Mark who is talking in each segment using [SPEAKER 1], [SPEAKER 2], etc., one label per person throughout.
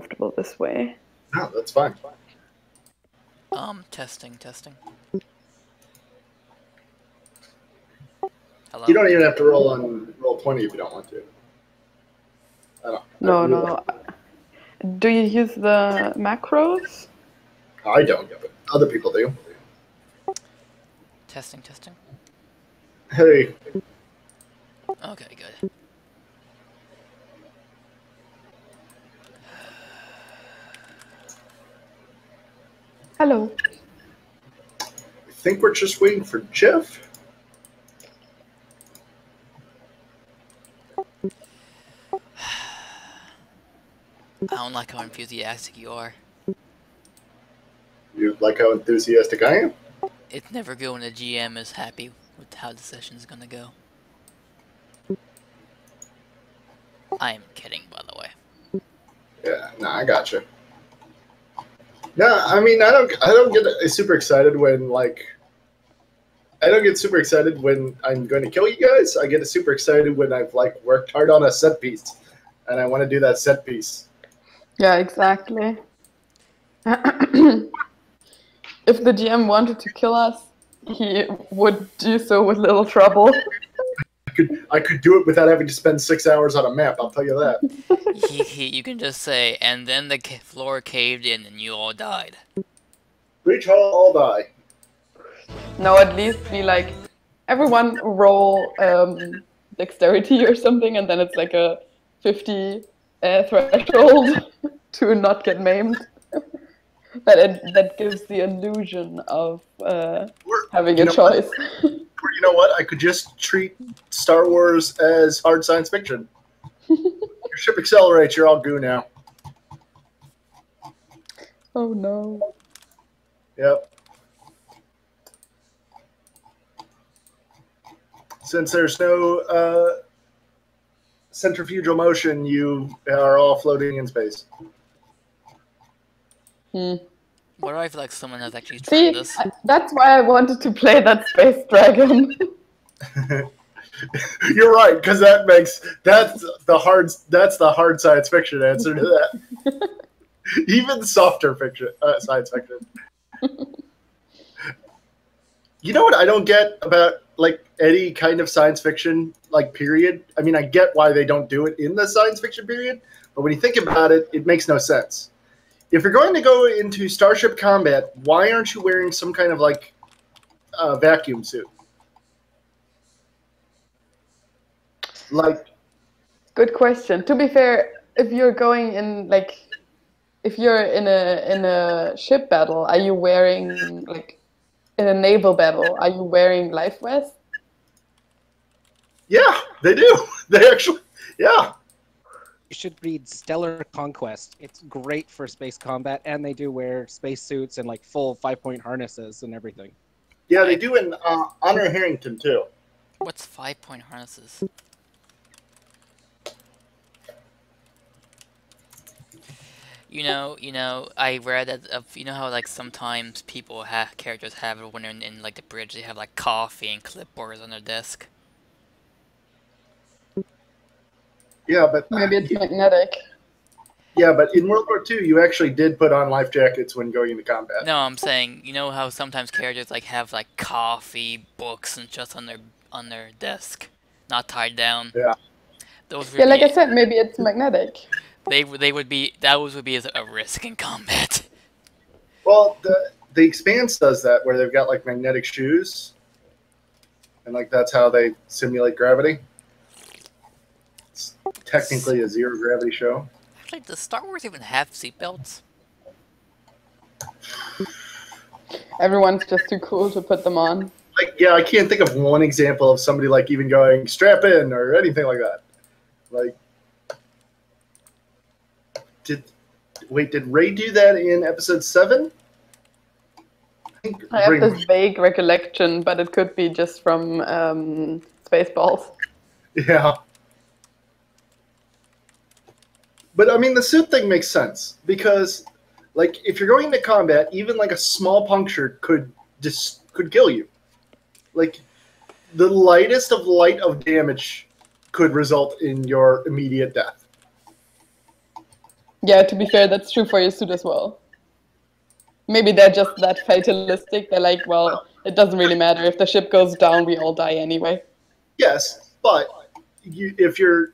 [SPEAKER 1] comfortable this way.
[SPEAKER 2] No, that's fine.
[SPEAKER 3] Testing. Hello?
[SPEAKER 2] You don't even have to roll on Roll20 if you don't want to.
[SPEAKER 1] No. Do you use the macros?
[SPEAKER 2] I don't, but other people do.
[SPEAKER 3] Testing.
[SPEAKER 2] Hey,
[SPEAKER 3] Okay, good.
[SPEAKER 1] Hello.
[SPEAKER 2] I think we're just waiting for Jeff.
[SPEAKER 3] I don't like how enthusiastic you are.
[SPEAKER 2] You like how enthusiastic I am?
[SPEAKER 3] It's never good when the GM is happy with how the session's gonna go. I am kidding, by the way.
[SPEAKER 2] Yeah, no, I gotcha. No, I mean, I don't get super excited when I don't get super excited when I'm going to kill you guys. I get super excited when I've worked hard on a set piece, and I want to do that set piece.
[SPEAKER 1] Yeah, exactly. If the GM wanted to kill us, he would do so with little trouble.
[SPEAKER 2] I could do it without having to spend 6 hours on a map. I'll tell you that.
[SPEAKER 3] You can just say, and then the floor caved in and you all died.
[SPEAKER 2] Reach all die.
[SPEAKER 1] No, at least be everyone roll dexterity or something, and then it's like a 50 threshold to not get maimed. That gives the illusion of having a choice.
[SPEAKER 2] Or you know what? I could just treat Star Wars as hard science fiction. Your ship accelerates. You're all goo now.
[SPEAKER 1] Oh no.
[SPEAKER 2] Yep. Since there's no centrifugal motion, you are all floating in space.
[SPEAKER 3] What if someone has actually tried this?
[SPEAKER 1] That's why I wanted to play that Space Dragon.
[SPEAKER 2] You're right, because that's the hard science fiction answer to that. Even softer fiction, science fiction. You know what I don't get about any kind of science fiction period? I mean, I get why they don't do it in the science fiction period, but when you think about it, it makes no sense. If you're going to go into starship combat, why aren't you wearing some kind of vacuum suit?
[SPEAKER 1] Good question. To be fair, if you're going in if you're in a ship battle, are you wearing in a naval battle? Are you wearing life vests?
[SPEAKER 2] Yeah, they do. They actually, yeah.
[SPEAKER 4] You should read Stellar Conquest. It's great for space combat, and they do wear space suits and full 5-point harnesses and everything.
[SPEAKER 2] Yeah, they do in Honor Harrington too.
[SPEAKER 3] What's 5-point harnesses? You know, I read that you know how sometimes characters have it when they're in the bridge, they have coffee and clipboards on their desk.
[SPEAKER 2] Yeah, but
[SPEAKER 1] maybe it's magnetic.
[SPEAKER 2] Yeah, but in World War II, you actually did put on life jackets when going into combat.
[SPEAKER 3] No, I'm saying, you know how sometimes characters have
[SPEAKER 1] coffee,
[SPEAKER 3] books, and just on their desk, not tied down.
[SPEAKER 2] Yeah.
[SPEAKER 3] Those
[SPEAKER 1] yeah, like I said, maybe it's magnetic.
[SPEAKER 3] Those would be a risk in combat.
[SPEAKER 2] Well, the Expanse does that, where they've got magnetic shoes, and that's how they simulate gravity. It's technically a zero gravity show.
[SPEAKER 3] Actually, does Star Wars even have seatbelts?
[SPEAKER 1] Everyone's just too cool to put them on.
[SPEAKER 2] Yeah, I can't think of one example of somebody even going strap in or anything like that. Did Rey do that in Episode 7?
[SPEAKER 1] I have this vague recollection, but it could be just from Spaceballs.
[SPEAKER 2] Yeah. But I mean, the suit thing makes sense because, if you're going into combat, even a small puncture could kill you. The lightest of light of damage could result in your immediate death.
[SPEAKER 1] Yeah, to be fair, that's true for your suit as well. Maybe they're just that fatalistic. They're like, well, it doesn't really matter. If the ship goes down, we all die anyway.
[SPEAKER 2] Yes, but if you're,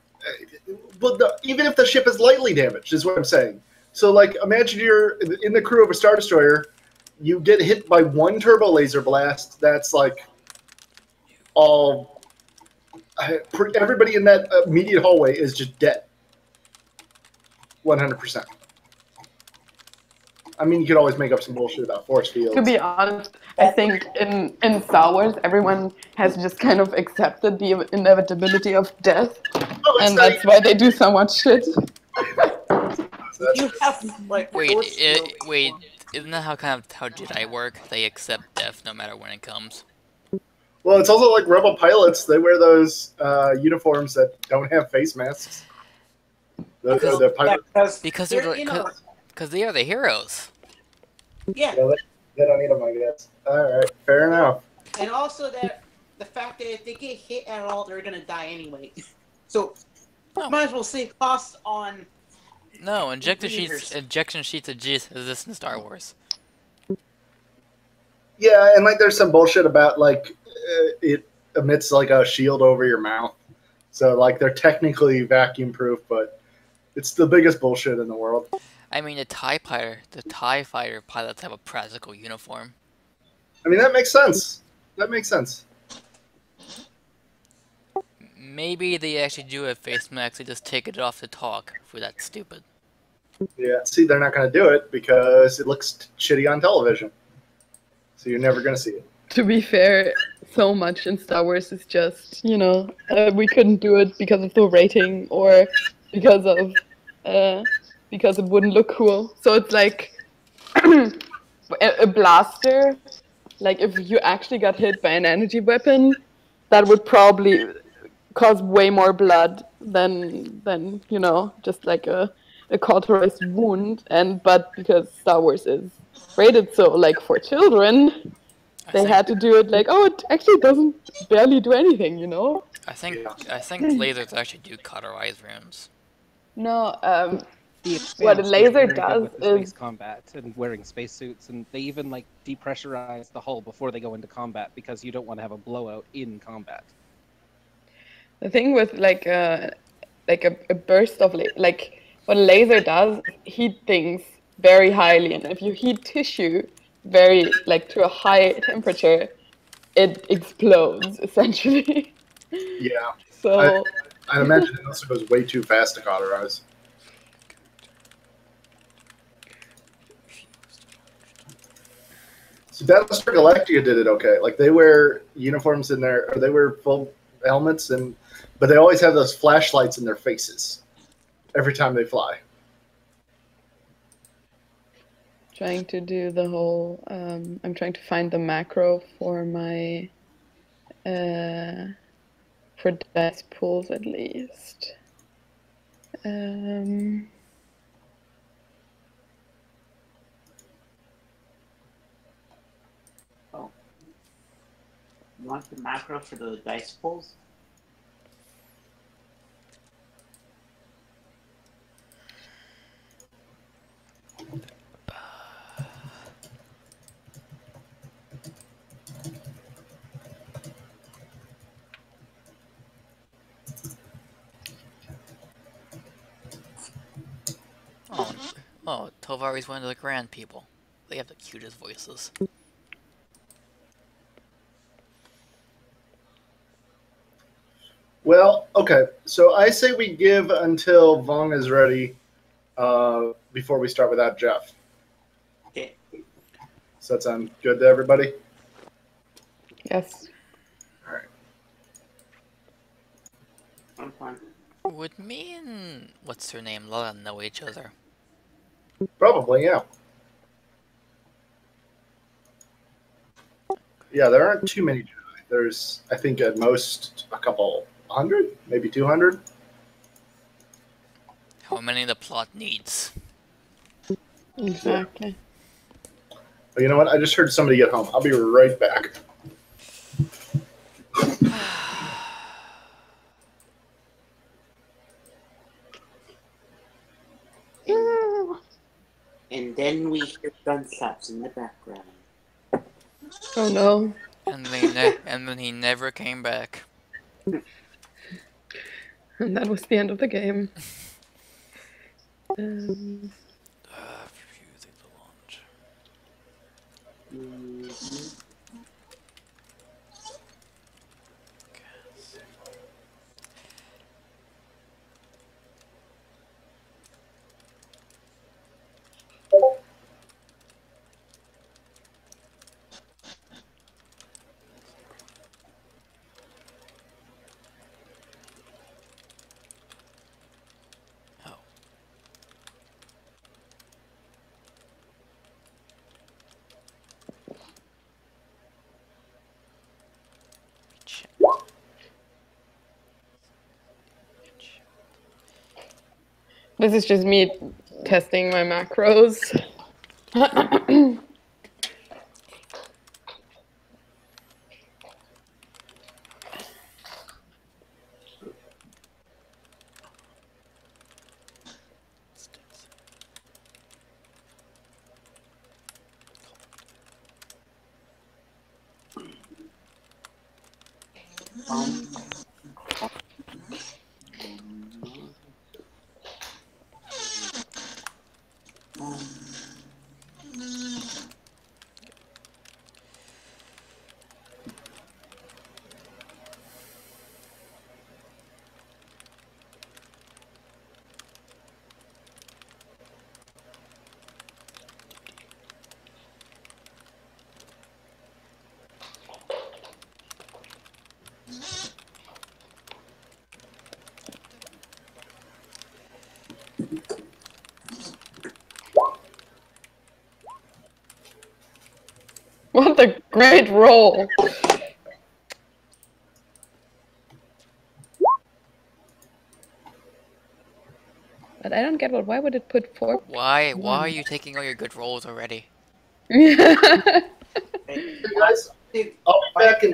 [SPEAKER 2] even if the ship is lightly damaged, is what I'm saying. So, like, imagine you're in the crew of a Star Destroyer, you get hit by one turbo laser blast. That's like all. Everybody in that immediate hallway is just dead. 100%. I mean, you could always make up some bullshit about force fields.
[SPEAKER 1] To be honest, I think in Star Wars, everyone has just kind of accepted the inevitability of death, and that's why they do so much shit.
[SPEAKER 5] You have like
[SPEAKER 3] Wait, isn't that how Jedi work? They accept death no matter when it comes.
[SPEAKER 2] Well, it's also like Rebel pilots. They wear those uniforms that don't have face masks. The pilots.
[SPEAKER 3] Because they are the heroes.
[SPEAKER 5] Yeah.
[SPEAKER 2] They don't need them, I guess. All right, fair enough.
[SPEAKER 5] And also that the fact that if they get hit at all, they're gonna die anyway. So might as well save costs on.
[SPEAKER 3] No, injection sheets exist in Star Wars.
[SPEAKER 2] Yeah, and like there's some bullshit about like it emits like a shield over your mouth, so like they're technically vacuum proof, but it's the biggest bullshit in the world.
[SPEAKER 3] I mean, the TIE Fighter pilots have a practical uniform.
[SPEAKER 2] I mean, that makes sense. That makes sense.
[SPEAKER 3] Maybe they actually do have face masks, they just take it off to talk, for that stupid.
[SPEAKER 2] Yeah, see, they're not going to do it because it looks shitty on television. So you're never going to see it.
[SPEAKER 1] To be fair, so much in Star Wars is just, we couldn't do it because of the rating or because it wouldn't look cool. So it's like a blaster, like if you actually got hit by an energy weapon, that would probably cause way more blood than just like a cauterized wound. But because Star Wars is rated so like for children, they had to do it like, oh, it actually doesn't barely do anything,
[SPEAKER 3] I think lasers actually do cauterize wounds.
[SPEAKER 1] No,
[SPEAKER 4] The
[SPEAKER 1] what a
[SPEAKER 4] Expanse
[SPEAKER 1] laser
[SPEAKER 4] very good
[SPEAKER 1] does
[SPEAKER 4] with the space
[SPEAKER 1] is
[SPEAKER 4] combat and wearing spacesuits, and they even like depressurize the hull before they go into combat because you don't want to have a blowout in combat.
[SPEAKER 1] the thing with like a burst of like what a laser does, heat things very highly, and if you heat tissue very like to a high temperature, it explodes essentially.
[SPEAKER 2] Yeah.
[SPEAKER 1] So
[SPEAKER 2] I imagine it also goes way too fast to cauterize. So Battlestar Galactica did it okay. Like they wear uniforms in there, or they wear full helmets, but they always have those flashlights in their faces every time they fly.
[SPEAKER 1] trying to do the whole I'm trying to find the macro for my for dice pools at least.
[SPEAKER 5] Oh. You want the macro for the dice pulls?
[SPEAKER 3] Oh, Tovari's one of the grand people. They have the cutest voices.
[SPEAKER 2] Well, okay. So I say we give until Vong is ready before we start without Jeff.
[SPEAKER 5] Okay.
[SPEAKER 2] Does that sound good to everybody?
[SPEAKER 1] Yes.
[SPEAKER 2] All right.
[SPEAKER 5] I'm fine.
[SPEAKER 3] Would me and what's her name, Lola, know each other?
[SPEAKER 2] Probably, yeah. Yeah, there aren't too many Jedi. There's, I think, at most a couple hundred, maybe 200.
[SPEAKER 3] How many the plot needs?
[SPEAKER 1] Exactly.
[SPEAKER 2] But you know what? I just heard somebody get home. I'll be right back.
[SPEAKER 5] And then we hear gunshots in the background.
[SPEAKER 1] Oh no.
[SPEAKER 3] And then he never came back.
[SPEAKER 1] And that was the end of the game.
[SPEAKER 3] Refusing to launch.
[SPEAKER 5] Mhm.
[SPEAKER 3] Oh. Check.
[SPEAKER 1] This is just me testing my macros. What a great roll! But I don't get why would it put 4?
[SPEAKER 3] Why are you taking all your good rolls already?
[SPEAKER 2] Hey guys, I'll be back in.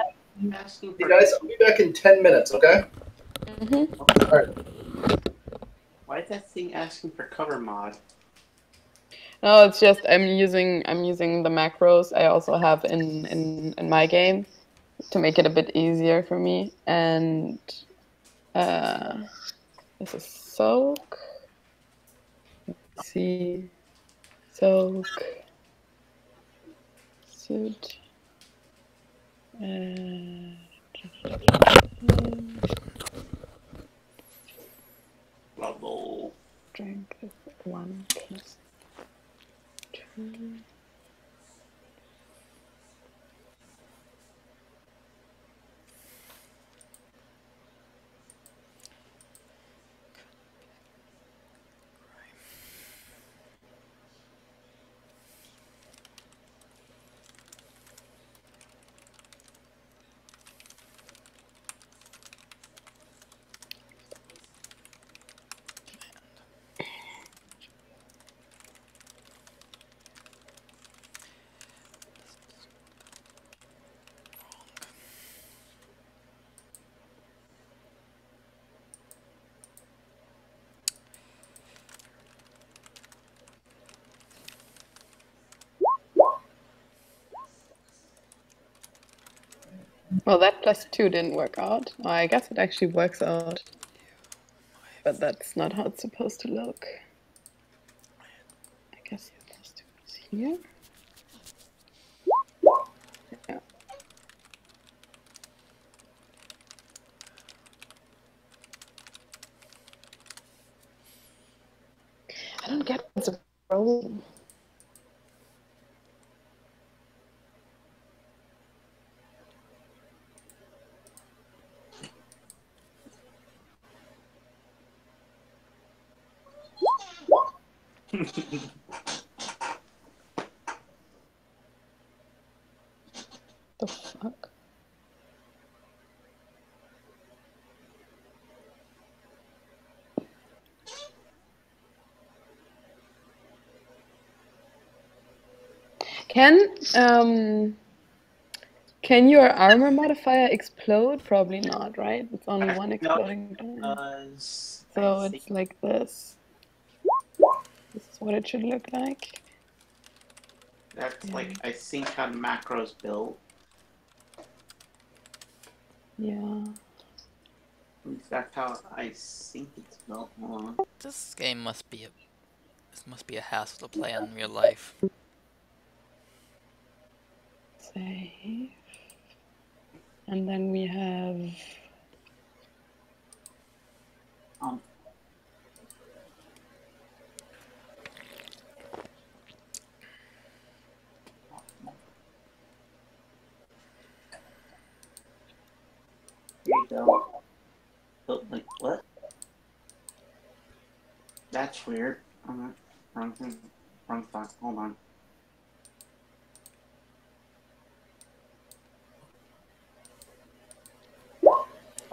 [SPEAKER 5] Asking
[SPEAKER 2] Hey
[SPEAKER 5] for
[SPEAKER 2] guys, I'll be back in 10 minutes. Okay.
[SPEAKER 1] Mhm.
[SPEAKER 2] All right.
[SPEAKER 5] why is that thing asking for cover mod?
[SPEAKER 1] No, it's just I'm using the macros I also have in my game to make it a bit easier for me. And this is soak. Let's see, soak, suit.
[SPEAKER 5] Level.
[SPEAKER 1] Strength is 1 plus 2. Well, that plus 2 didn't work out. Oh, I guess it actually works out. But that's not how it's supposed to look. I guess the plus 2 is here. Yeah. I don't get what's a problem. The fuck? Can your armor modifier explode? Probably not, right? It's only one exploding die. So it's like this. This is what it should look like.
[SPEAKER 5] That's like, I think how macros built.
[SPEAKER 1] Yeah.
[SPEAKER 5] At least that's how I think it's built. Hold on.
[SPEAKER 3] This game must be a hassle to play in real life.
[SPEAKER 1] Save. And then we have.
[SPEAKER 5] Here you go. Oh, like, what? That's weird. Wrong thing. Wrong thought. Hold on.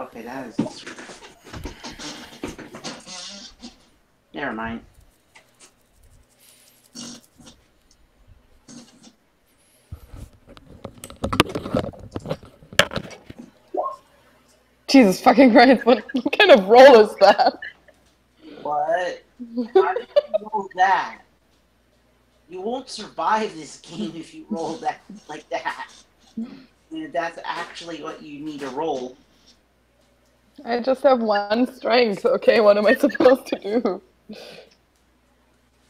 [SPEAKER 5] Okay, that is. Never mind.
[SPEAKER 1] Jesus fucking Christ, what kind of roll is that?
[SPEAKER 5] What? How did you roll that? You won't survive this game if you roll that like that. And that's actually what you need to roll.
[SPEAKER 1] I just have one strength. Okay, what am I supposed to do?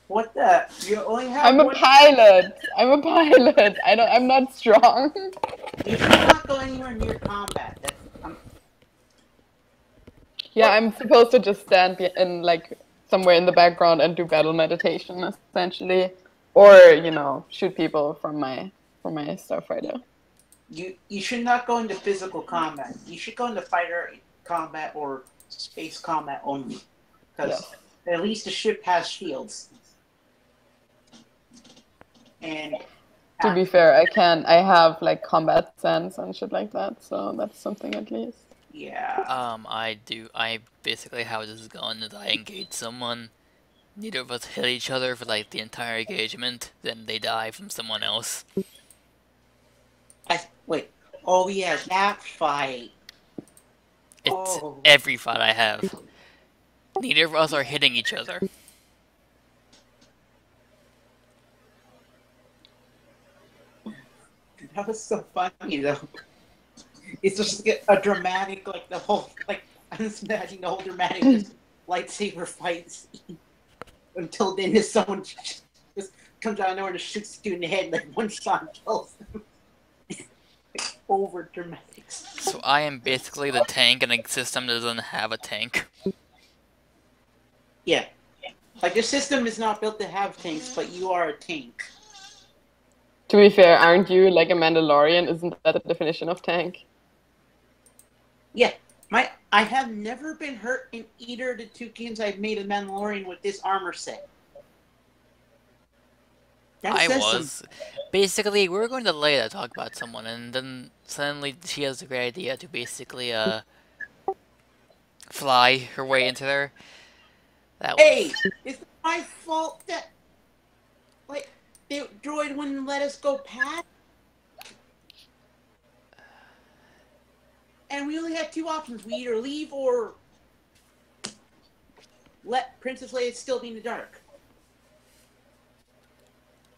[SPEAKER 5] What the? You only have
[SPEAKER 1] I'm a
[SPEAKER 5] one.
[SPEAKER 1] pilot. I'm a pilot. I'm not strong.
[SPEAKER 5] You cannot go anywhere near combat. That's,
[SPEAKER 1] Yeah, I'm supposed to just stand in like somewhere in the background and do battle meditation essentially, or shoot people from my starfighter.
[SPEAKER 5] You should not go into physical combat. You should go into fighter combat or space combat only, because at least the ship has shields. And
[SPEAKER 1] to be fair, I have like combat sense and shit like that, so that's something at least.
[SPEAKER 5] Yeah.
[SPEAKER 3] I basically how this is going is I engage someone, neither of us hit each other for like the entire engagement, then they die from someone else.
[SPEAKER 5] Wait. Oh yeah, that fight.
[SPEAKER 3] It's every fight I have. Neither of us are hitting each other.
[SPEAKER 5] That was so funny though. It's just a dramatic, like the whole, like I'm just imagining the whole dramatic lightsaber fights until then if someone just comes out of nowhere and just shoots you in the head like one shot kills them. Like, over dramatic.
[SPEAKER 3] So I am basically the tank in a system that doesn't have a tank.
[SPEAKER 5] Yeah. Like the system is not built to have tanks, but you are a tank.
[SPEAKER 1] To be fair, aren't you like a Mandalorian? Isn't that the definition of tank?
[SPEAKER 5] Yeah. I have never been hurt in either of the two games I've made a Mandalorian with this armor set.
[SPEAKER 3] I was. Basically, we were going to Leia to talk about someone, and then suddenly she has a great idea to basically, fly her way into there.
[SPEAKER 5] Hey! It's my fault that, like, the droid wouldn't let us go past. And we only had two options. We either leave or let Princess Leia still be in the dark.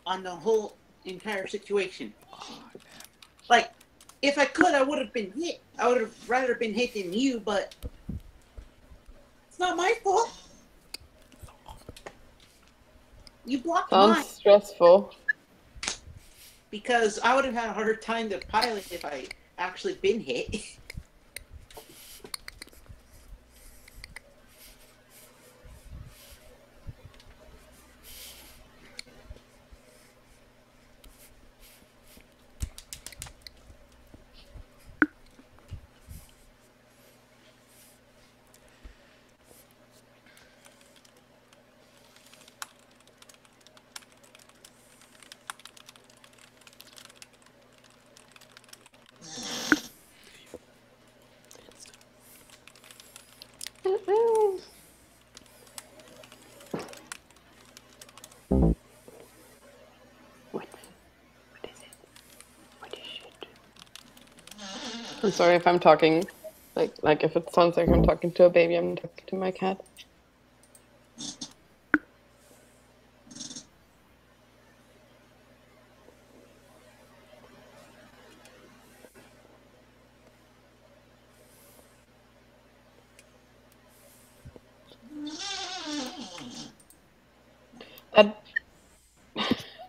[SPEAKER 5] On the whole entire situation. Like, if I could, I would have been hit. I would have rather been hit than you, but it's not my fault. You blocked mine.
[SPEAKER 1] Sounds stressful.
[SPEAKER 5] Because I would have had a harder time to pilot if I actually been hit.
[SPEAKER 1] I'm sorry if I'm talking, like if it sounds like I'm talking to a baby, I'm talking to my cat.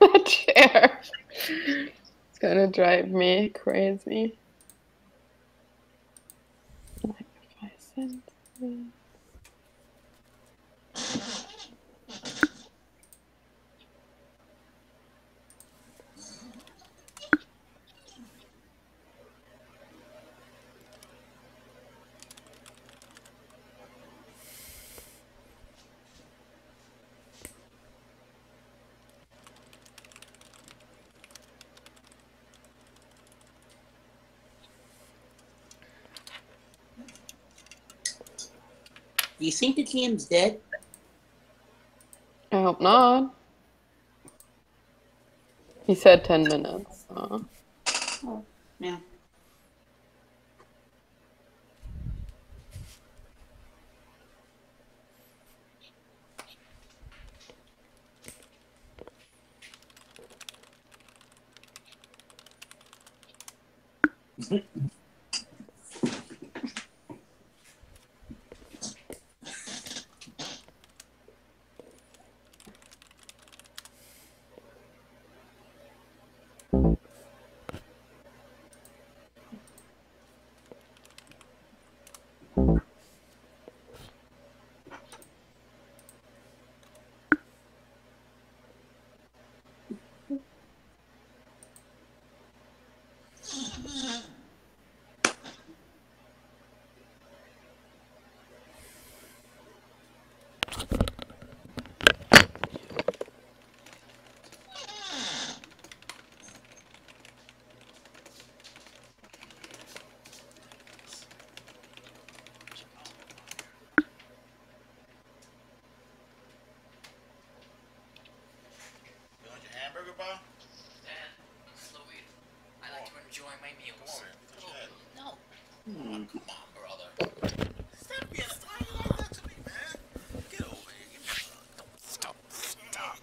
[SPEAKER 1] that chair. It's gonna drive me crazy. Like if I send this.
[SPEAKER 5] Do you think the GM's dead?
[SPEAKER 1] I hope not. He said 10 minutes. So.
[SPEAKER 5] Oh, yeah.
[SPEAKER 6] You want your hamburger, Bob?
[SPEAKER 3] And slowly, I like to enjoy my meals.
[SPEAKER 6] Come on,
[SPEAKER 3] No.
[SPEAKER 5] Hmm.
[SPEAKER 6] come on, brother. Stop being why you like that to me, man? Get over here. Give me a hug.
[SPEAKER 3] Stop. Stop.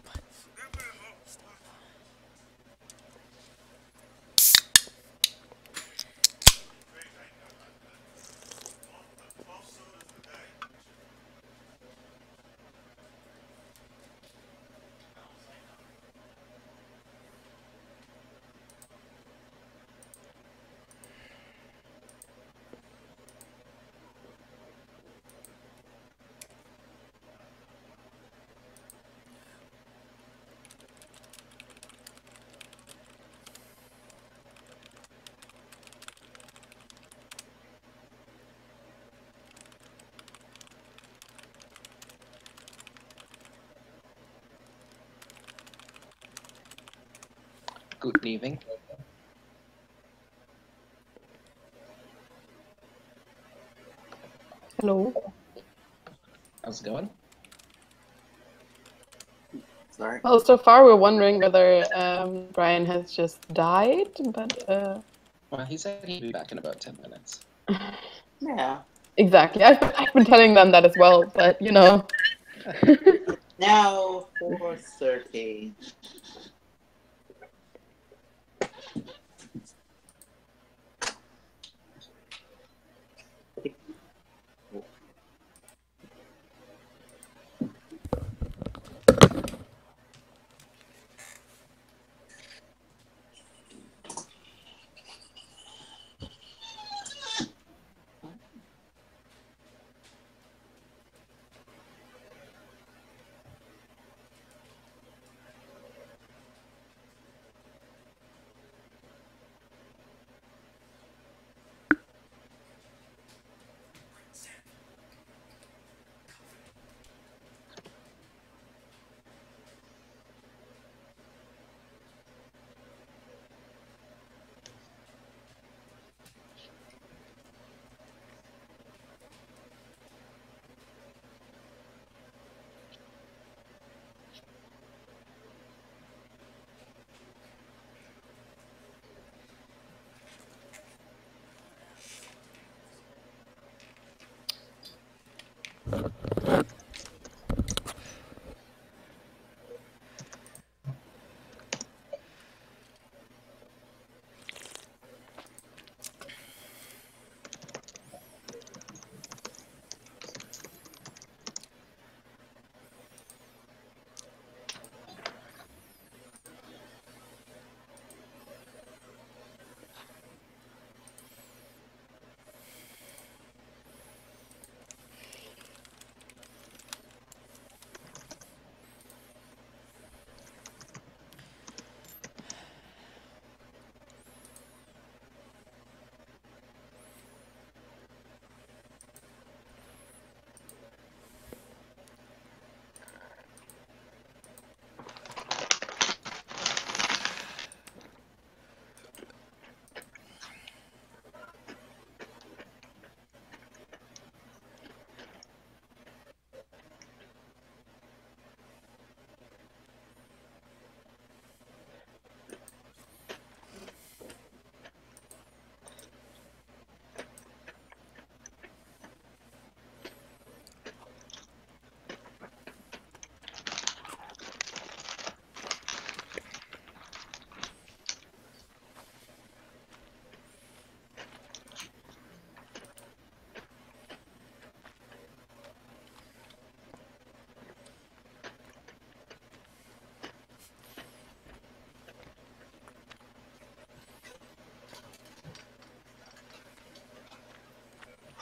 [SPEAKER 4] Good evening.
[SPEAKER 1] Hello.
[SPEAKER 4] How's it going?
[SPEAKER 5] Sorry.
[SPEAKER 1] Well, so far we're wondering whether Brian has just died, but
[SPEAKER 4] Well, he said he'd be back in about 10 minutes.
[SPEAKER 5] Yeah.
[SPEAKER 1] exactly. I've been telling them that as well, but you know.
[SPEAKER 5] Now 4:30.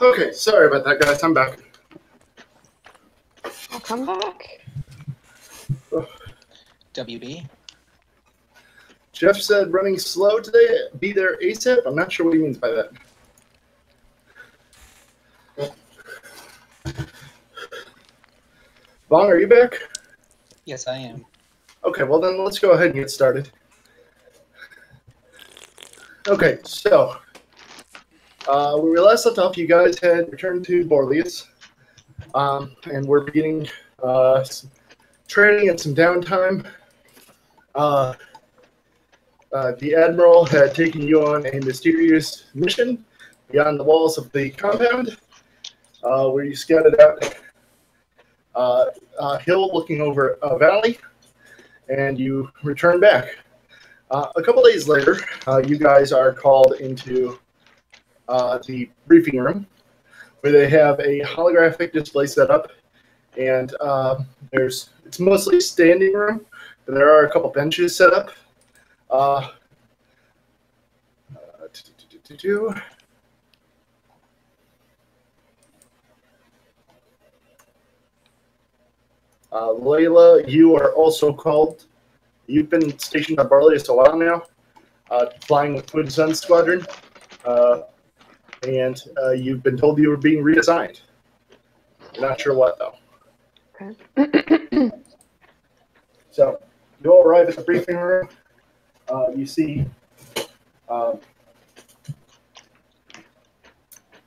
[SPEAKER 2] Okay, sorry about that, guys. I'm back.
[SPEAKER 1] I'll come back.
[SPEAKER 4] WB.
[SPEAKER 2] Jeff said running slow today. Be there ASAP. I'm not sure what he means by that. Vong, are you back?
[SPEAKER 4] Yes, I am.
[SPEAKER 2] Okay, well then let's go ahead and get started. Okay, so where we last left off, you guys had returned to Borlius, and we're beginning some training and some downtime. The Admiral had taken you on a mysterious mission beyond the walls of the compound, where you scouted out a hill looking over a valley, and you return back. A couple days later, you guys are called into the briefing room, where they have a holographic display set up, and it's mostly standing room, but there are a couple benches set up. Layla, you are also called. You've been stationed on Borlius a while now, flying with Twin Sun Squadron, and you've been told you were being reassigned. You're not sure what, though.
[SPEAKER 1] Okay.
[SPEAKER 2] So you all arrive at the briefing room. You see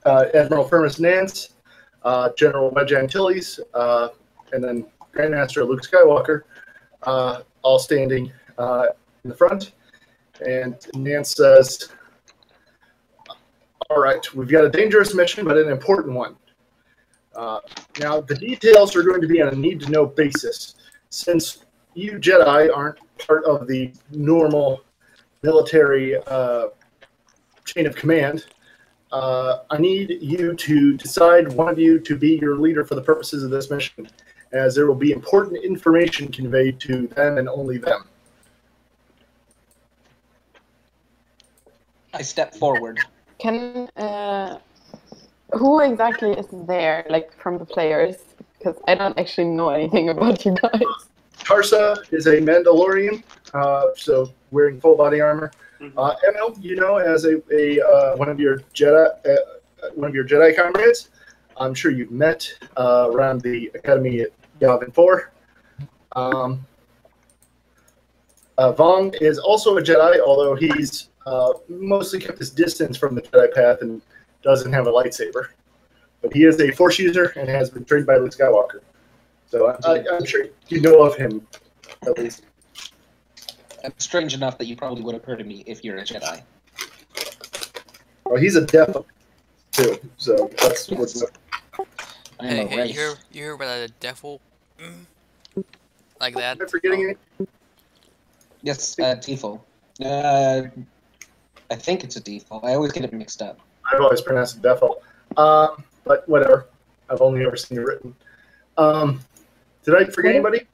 [SPEAKER 2] Admiral Firmus Nance, General Wedge Antilles, and then Grandmaster Luke Skywalker, all standing in the front. And Nance says, all right, we've got a dangerous mission, but an important one. Now, the details are going to be on a need-to-know basis. Since you Jedi aren't part of the normal military chain of command, I need you to decide one of you to be your leader for the purposes of this mission, as there will be important information conveyed to them and only them.
[SPEAKER 4] I step forward.
[SPEAKER 1] Can who exactly is there, like from the players? Because I don't actually know anything about you guys.
[SPEAKER 2] Tarsa is a Mandalorian, so wearing full body armor. Emil, you know, as a one of your Jedi comrades. I'm sure you've met around the academy at Yavin 4. Vong is also a Jedi, although he's mostly kept his distance from the Jedi path and doesn't have a lightsaber. But he is a Force user and has been trained by Luke Skywalker. So I'm sure you know of him, at least.
[SPEAKER 4] It's strange enough that you probably would have heard of me if you're a Jedi.
[SPEAKER 2] Well, he's a Death too, so that's what's up.
[SPEAKER 4] I am a
[SPEAKER 3] Hey,
[SPEAKER 4] race.
[SPEAKER 3] you hear about a devil? Like that?
[SPEAKER 2] Am I forgetting it?
[SPEAKER 4] Yes, Tifo. I think it's a default. I always get it mixed up.
[SPEAKER 2] I've always pronounced it Defo. But whatever. I've only ever seen it written. Did I forget anybody?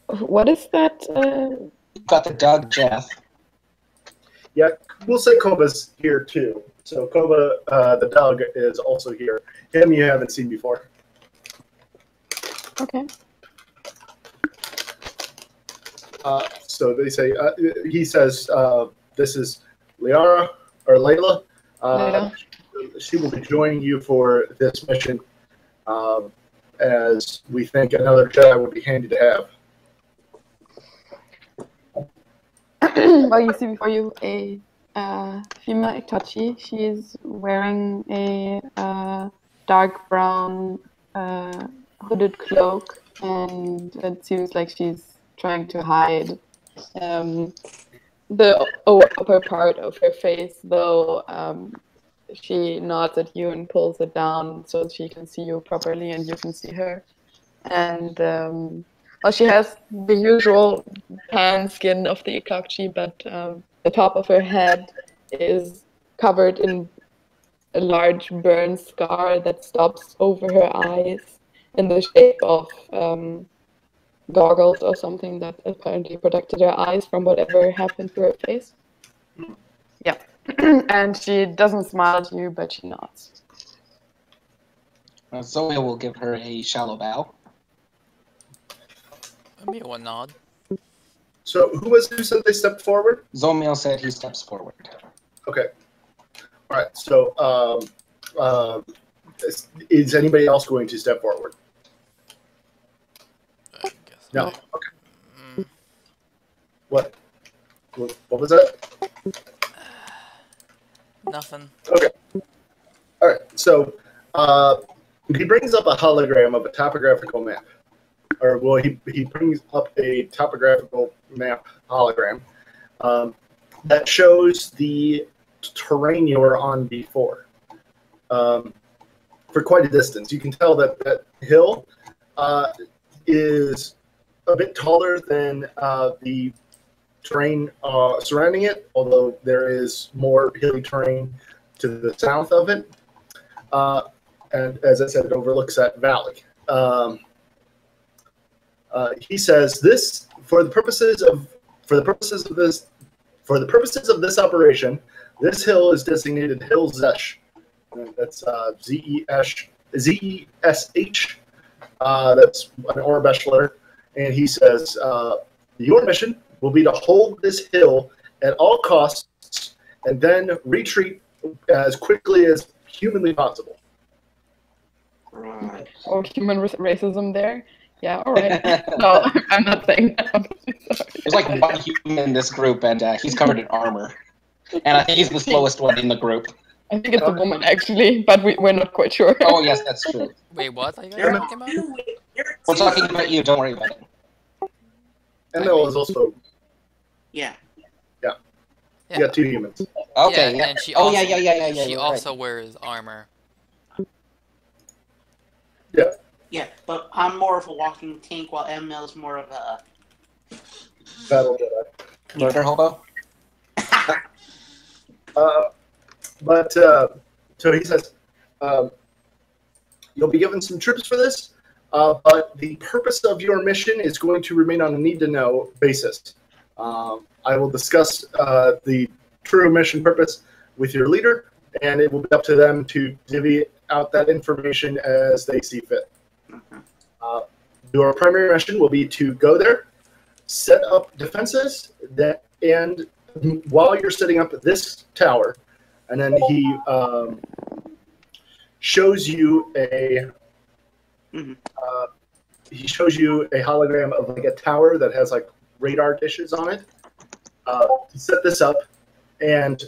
[SPEAKER 1] What is that?
[SPEAKER 4] You've got the dog, Jeff.
[SPEAKER 2] Yeah, we'll say Koba's here too. So Koba, the dog, is also here. Him you haven't seen before.
[SPEAKER 1] Okay.
[SPEAKER 2] So they say, he says, this is Liara, or Layla.
[SPEAKER 1] Layla.
[SPEAKER 2] She will be joining you for this mission, as we think another Jedi would be handy to have.
[SPEAKER 1] Well, you see before you a female Itachi. She is wearing a dark brown hooded cloak, and it seems like she's trying to hide the upper part of her face, though she nods at you and pulls it down so she can see you properly and you can see her. And well, she has the usual tan skin of the Ikakchi, but the top of her head is covered in a large burn scar that stops over her eyes in the shape of goggles or something that apparently protected her eyes from whatever happened to her face. Yeah. And she doesn't smile at you, but she nods.
[SPEAKER 7] Zoe will give her a shallow bow.
[SPEAKER 3] Maybe one nod.
[SPEAKER 2] So who was it who said they stepped forward?
[SPEAKER 7] Zomiel said he steps forward.
[SPEAKER 2] Okay. All right. So is anybody else going to step forward?
[SPEAKER 3] I guess.
[SPEAKER 2] No.
[SPEAKER 1] No.
[SPEAKER 2] Okay.
[SPEAKER 3] Mm,
[SPEAKER 2] What was that?
[SPEAKER 3] nothing.
[SPEAKER 2] Okay. All right. So he brings up a hologram of a topographical map. Or, well, he brings up a topographical map hologram that shows the terrain you were on before for quite a distance. You can tell that that hill is a bit taller than the terrain surrounding it, although there is more hilly terrain to the south of it. And as I said, it overlooks that valley. He says this for the purposes of this operation. This hill is designated Hill Zesh. That's Z-E-S-H. That's an Orbeshler. And he says, your mission will be to hold this hill at all costs and then retreat as quickly as humanly possible.
[SPEAKER 5] Right.
[SPEAKER 1] Or human racism there. Yeah, all right. No, I'm not saying that. Sorry.
[SPEAKER 7] There's like one human in this group, and he's covered in armor. And I think he's the slowest one in the group.
[SPEAKER 1] I think it's a woman, actually, but we're not quite sure.
[SPEAKER 7] Oh, yes, that's true.
[SPEAKER 3] Wait, what are you
[SPEAKER 5] There
[SPEAKER 3] guys
[SPEAKER 5] are
[SPEAKER 3] talking about?
[SPEAKER 5] two.
[SPEAKER 7] We're talking about you, don't worry about it.
[SPEAKER 2] And there was also
[SPEAKER 5] Yeah.
[SPEAKER 2] you got two humans.
[SPEAKER 7] Okay, yeah.
[SPEAKER 3] And she
[SPEAKER 7] Oh,
[SPEAKER 3] also,
[SPEAKER 7] yeah.
[SPEAKER 3] She
[SPEAKER 7] you're right.
[SPEAKER 3] also wears armor.
[SPEAKER 5] Yeah, but I'm more of a walking tank, while ML's more of a.
[SPEAKER 2] Battle Jedi.
[SPEAKER 7] Murder hobo?
[SPEAKER 2] But so he says, you'll be given some troops for this, but the purpose of your mission is going to remain on a need-to-know basis. I will discuss the true mission purpose with your leader, and it will be up to them to divvy out that information as they see fit. Your primary mission will be to go there, set up defenses, and while you're setting up this tower, and then he shows you a hologram of like a tower that has like radar dishes on it. Set this up and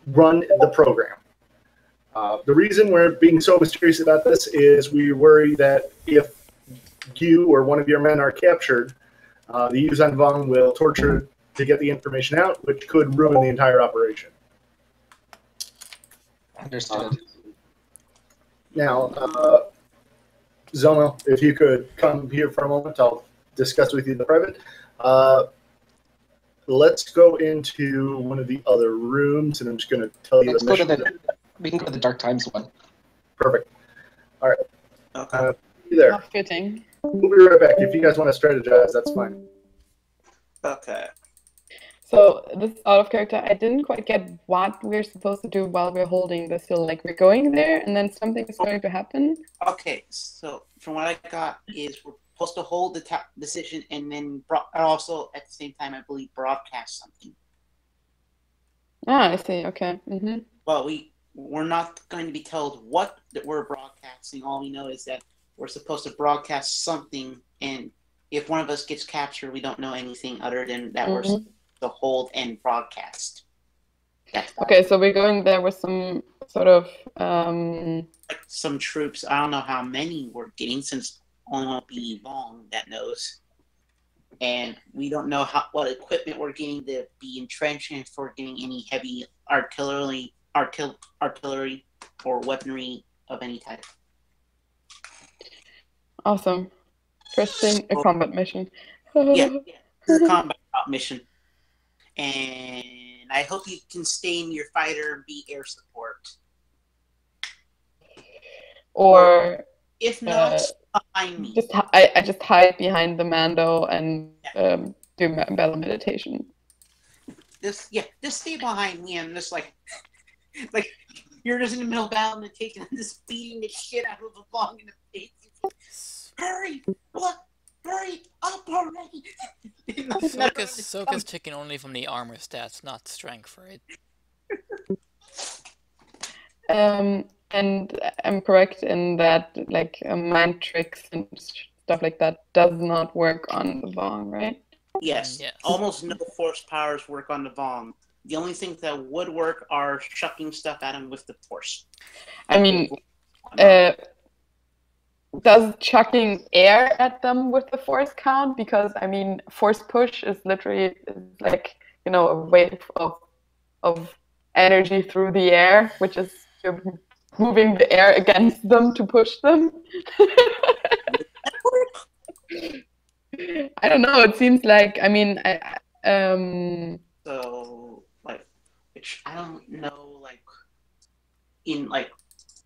[SPEAKER 2] run the program. The reason we're being so mysterious about this is we worry that if you or one of your men are captured, the Yuzhan Vong will torture to get the information out, which could ruin the entire operation.
[SPEAKER 7] Understood.
[SPEAKER 2] Now, Zomo, if you could come here for a moment, I'll discuss with you in the private. Let's go into one of the other rooms, and I'm just going to tell you
[SPEAKER 7] Let's
[SPEAKER 2] the
[SPEAKER 7] go to
[SPEAKER 2] mission.
[SPEAKER 7] we can go to the Dark Times one.
[SPEAKER 2] Perfect. All right.
[SPEAKER 5] Okay.
[SPEAKER 2] You there.
[SPEAKER 1] Not fitting.
[SPEAKER 2] We'll be right back. If you guys want to strategize, that's fine.
[SPEAKER 5] Okay.
[SPEAKER 1] So this is out of character. I didn't quite get what we're supposed to do while we're holding this hill. Like we're going there, and then something is going to happen.
[SPEAKER 5] Okay. So from what I got is we're supposed to hold the top decision, and then also at the same time, I believe, broadcast something.
[SPEAKER 1] Ah, I see. Okay. Mm-hmm.
[SPEAKER 5] Well, we're not going to be told what that we're broadcasting. All we know is that we're supposed to broadcast something, and if one of us gets captured, we don't know anything other than that we're supposed to hold and broadcast. That's
[SPEAKER 1] Okay, so we're going there with some sort of
[SPEAKER 5] some troops. I don't know how many we're getting, since only won't be Vong that knows. And we don't know what equipment we're getting to be entrenched, and if we're getting any heavy artillery or weaponry of any type.
[SPEAKER 1] awesome. First thing, a combat mission.
[SPEAKER 5] Yeah, it's a combat mission. And I hope you can stay in your fighter and be air support.
[SPEAKER 1] Or
[SPEAKER 5] If not, behind me.
[SPEAKER 1] I just hide behind the Mando and do battle meditation.
[SPEAKER 5] Just stay behind me and just like You're just in the middle of battle and taking and just beating the shit out of the Vong in the face. Hurry! What? Hurry up already!
[SPEAKER 3] Soka's taken only from the armor stats, not strength, right?
[SPEAKER 1] And I'm correct in that, like, mind tricks and stuff like that does not work on the Vong, right?
[SPEAKER 5] Yes.
[SPEAKER 3] Yes.
[SPEAKER 5] Almost no force powers work on the Vong. The only things that would work are chucking stuff at him with the force.
[SPEAKER 1] I mean, does chucking air at them with the force count? Because, I mean, force push is literally like, you know, a wave of energy through the air, which is you're moving the air against them to push them. I don't know. It seems like, I mean,
[SPEAKER 5] So, like, I don't know, like, in, like,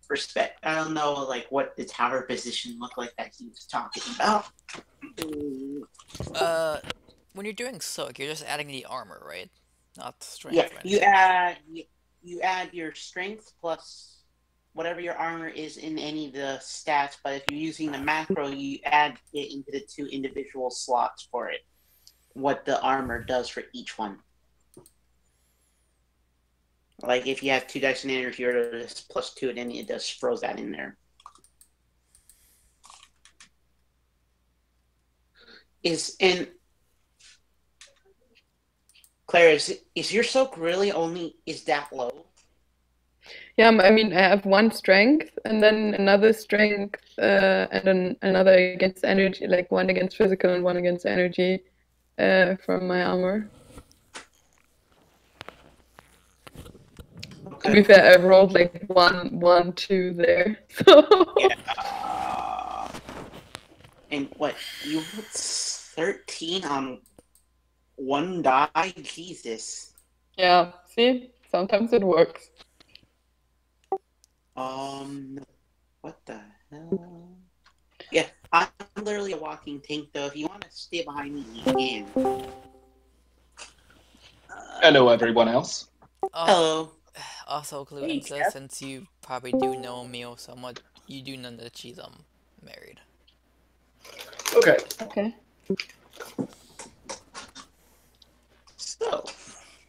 [SPEAKER 5] respect, I don't know, like, what the tower position looked like that he was talking about.
[SPEAKER 3] When you're doing soak, you're just adding the armor, right? Not strength.
[SPEAKER 5] Yeah,
[SPEAKER 3] or anything.
[SPEAKER 5] you add your strength plus whatever your armor is in any of the stats, but if you're using the macro, you add it into the 2 individual slots for it. What the armor does for each one. Like if you have 2 dice in energy or it's +2, then it just throws that in there. Claire, is your soak really is that low?
[SPEAKER 1] yeah, I mean, I have 1 strength and then another strength and then another against energy, like 1 against physical and 1 against energy from my armor.
[SPEAKER 5] Okay.
[SPEAKER 1] To be fair, I rolled like 1, 2 there. So
[SPEAKER 5] Yeah. And what, you rolled 13 on 1 die? Jesus.
[SPEAKER 1] yeah, see, sometimes it works.
[SPEAKER 5] What the hell? Yeah, I'm literally a walking tank, though. If you want to stay behind me, you can.
[SPEAKER 7] Hello, everyone else.
[SPEAKER 5] Hello.
[SPEAKER 3] Also,
[SPEAKER 5] Hey,
[SPEAKER 3] Cluenza,
[SPEAKER 5] Jeff.
[SPEAKER 3] since you probably do know Mio somewhat, you do know that she's married.
[SPEAKER 2] Okay.
[SPEAKER 1] Okay.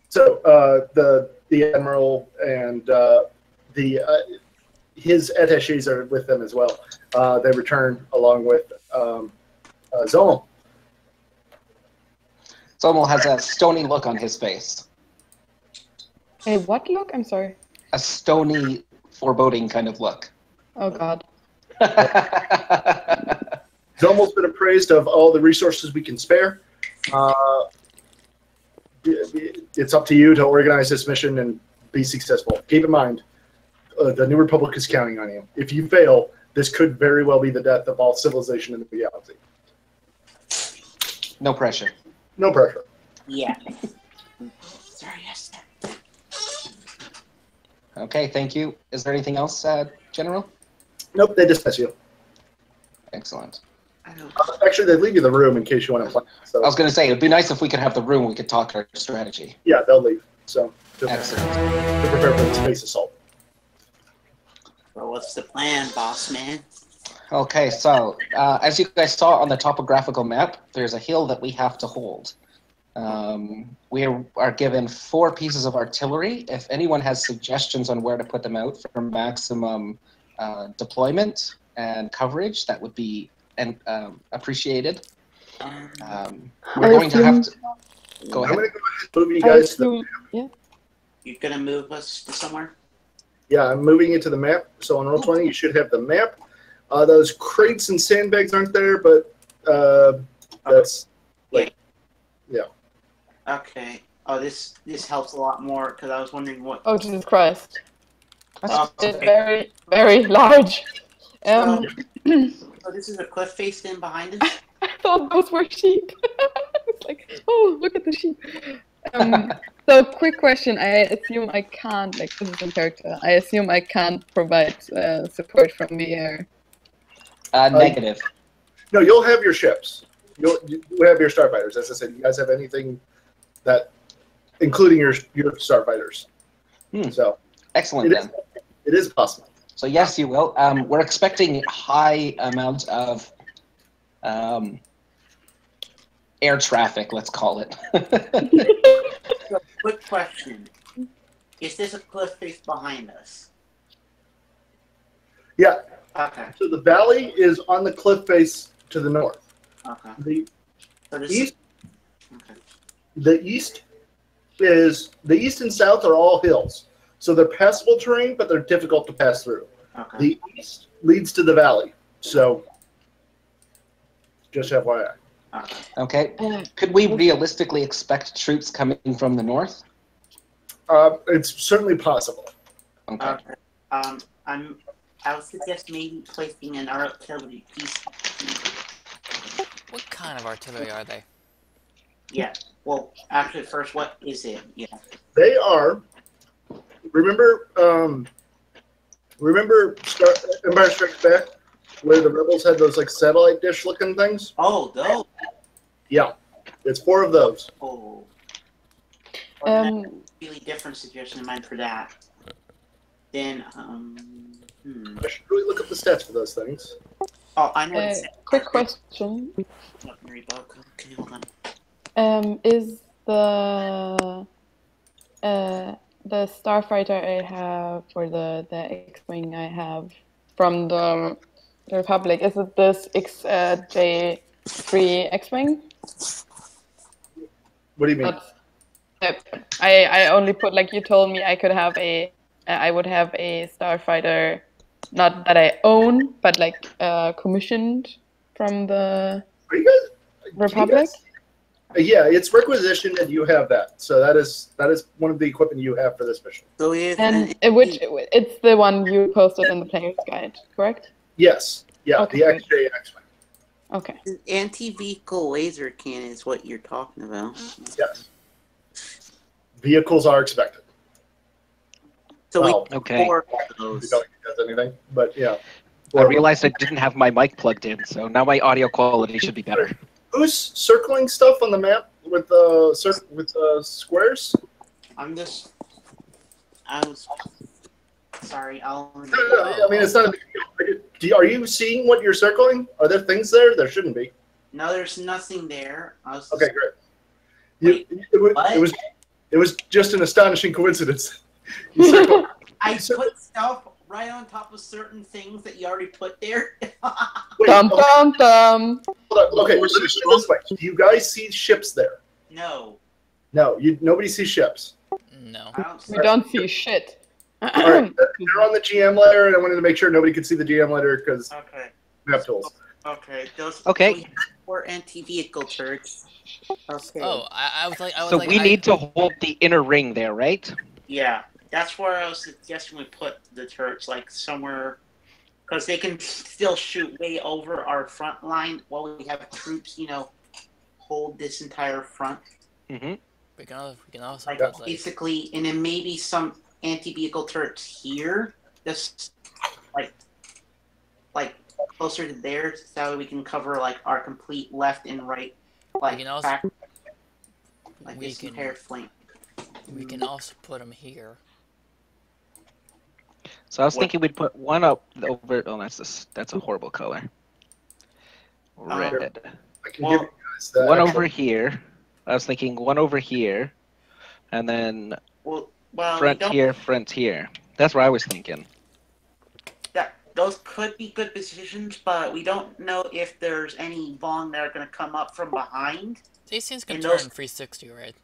[SPEAKER 2] So the admiral and his attachés are with them as well. They return along with Zomel.
[SPEAKER 7] Zomel has a stony look on his face.
[SPEAKER 1] Hey, what look? I'm sorry.
[SPEAKER 7] A stony, foreboding kind of look.
[SPEAKER 1] Oh God.
[SPEAKER 2] Zomel's been appraised of all the resources we can spare. It's up to you to organize this mission and be successful. Keep in mind, the New Republic is counting on you. If you fail, this could very well be the death of all civilization in the galaxy.
[SPEAKER 7] No pressure.
[SPEAKER 2] No pressure.
[SPEAKER 5] Yeah. Sorry, yes.
[SPEAKER 7] Okay, thank you. Is there anything else, General?
[SPEAKER 2] Nope, they dismiss you.
[SPEAKER 7] Excellent.
[SPEAKER 5] I don't.
[SPEAKER 2] Actually, they leave you the room in case you want to play. So
[SPEAKER 7] I was going to say, it'd be nice if we could have the room, we could talk our strategy.
[SPEAKER 2] yeah, they'll leave. So to
[SPEAKER 7] Excellent.
[SPEAKER 2] prepare for the space assault.
[SPEAKER 5] Well, what's the plan, boss man?
[SPEAKER 7] Okay, so as you guys saw on the topographical map, there's a hill that we have to hold. We are given 4 pieces of artillery. If anyone has suggestions on where to put them out for maximum deployment and coverage, that would be appreciated. We're going to have to go
[SPEAKER 2] I'm
[SPEAKER 7] ahead.
[SPEAKER 2] going to go ahead and move you
[SPEAKER 1] I
[SPEAKER 2] guys.
[SPEAKER 1] assume, yeah.
[SPEAKER 5] You're gonna move us to somewhere?
[SPEAKER 2] Yeah, I'm moving it to the map. So on Roll20, you should have the map. Those crates and sandbags aren't there, but that's like, yeah.
[SPEAKER 5] Okay. Oh, this helps a lot more because I was wondering what.
[SPEAKER 1] Oh Jesus Christ!
[SPEAKER 5] Oh,
[SPEAKER 1] It's
[SPEAKER 5] okay.
[SPEAKER 1] very, very large.
[SPEAKER 5] So this is a cliff face in behind us.
[SPEAKER 1] I thought those were sheep. It's like, oh, look at the sheep. So, quick question. I assume I can't, like, this is in character. I assume I can't provide support from the air.
[SPEAKER 7] Negative.
[SPEAKER 2] No, you'll have your ships. You have your starfighters. As I said, you guys have anything that, including your starfighters. So
[SPEAKER 7] Excellent,
[SPEAKER 2] it
[SPEAKER 7] then.
[SPEAKER 2] It is possible.
[SPEAKER 7] So yes, you will. We're expecting high amount of air traffic, let's call it.
[SPEAKER 5] So, quick question: is this a cliff face behind us?
[SPEAKER 2] Yeah.
[SPEAKER 5] Okay.
[SPEAKER 2] So the valley is on the cliff face to the north.
[SPEAKER 5] Okay.
[SPEAKER 2] The
[SPEAKER 5] So this
[SPEAKER 2] east,
[SPEAKER 5] okay.
[SPEAKER 2] the east and south are all hills. So they're passable terrain, but they're difficult to pass through.
[SPEAKER 5] Okay.
[SPEAKER 2] The east leads to the valley. So just FYI.
[SPEAKER 5] Okay.
[SPEAKER 7] Okay. Could we realistically expect troops coming from the north?
[SPEAKER 2] It's certainly possible.
[SPEAKER 7] Okay.
[SPEAKER 5] Okay. I would suggest maybe placing an artillery piece.
[SPEAKER 3] What kind of artillery are they?
[SPEAKER 5] Yeah. Well, actually, first, what is it? Yeah.
[SPEAKER 2] They are. Remember Empire Strikes Back, where the rebels had those like satellite dish looking things?
[SPEAKER 5] Oh, those.
[SPEAKER 2] Yeah, it's 4 of those.
[SPEAKER 5] Oh. Really different suggestion in mind for that. Then,
[SPEAKER 2] I should really look up the stats for those things.
[SPEAKER 5] Oh, I know. It's
[SPEAKER 1] Quick question.
[SPEAKER 5] Okay, hold on.
[SPEAKER 1] Is the starfighter I have, or the X-wing I have from the Republic, is it this J3 X-wing?
[SPEAKER 2] What do you mean?
[SPEAKER 1] I only put, like you told me, I would have a starfighter, not that I own, but like commissioned from the
[SPEAKER 2] Are you guys
[SPEAKER 1] Republic.
[SPEAKER 2] Yeah, it's requisitioned, and you have that. So that is one of the equipment you have for this mission.
[SPEAKER 5] So if
[SPEAKER 1] And it's the one you posted in the player's guide, correct?
[SPEAKER 2] Yes. Yeah,
[SPEAKER 1] Okay,
[SPEAKER 2] the
[SPEAKER 1] good.
[SPEAKER 2] XJ X-Wing.
[SPEAKER 1] Okay.
[SPEAKER 5] anti-vehicle laser cannon is what you're talking about.
[SPEAKER 2] Yes. Vehicles are expected.
[SPEAKER 5] So
[SPEAKER 2] Well,
[SPEAKER 5] we
[SPEAKER 7] Okay.
[SPEAKER 5] four of
[SPEAKER 2] I
[SPEAKER 5] those.
[SPEAKER 2] don't think it does anything, but yeah.
[SPEAKER 7] I realized I didn't have my mic plugged in, so now my audio quality should be better.
[SPEAKER 2] Who's circling stuff on the map with squares?
[SPEAKER 5] I was sorry.
[SPEAKER 2] No, I mean, it's not a big deal. Are you seeing what you're circling? Are there things there? There shouldn't be.
[SPEAKER 5] No, there's nothing there. I was
[SPEAKER 2] Okay, great. It was just an astonishing coincidence. You circled.
[SPEAKER 5] I put stuff right on top of certain things that you already put there.
[SPEAKER 2] Wait,
[SPEAKER 1] Dum dum dum.
[SPEAKER 2] hold on. Okay, let me put it this way. Do you guys see ships there?
[SPEAKER 5] No,
[SPEAKER 2] No, nobody sees ships.
[SPEAKER 3] No.
[SPEAKER 5] I don't.
[SPEAKER 1] We don't see shit.
[SPEAKER 2] All right, they're on the GM letter, and I wanted to make sure nobody could see the GM letter because
[SPEAKER 5] Okay.
[SPEAKER 2] map tools.
[SPEAKER 5] Okay. Those.
[SPEAKER 7] Okay.
[SPEAKER 5] So we have 4 anti-vehicle turrets. Okay.
[SPEAKER 3] Oh, I was like,
[SPEAKER 7] So we need to hold the inner ring there, right?
[SPEAKER 5] Yeah, that's where I was suggesting we put the turrets, like somewhere, because they can still shoot way over our front line while we have troops, hold this entire front.
[SPEAKER 7] Mm-hmm.
[SPEAKER 3] We can also
[SPEAKER 5] Like
[SPEAKER 3] put, like,
[SPEAKER 5] basically, and then maybe some anti-vehicle turrets here, just like closer to there, so we can cover like our complete left and right, like
[SPEAKER 3] can also-
[SPEAKER 5] back, like
[SPEAKER 3] we
[SPEAKER 5] this
[SPEAKER 3] can-
[SPEAKER 5] entire flank.
[SPEAKER 3] we can also put them here.
[SPEAKER 7] So I was
[SPEAKER 5] What?
[SPEAKER 7] thinking we'd put one up over. Oh, that's a horrible color. Red.
[SPEAKER 2] I can
[SPEAKER 5] Well,
[SPEAKER 2] give you guys that.
[SPEAKER 7] One over here. I was thinking one over here, and then
[SPEAKER 5] Well,
[SPEAKER 7] front here. That's what I was thinking.
[SPEAKER 5] Those could be good positions, but we don't know if there's any Vong that are going to come up from behind.
[SPEAKER 3] These things can
[SPEAKER 5] And
[SPEAKER 3] turn
[SPEAKER 5] those-
[SPEAKER 3] 360, right?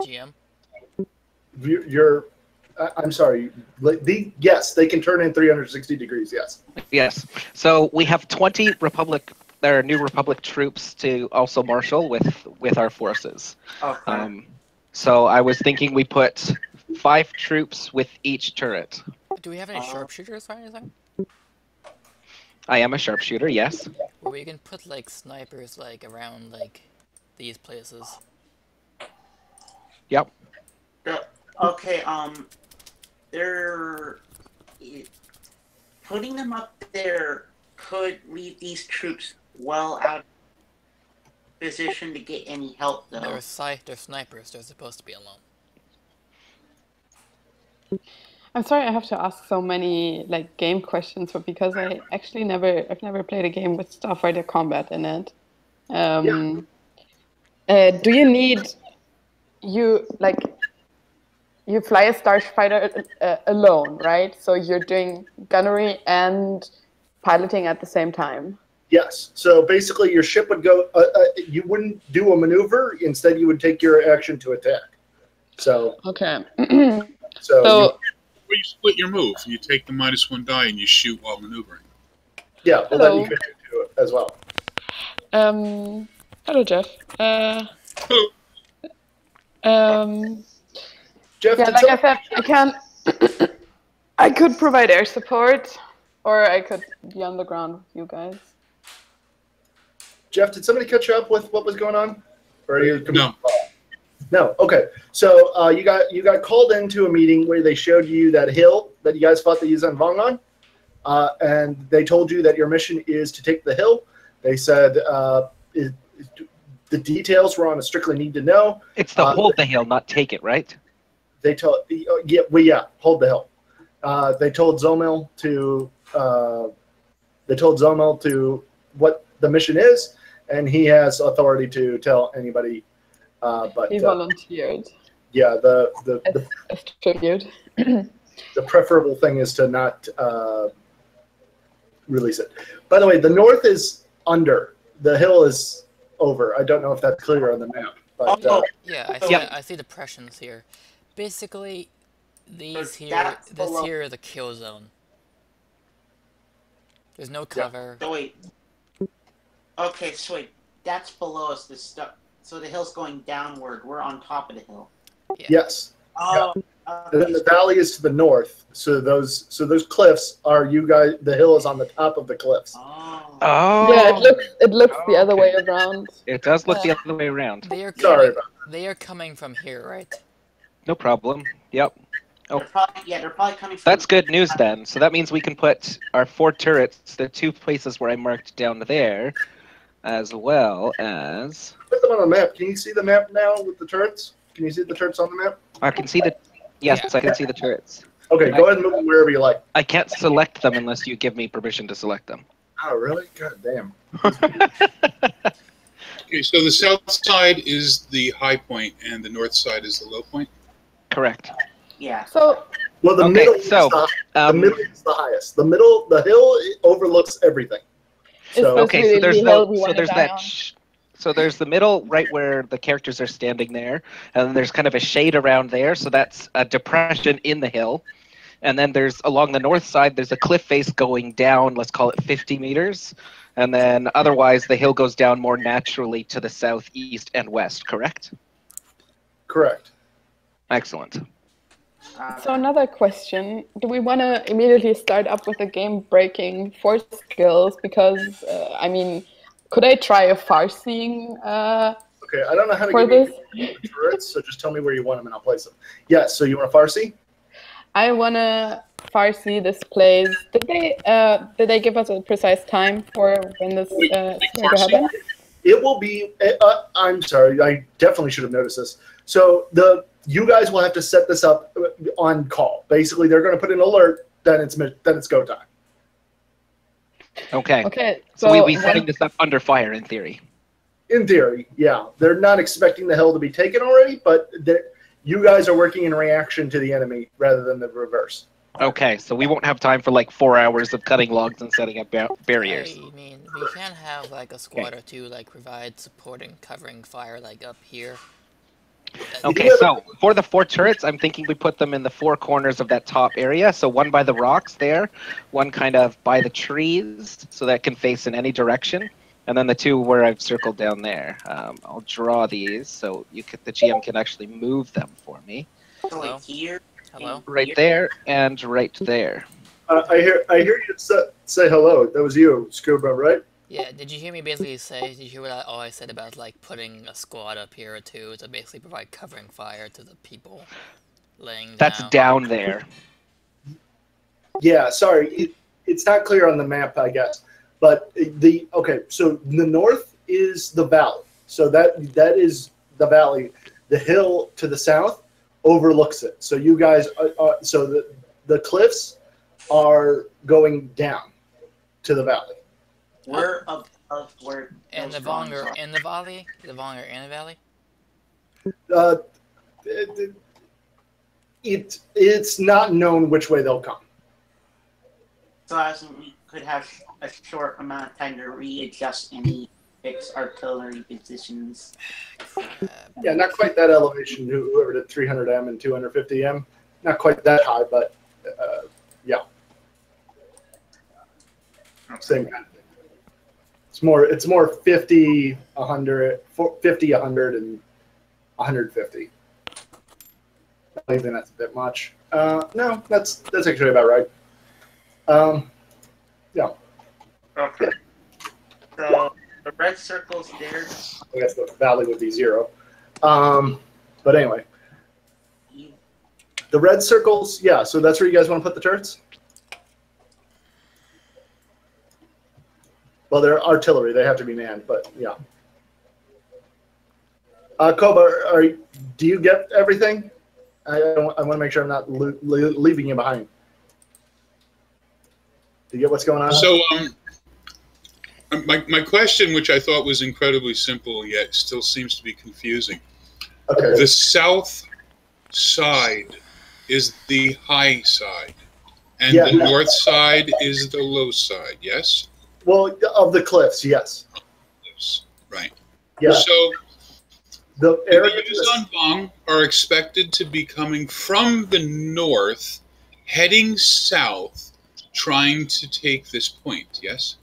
[SPEAKER 3] GM?
[SPEAKER 2] I'm sorry. Yes, they can turn in 360 degrees. Yes.
[SPEAKER 7] Yes. So we have 20 Republic. There are new Republic troops to also marshal with our forces.
[SPEAKER 5] Okay.
[SPEAKER 7] So I was thinking we put 5 troops with each turret.
[SPEAKER 3] Do we have any sharpshooters or anything?
[SPEAKER 7] I am a sharpshooter. Yes.
[SPEAKER 3] Where we can put, like, snipers, like, around, like, these places.
[SPEAKER 7] Yep.
[SPEAKER 5] Okay, they're putting them up there could leave these troops well out of position to get any help, though.
[SPEAKER 3] They're snipers. They're supposed to be alone.
[SPEAKER 1] I'm sorry I have to ask so many like game questions, but because I've never played a game with Starfighter combat in it. Um, do you need you like you fly a starfighter alone, right? So you're doing gunnery and piloting at the same time.
[SPEAKER 2] Yes. So basically, your ship would go. You wouldn't do a maneuver. Instead, you would take your action to attack. So.
[SPEAKER 1] Okay.
[SPEAKER 2] So.
[SPEAKER 6] Where you split your move. You take the -1 die and you shoot while maneuvering.
[SPEAKER 2] Yeah. Well,
[SPEAKER 1] Hello.
[SPEAKER 2] then you could do it as well.
[SPEAKER 1] Hello, Jeff.
[SPEAKER 2] Jeff,
[SPEAKER 1] Yeah,
[SPEAKER 2] did
[SPEAKER 1] like I
[SPEAKER 2] some-
[SPEAKER 1] said, I can. I could provide air support, or I could be on the ground with you guys.
[SPEAKER 2] Jeff, did somebody catch up with what was going on? Or are you?
[SPEAKER 6] No.
[SPEAKER 2] No. Okay. So you got called into a meeting where they showed you that hill that you guys fought the Yuzhan Vong on, and they told you that your mission is to take the hill. They said the details were on a strictly need to know.
[SPEAKER 4] It's the hold the hill, not take it, right?
[SPEAKER 2] They told hold the hill. They told Zomil to what the mission is, and he has authority to tell anybody. But
[SPEAKER 1] He volunteered
[SPEAKER 2] yeah, the
[SPEAKER 1] as tribute.
[SPEAKER 2] the preferable thing is to not release it. By the way, the north is under. The hill is over. I don't know if that's clear on the map, but
[SPEAKER 3] Yeah, I see depressions here. Basically, this here is the kill zone. There's no cover.
[SPEAKER 5] So wait. Okay, so wait. That's below us. This stuff. So the hill's going downward. We're on top of the hill.
[SPEAKER 3] Yeah.
[SPEAKER 2] yes.
[SPEAKER 5] Oh.
[SPEAKER 2] And then the valley is to the north. So those cliffs are you guys. The hill is on the top of the cliffs.
[SPEAKER 5] Oh.
[SPEAKER 4] Oh.
[SPEAKER 1] Yeah, it looks the other way around.
[SPEAKER 4] It does look the other way around.
[SPEAKER 3] They are
[SPEAKER 2] Sorry
[SPEAKER 3] coming,
[SPEAKER 2] about
[SPEAKER 3] they are coming from here, right?
[SPEAKER 4] No problem. Yep.
[SPEAKER 5] They're probably coming from.
[SPEAKER 4] That's good news then. So that means we can put our 4 turrets, the 2 places where I marked down there, as well as.
[SPEAKER 2] Put them on the map. Can you see the map now with the turrets? Can you see the turrets on the map?
[SPEAKER 4] I can see the. Yes,
[SPEAKER 3] Yeah.
[SPEAKER 4] I can see the turrets.
[SPEAKER 2] Okay, go ahead and move them wherever you like.
[SPEAKER 4] I can't select them unless you give me permission to select them.
[SPEAKER 2] Oh, really? God damn.
[SPEAKER 6] Okay, so the south side is the high point and the north side is the low point.
[SPEAKER 4] Correct.
[SPEAKER 5] Yeah.
[SPEAKER 1] So
[SPEAKER 2] Well, the
[SPEAKER 4] Okay,
[SPEAKER 2] middle
[SPEAKER 4] so,
[SPEAKER 2] the middle is the highest. The hill overlooks everything.
[SPEAKER 1] It's
[SPEAKER 2] So
[SPEAKER 1] supposed to
[SPEAKER 4] Okay,
[SPEAKER 1] be
[SPEAKER 4] so
[SPEAKER 1] the
[SPEAKER 4] there's
[SPEAKER 1] hill we
[SPEAKER 4] so
[SPEAKER 1] wanna
[SPEAKER 4] there's
[SPEAKER 1] die
[SPEAKER 4] that.
[SPEAKER 1] on.
[SPEAKER 4] So there's the middle, right where the characters are standing there, and then there's kind of a shade around there. So that's a depression in the hill, and then there's along the north side. There's a cliff face going down. Let's call it 50 meters, and then otherwise the hill goes down more naturally to the south, east, and west. Correct.
[SPEAKER 2] correct.
[SPEAKER 4] Excellent.
[SPEAKER 1] So another question: do we want to immediately start up with the game-breaking force skills? Because I mean, could I try a far-seeing
[SPEAKER 2] Okay, I don't know how to
[SPEAKER 1] for
[SPEAKER 2] give
[SPEAKER 1] this?
[SPEAKER 2] you the turrets, so just tell me where you want them and I'll place them. Yes, so you want a Farsi?
[SPEAKER 1] I want to far-see this place. Did they give us a precise time for when this is going to happen?
[SPEAKER 2] It will be. I'm sorry. I definitely should have noticed this. So you guys will have to set this up on call. Basically, they're going to put an alert. Then it's go time.
[SPEAKER 4] Okay.
[SPEAKER 1] Okay,
[SPEAKER 4] So we'll be
[SPEAKER 1] when-
[SPEAKER 4] setting this up under fire in theory.
[SPEAKER 2] In theory, yeah, they're not expecting the hill to be taken already, but you guys are working in reaction to the enemy rather than the reverse.
[SPEAKER 4] Okay, so we won't have time for like 4 hours of cutting logs and setting up barriers.
[SPEAKER 3] I mean, we can have like a squad or two like provide supporting, covering fire like up here.
[SPEAKER 4] Okay, so for the 4 turrets, I'm thinking we put them in the 4 corners of that top area. So one by the rocks there, one kind of by the trees, so that can face in any direction, and then the 2 where I've circled down there. I'll draw these so the GM can actually move them for me.
[SPEAKER 5] So like here.
[SPEAKER 3] Hello?
[SPEAKER 4] Right there and right there.
[SPEAKER 2] I hear you say hello. That was you, Scuba, right?
[SPEAKER 3] Yeah, did you hear me basically say, did you hear what I said about like putting a squad up here or two to basically provide covering fire to the people laying
[SPEAKER 4] That's
[SPEAKER 3] down?
[SPEAKER 4] down there.
[SPEAKER 2] Yeah, sorry, it's not clear on the map, I guess. But so the north is the valley. So that is the valley. The hill to the south overlooks it. So you guys, so the cliffs are going down to the valley.
[SPEAKER 5] We're above where.
[SPEAKER 3] And the
[SPEAKER 5] those drawings
[SPEAKER 3] Vonger
[SPEAKER 5] are.
[SPEAKER 3] in the valley? The Vonger in the valley?
[SPEAKER 2] Uh, it's not known which way they'll come.
[SPEAKER 5] So as we could have a short amount of time to readjust any fixed artillery positions.
[SPEAKER 2] Yeah, not quite that elevation. Whoever did 300M and 250M, not quite that high, but yeah, same kind of thing. It's more 50, 100, 50, 100, and 150. I think that's a bit much. No, that's actually about right. Yeah.
[SPEAKER 5] Okay. So the red circle's there.
[SPEAKER 2] I guess the valley would be 0. But anyway, the red circles, yeah, so that's where you guys want to put the turrets? Well, they're artillery. They have to be manned, but yeah. Koba, do you get everything? I want to make sure I'm not leaving you behind. Do you get what's going on?
[SPEAKER 8] So, my question, which I thought was incredibly simple, yet still seems to be confusing.
[SPEAKER 2] Okay.
[SPEAKER 8] The south side is the high side, and
[SPEAKER 2] Yeah.
[SPEAKER 8] the north side is the low side, yes?
[SPEAKER 2] Well, of the cliffs, yes.
[SPEAKER 8] Yes. Right.
[SPEAKER 2] Yeah.
[SPEAKER 8] So,
[SPEAKER 2] The
[SPEAKER 8] the
[SPEAKER 2] area.
[SPEAKER 8] Yuzhanvong are expected to be coming from the north, heading south, trying to take this point, yes?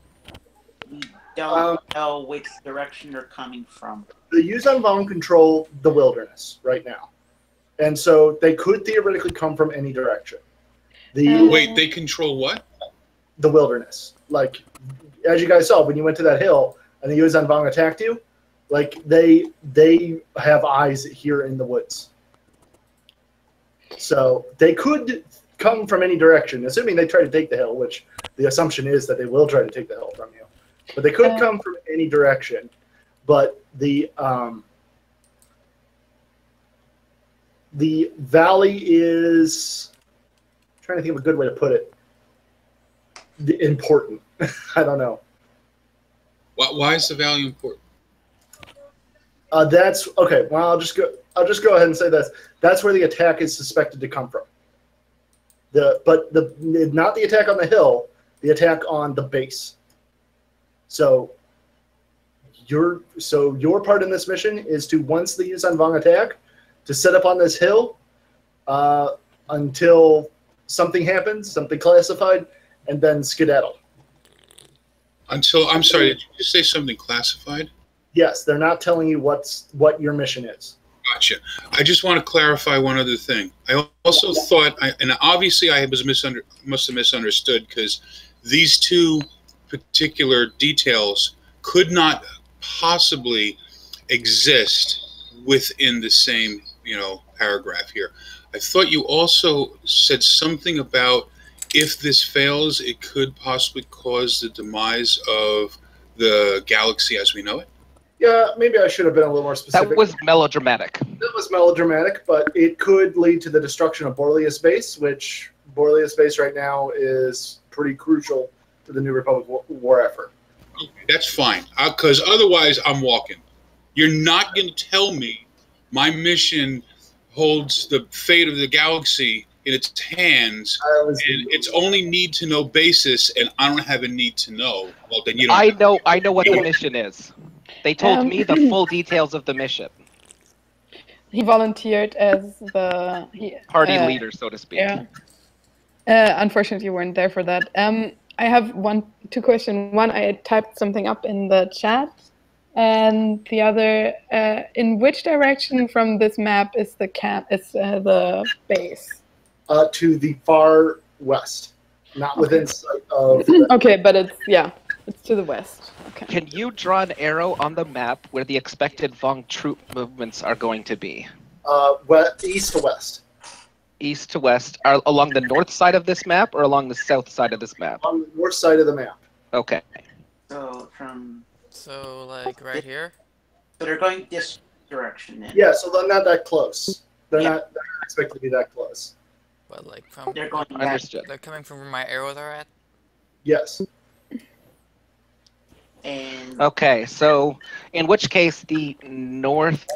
[SPEAKER 5] We don't know which direction they're coming from.
[SPEAKER 2] The Yuzhanvong control the wilderness right now, and so they could theoretically come from any direction.
[SPEAKER 8] Wait, they control what?
[SPEAKER 2] The wilderness, like as you guys saw when you went to that hill and the Yuzhanvong attacked you, like they have eyes here in the woods, so they could come from any direction, assuming they try to take the hill, which the assumption is that they will try to take the hill from you. But they could come from any direction. But the valley is, I'm trying to think of a good way to put it, important. I don't know.
[SPEAKER 8] Why is the valley important?
[SPEAKER 2] That's okay. Well, I'll just go ahead and say this. That's where the attack is suspected to come from. Not the attack on the hill, the attack on the base. So your part in this mission is to, once the Yuzhanvong attack, to set up on this hill until something happens, something classified, and then skedaddle.
[SPEAKER 8] Until, I'm sorry, did you just say something classified?
[SPEAKER 2] Yes, they're not telling you what your mission is.
[SPEAKER 8] Gotcha. I just want to clarify one other thing. I also thought, and obviously I must have misunderstood, because these two particular details could not possibly exist within the same, paragraph here. I thought you also said something about if this fails, it could possibly cause the demise of the galaxy as we know it.
[SPEAKER 2] Yeah, maybe I should have been a little more specific.
[SPEAKER 4] That was melodramatic.
[SPEAKER 2] That was melodramatic, but it could lead to the destruction of Borlius Base, which Borlius Base right now is pretty crucial to the New Republic war effort.
[SPEAKER 8] Okay, that's fine, because otherwise I'm walking. You're not going to tell me my mission holds the fate of the galaxy in its hands, and it's only need-to-know basis, and I don't have a need-to-know. Well, then you don't.
[SPEAKER 4] I know what the mission is. They told me the full details of the mission.
[SPEAKER 1] He volunteered as the
[SPEAKER 4] Party leader, so to speak.
[SPEAKER 1] Yeah. Unfortunately, you weren't there for that. I have two questions. One, I typed something up in the chat, and the other, in which direction from this map is the the base?
[SPEAKER 2] To the far west, not within sight of.
[SPEAKER 1] Okay, but it's to the west. Okay.
[SPEAKER 4] Can you draw an arrow on the map where the expected Vong troop movements are going to be?
[SPEAKER 2] East to west.
[SPEAKER 4] East to west. Are along the north side of this map or along the south side of this map?
[SPEAKER 2] On the north side of the map.
[SPEAKER 4] Okay.
[SPEAKER 3] So like right here?
[SPEAKER 5] So they're going this direction then.
[SPEAKER 2] Yeah, so they're not that close. They're
[SPEAKER 5] Yeah.
[SPEAKER 2] not expected to be that close.
[SPEAKER 3] But like from
[SPEAKER 5] They're going back.
[SPEAKER 4] Understood.
[SPEAKER 3] they're coming from where my arrows are at.
[SPEAKER 2] Yes.
[SPEAKER 5] And
[SPEAKER 4] Okay, so in which case the northeast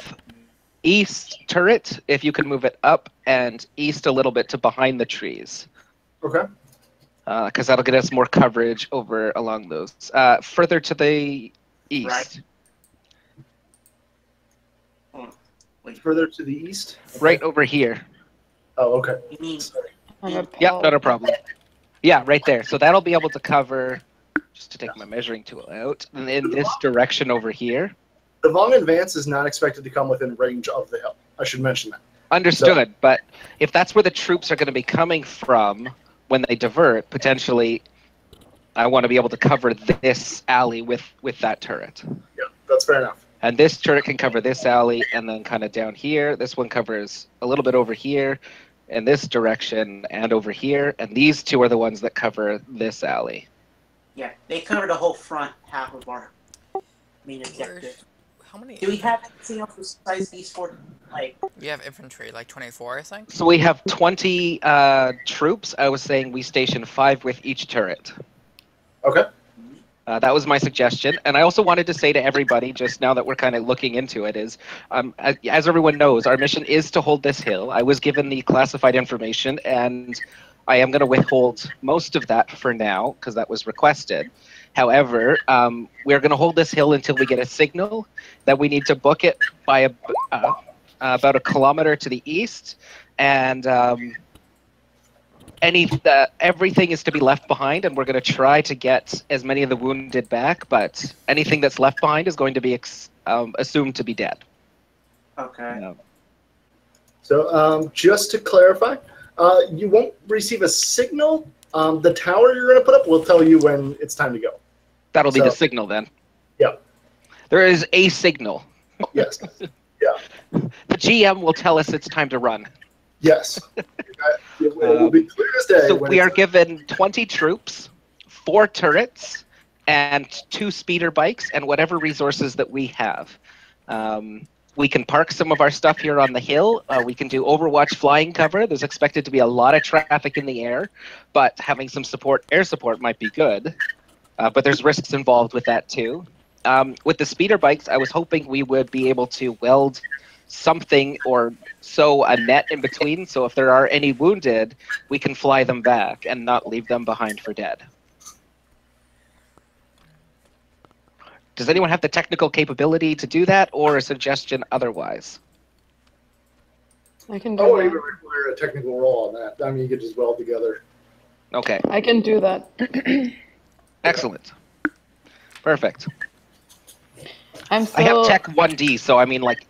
[SPEAKER 4] turret, if you can move it up and east a little bit to behind the trees,
[SPEAKER 2] Okay.
[SPEAKER 4] because that'll get us more coverage over along those. Further to the east.
[SPEAKER 5] Right. wait,
[SPEAKER 2] Further to the east.
[SPEAKER 4] Right over here.
[SPEAKER 2] Oh, okay.
[SPEAKER 5] you mean
[SPEAKER 2] Sorry.
[SPEAKER 4] Yep, not a problem. Yeah, right there. So that'll be able to cover, just to take my measuring tool out, in this direction over here.
[SPEAKER 2] The Vong advance is not expected to come within range of the hill. I should mention that.
[SPEAKER 4] Understood, but if that's where the troops are going to be coming from when they divert, potentially, I want to be able to cover this alley with that turret.
[SPEAKER 2] Yeah, that's fair enough.
[SPEAKER 4] And this turret can cover this alley, and then kind of down here. This one covers a little bit over here, in this direction, and over here. And these two are the ones that cover this alley.
[SPEAKER 5] yeah, they cover the whole front half of our main objective.
[SPEAKER 3] Where's- How many?
[SPEAKER 5] Do we have anything else besides these 4? Like,
[SPEAKER 3] We have infantry, like 24, I think.
[SPEAKER 4] So we have 20 troops. I was saying we station 5 with each turret.
[SPEAKER 2] Okay.
[SPEAKER 4] That was my suggestion. And I also wanted to say to everybody, just now that we're kind of looking into it, is as everyone knows, our mission is to hold this hill. I was given the classified information, and I am going to withhold most of that for now, because that was requested. However, we're going to hold this hill until we get a signal that we need to book it by about a kilometer to the east, and everything is to be left behind, and we're going to try to get as many of the wounded back, but anything that's left behind is going to be assumed to be dead.
[SPEAKER 5] okay.
[SPEAKER 2] So just to clarify, you won't receive a signal. The tower you're going to put up will tell you when it's time to go.
[SPEAKER 4] That'll be
[SPEAKER 2] So-
[SPEAKER 4] the signal then.
[SPEAKER 2] Yeah.
[SPEAKER 4] There is a signal.
[SPEAKER 2] Yes.
[SPEAKER 4] The GM will tell us it's time to run.
[SPEAKER 2] Yes. It will be clear as day.
[SPEAKER 4] So
[SPEAKER 2] when
[SPEAKER 4] we are
[SPEAKER 2] it's-
[SPEAKER 4] given 20 troops, 4 turrets, and 2 speeder bikes, and whatever resources that we have. We can park some of our stuff here on the hill. We can do Overwatch flying cover. There's expected to be a lot of traffic in the air, but having some air support might be good. But there's risks involved with that too. With the speeder bikes, I was hoping we would be able to weld something or sew a net in between, so if there are any wounded, we can fly them back and not leave them behind for dead. Does anyone have the technical capability to do that, or a suggestion otherwise?
[SPEAKER 1] I can do
[SPEAKER 2] I won't even
[SPEAKER 1] that.
[SPEAKER 2] require a technical roll on that. I mean, you could just weld together.
[SPEAKER 4] Okay,
[SPEAKER 1] I can do that.
[SPEAKER 4] excellent. Perfect.
[SPEAKER 1] I'm so.
[SPEAKER 4] I have Tech 1D, so I mean, like,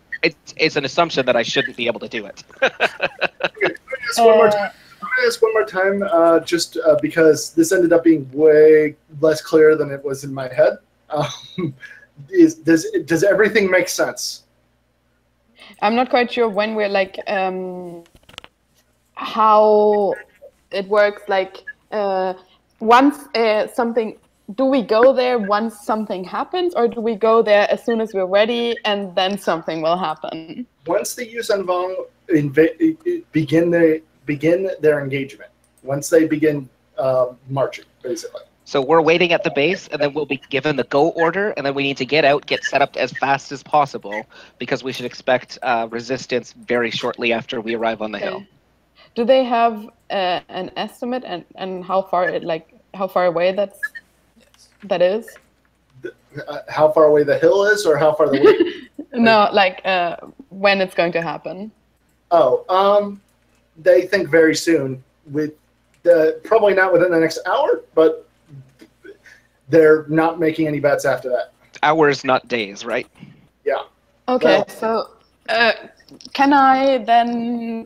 [SPEAKER 4] it's an assumption that I shouldn't be able to do it.
[SPEAKER 2] Okay, let me ask one more time. I'm going to ask one more time, just because this ended up being way less clear than it was in my head. Does everything make sense?
[SPEAKER 1] I'm not quite sure when we're like how it works. Like once something, do we go there once something happens, or do we go there as soon as we're ready and then something will happen?
[SPEAKER 2] Once the Yuuzhan Vong begin their engagement, once they begin marching, basically.
[SPEAKER 4] So we're waiting at the base, and then we'll be given the go order, and then we need to get out, get set up as fast as possible, because we should expect resistance very shortly after we arrive on the hill.
[SPEAKER 1] Do they have an estimate and how far how far away that is?
[SPEAKER 2] How far away the hill is, or how far the way?
[SPEAKER 1] No, like when it's going to happen.
[SPEAKER 2] Oh, they think very soon. Probably not within the next hour, but they're not making any bets after that.
[SPEAKER 4] Hours, not days, right?
[SPEAKER 2] Yeah.
[SPEAKER 1] Okay,
[SPEAKER 2] Well-
[SPEAKER 1] so can I then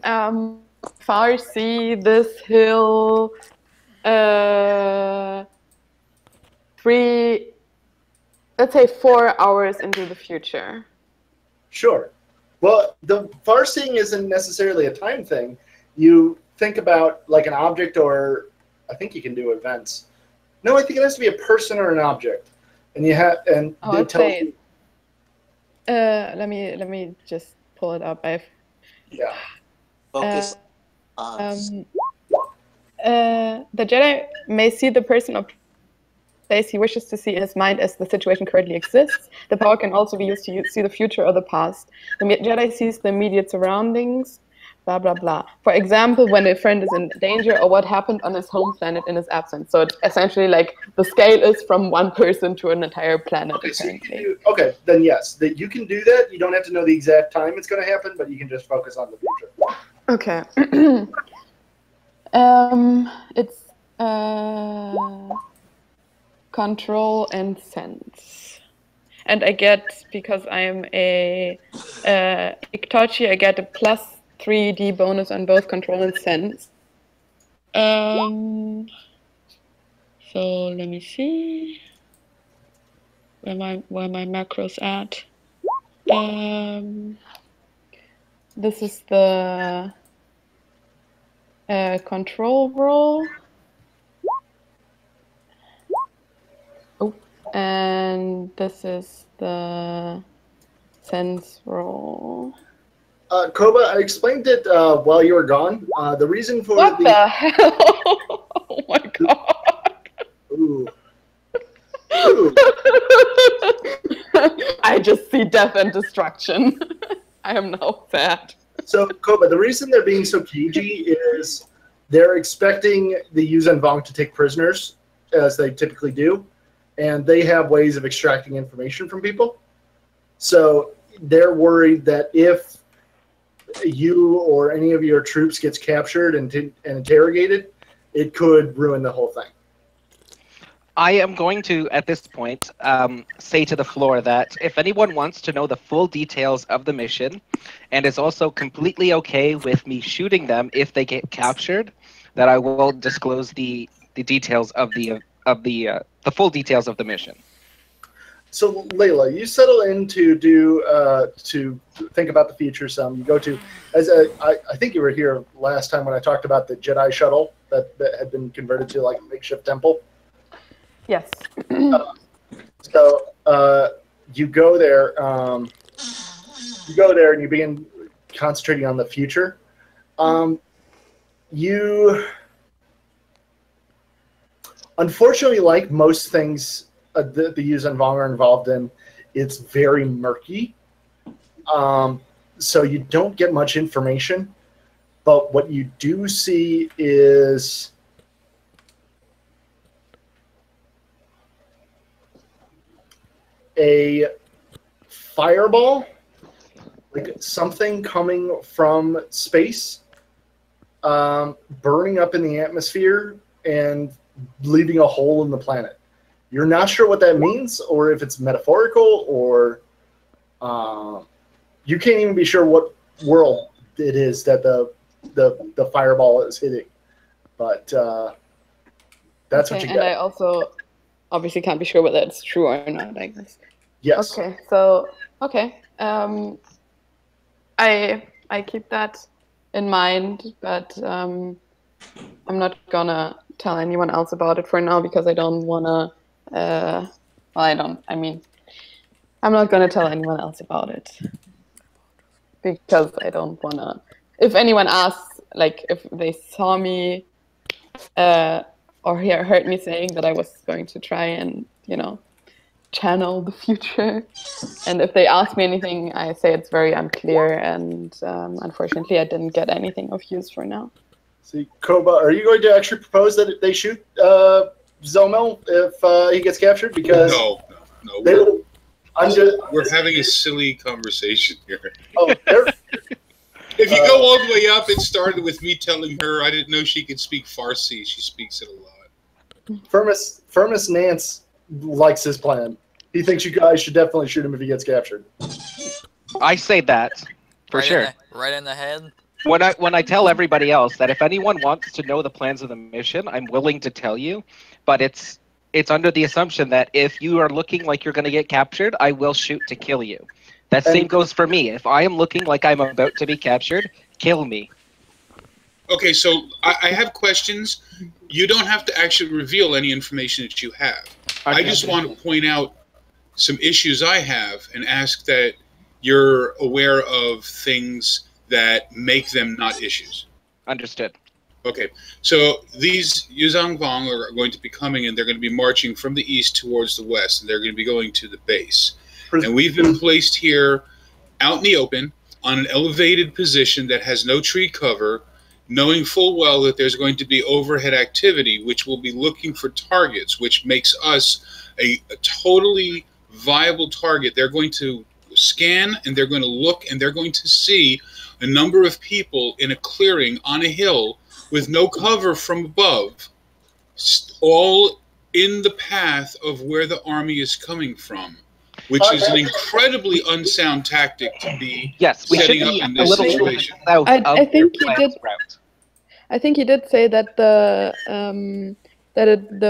[SPEAKER 1] far see this hill 4 hours into the future?
[SPEAKER 2] Sure. Well, the far-seeing isn't necessarily a time thing. You think about like an object, or I think you can do events. No, I think it has to be a person or an object, and you have and they
[SPEAKER 1] I'd
[SPEAKER 2] tell
[SPEAKER 1] say
[SPEAKER 2] you.
[SPEAKER 1] let me just pull it up.
[SPEAKER 2] Yeah.
[SPEAKER 5] Focus us.
[SPEAKER 1] The Jedi may see the person or place he wishes to see in his mind as the situation currently exists. The power can also be used to see the future or the past. The Jedi sees the immediate surroundings, blah, blah, blah. For example, when a friend is in danger or what happened on his home planet in his absence. So it's essentially like the scale is from one person to an entire planet,
[SPEAKER 2] Okay, so
[SPEAKER 1] apparently.
[SPEAKER 2] okay, then yes, that you can do that. You don't have to know the exact time it's going to happen, but you can just focus on the future.
[SPEAKER 1] Okay. It's control and sense. And I get, because I'm a Iktochi, I get a plus 3D bonus on both control and sense. So let me see where my macros at. This is the control roll. Oh, and this is the sense roll.
[SPEAKER 2] Koba, I explained it while you were gone. The reason for
[SPEAKER 1] What the hell? Oh my god.
[SPEAKER 2] Ooh. Ooh.
[SPEAKER 1] I just see death and destruction. I am now sad.
[SPEAKER 2] So, Koba, the reason they're being so cagey is they're expecting the Yuuzhan Vong to take prisoners, as they typically do, and they have ways of extracting information from people. So they're worried that if you or any of your troops gets captured and interrogated, it could ruin the whole thing.
[SPEAKER 4] I am going to, at this point, say to the floor that if anyone wants to know the full details of the mission, and is also completely okay with me shooting them if they get captured, that I will disclose the details of the full details of the mission.
[SPEAKER 2] So, Layla, you settle in to do to think about the future some. You go to, I think you were here last time when I talked about the Jedi shuttle that had been converted to like a makeshift temple.
[SPEAKER 1] Yes.
[SPEAKER 2] So you go there. You go there and you begin concentrating on the future. You, unfortunately, like most things the Yuuzhan Vong are involved in, it's very murky. So you don't get much information. But what you do see is a fireball, like something coming from space, burning up in the atmosphere and leaving a hole in the planet. You're not sure what that means, or if it's metaphorical, or you can't even be sure what world it is that the fireball is hitting. But that's what you
[SPEAKER 1] and
[SPEAKER 2] get.
[SPEAKER 1] I also obviously can't be sure whether it's true or not, I guess.
[SPEAKER 2] Yes.
[SPEAKER 1] Okay, so I keep that in mind, but I'm not gonna tell anyone else about it for now because I don't wanna. I'm not gonna tell anyone else about it because I don't wanna. If anyone asks, like if they saw me or heard me saying that I was going to try and channel the future, and if they ask me anything, I say it's very unclear, and unfortunately I didn't get anything of use for now.
[SPEAKER 2] See, Koba, are you going to actually propose that they shoot Zomel if he gets captured? Because
[SPEAKER 8] No. We're having a silly conversation here.
[SPEAKER 2] Oh,
[SPEAKER 8] If you go all the way up, it started with me telling her I didn't know she could speak Farsi. She speaks it a lot.
[SPEAKER 2] Firmus Nance likes his plan. He thinks you guys should definitely shoot him if he gets captured.
[SPEAKER 4] I say that for sure.
[SPEAKER 3] Right in the head.
[SPEAKER 4] When I tell everybody else that if anyone wants to know the plans of the mission, I'm willing to tell you, but it's under the assumption that if you are looking like you're going to get captured, I will shoot to kill you. That same goes for me. If I am looking like I'm about to be captured, kill me.
[SPEAKER 8] Okay, so I have questions. You don't have to actually reveal any information that you have. I just want to point out some issues I have and ask that you're aware of things that make them not issues.
[SPEAKER 4] Understood.
[SPEAKER 8] Okay, so these Yuzhang Vong are going to be coming and they're going to be marching from the east towards the west, and they're going to be going to the base. And we've been placed here out in the open on an elevated position that has no tree cover, knowing full well that there's going to be overhead activity, which will be looking for targets, which makes us a totally viable target. They're going to scan and they're going to look and they're going to see a number of people in a clearing on a hill with no cover from above, all in the path of where the army is coming from, which is an incredibly unsound tactic to be
[SPEAKER 4] we
[SPEAKER 8] setting
[SPEAKER 4] should
[SPEAKER 8] up
[SPEAKER 4] be
[SPEAKER 8] in
[SPEAKER 4] a
[SPEAKER 8] this
[SPEAKER 4] little
[SPEAKER 8] situation.
[SPEAKER 4] south
[SPEAKER 1] I
[SPEAKER 4] of
[SPEAKER 1] think
[SPEAKER 4] your
[SPEAKER 1] you
[SPEAKER 4] planned
[SPEAKER 1] did.
[SPEAKER 4] route.
[SPEAKER 1] I think you did say that the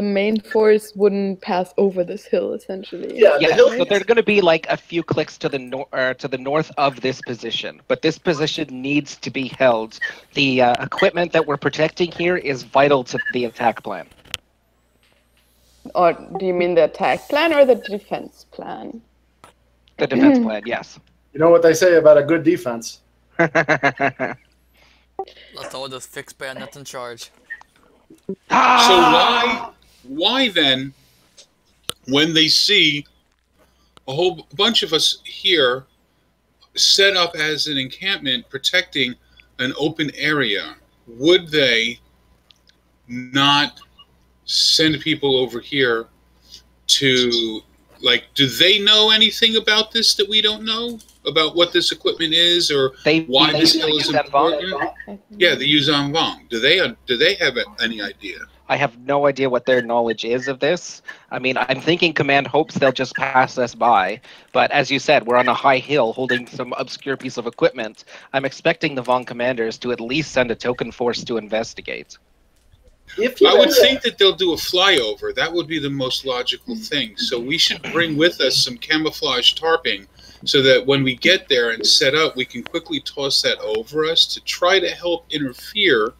[SPEAKER 1] main force wouldn't pass over this hill, essentially.
[SPEAKER 2] Yeah, the
[SPEAKER 4] Yeah,
[SPEAKER 2] hill.
[SPEAKER 4] so they're going to be like a few clicks to the north of this position, but this position needs to be held. The equipment that we're protecting here is vital to the attack plan.
[SPEAKER 1] Or do you mean the attack plan or the defense plan?
[SPEAKER 4] The defense plan, yes.
[SPEAKER 2] You know what they say about a good defense.
[SPEAKER 3] Let's all just fix Bayonet's in charge.
[SPEAKER 8] So why then, when they see a whole bunch of us here set up as an encampment protecting an open area, would they not send people over here to, like, do they know anything about this that we don't know? About what this equipment is, or why this hill is important? Yeah, the Yuzhang Vong. Do they have any idea?
[SPEAKER 4] I have no idea what their knowledge is of this. I mean, I'm thinking Command hopes they'll just pass us by, but as you said, we're on a high hill holding some obscure piece of equipment. I'm expecting the Vong commanders to at least send a token force to investigate.
[SPEAKER 8] I would think that they'll do a flyover. That would be the most logical thing. So we should bring with us some camouflage tarping, so that when we get there and set up, we can quickly toss that over us to try to help interfere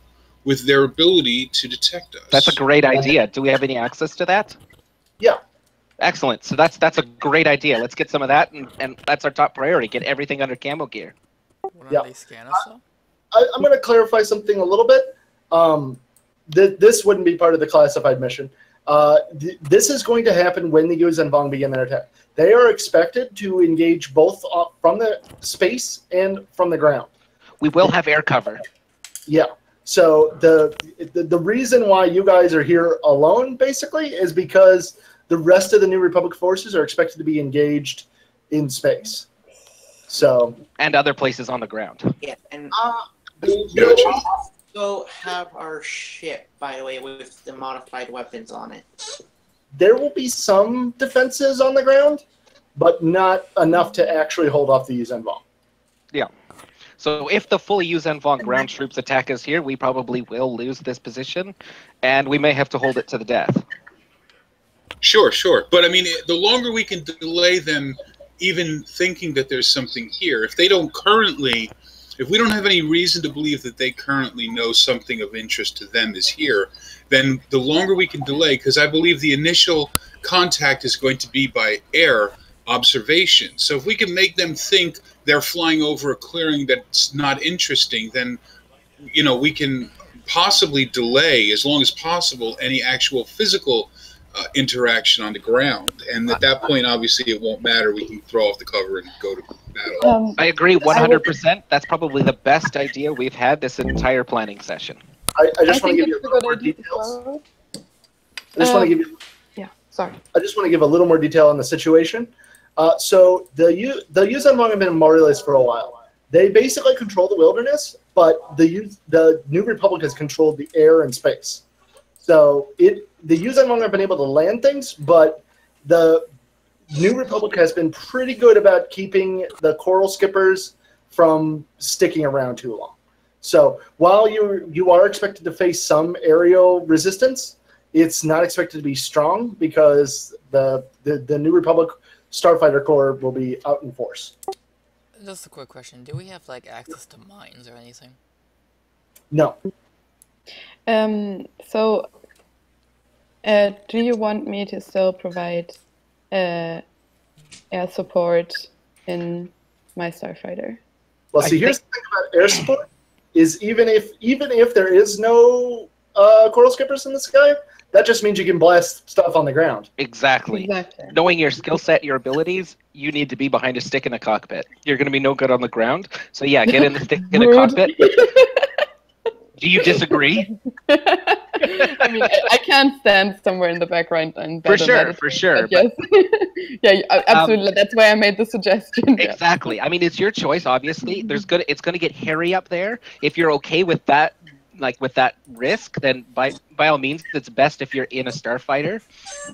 [SPEAKER 8] with their ability to detect us.
[SPEAKER 4] That's a great idea. Do we have any access to that?
[SPEAKER 2] Yeah.
[SPEAKER 4] Excellent. So that's a great idea. Let's get some of that, and that's our top priority. Get everything under camo gear.
[SPEAKER 3] Wouldn't they scan us, though?
[SPEAKER 2] I'm going to clarify something a little bit. This wouldn't be part of the classified mission. This is going to happen when the Yuzhang Vong begin their attack. They are expected to engage both from the space and from the ground.
[SPEAKER 4] We will have air cover.
[SPEAKER 2] Yeah. So the reason why you guys are here alone, basically, is because the rest of the New Republic forces are expected to be engaged in space. So
[SPEAKER 4] and other places on the ground.
[SPEAKER 5] Yeah, and
[SPEAKER 8] Gotcha.
[SPEAKER 5] also have our ship, by the way, with the modified weapons on it.
[SPEAKER 2] there will be some defenses on the ground, but not enough to actually hold off the Yuzhang Vong.
[SPEAKER 4] Yeah. So if the full Yuzhang Vong ground troops attack us here, we probably will lose this position, and we may have to hold it to the death.
[SPEAKER 8] Sure, sure. But I mean, the longer we can delay them even thinking that there's something here, if they don't currently, if we don't have any reason to believe that they currently know something of interest to them is here, then the longer we can delay, because I believe the initial contact is going to be by air observation. So if we can make them think they're flying over a clearing that's not interesting, then, you know, we can possibly delay, as long as possible, any actual physical interaction on the ground. And at that point, obviously, it won't matter. We can throw off the cover and go to battle.
[SPEAKER 4] I agree 100%. That's probably the best idea we've had this entire planning session.
[SPEAKER 2] I just want to
[SPEAKER 1] think
[SPEAKER 2] give you
[SPEAKER 1] it's
[SPEAKER 2] a
[SPEAKER 1] a
[SPEAKER 2] little
[SPEAKER 1] good
[SPEAKER 2] more
[SPEAKER 1] idea as
[SPEAKER 2] details.
[SPEAKER 1] well.
[SPEAKER 2] I just want to give you.
[SPEAKER 1] Yeah, sorry.
[SPEAKER 2] I just want to give a little more detail on the situation. So the Yuzhang Vong have been memorialized for a while. They basically control the wilderness, but the New Republic has controlled the air and space. So the Yuzhang Vong have been able to land things, but the New Republic has been pretty good about keeping the Coral Skippers from sticking around too long. So while you are expected to face some aerial resistance, it's not expected to be strong because the New Republic Starfighter Corps will be out in force.
[SPEAKER 3] Just a quick question. Do we have, like, access to mines or anything?
[SPEAKER 2] No.
[SPEAKER 1] So, do you want me to still provide air support in my Starfighter?
[SPEAKER 2] Well, see, here's the thing about air support is even if there is no coral skippers in the sky, that just means you can blast stuff on the ground.
[SPEAKER 4] Exactly.
[SPEAKER 1] Exactly.
[SPEAKER 4] Knowing your skill set, your abilities, you need to be behind a stick in a cockpit. You're going to be no good on the ground. So yeah, get in the stick in a
[SPEAKER 1] Rude.
[SPEAKER 4] cockpit. Do you disagree?
[SPEAKER 1] I mean, I can't stand somewhere in the background and
[SPEAKER 4] For sure, for sure.
[SPEAKER 1] Yes. Yeah, absolutely. That's why I made the suggestion. Yeah.
[SPEAKER 4] Exactly. I mean, it's your choice. Obviously, it's going to get hairy up there. If you're okay with that, like with that risk, then by all means, it's best if you're in a starfighter.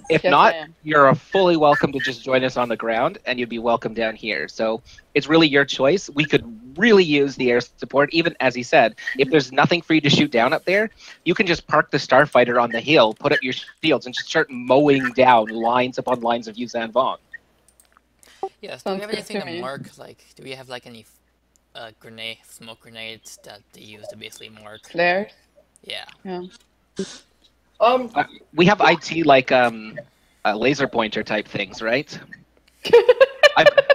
[SPEAKER 4] If
[SPEAKER 1] Yes,
[SPEAKER 4] not,
[SPEAKER 1] I am.
[SPEAKER 4] you're fully welcome to just join us on the ground, and you'd be welcome down here. So it's really your choice. We could really use the air support, even as he said, if there's nothing for you to shoot down up there, you can just park the starfighter on the hill, put up your shields, and just start mowing down lines upon lines of Yuuzhan Vong.
[SPEAKER 3] Yes. Do we
[SPEAKER 1] Sounds
[SPEAKER 3] have
[SPEAKER 1] good
[SPEAKER 3] anything
[SPEAKER 1] to
[SPEAKER 3] to
[SPEAKER 1] me.
[SPEAKER 3] mark? Like, do we have like any smoke grenades that they use to basically mark?
[SPEAKER 1] Flares.
[SPEAKER 3] Yeah.
[SPEAKER 1] Yeah.
[SPEAKER 4] We have IT like laser pointer type things, right?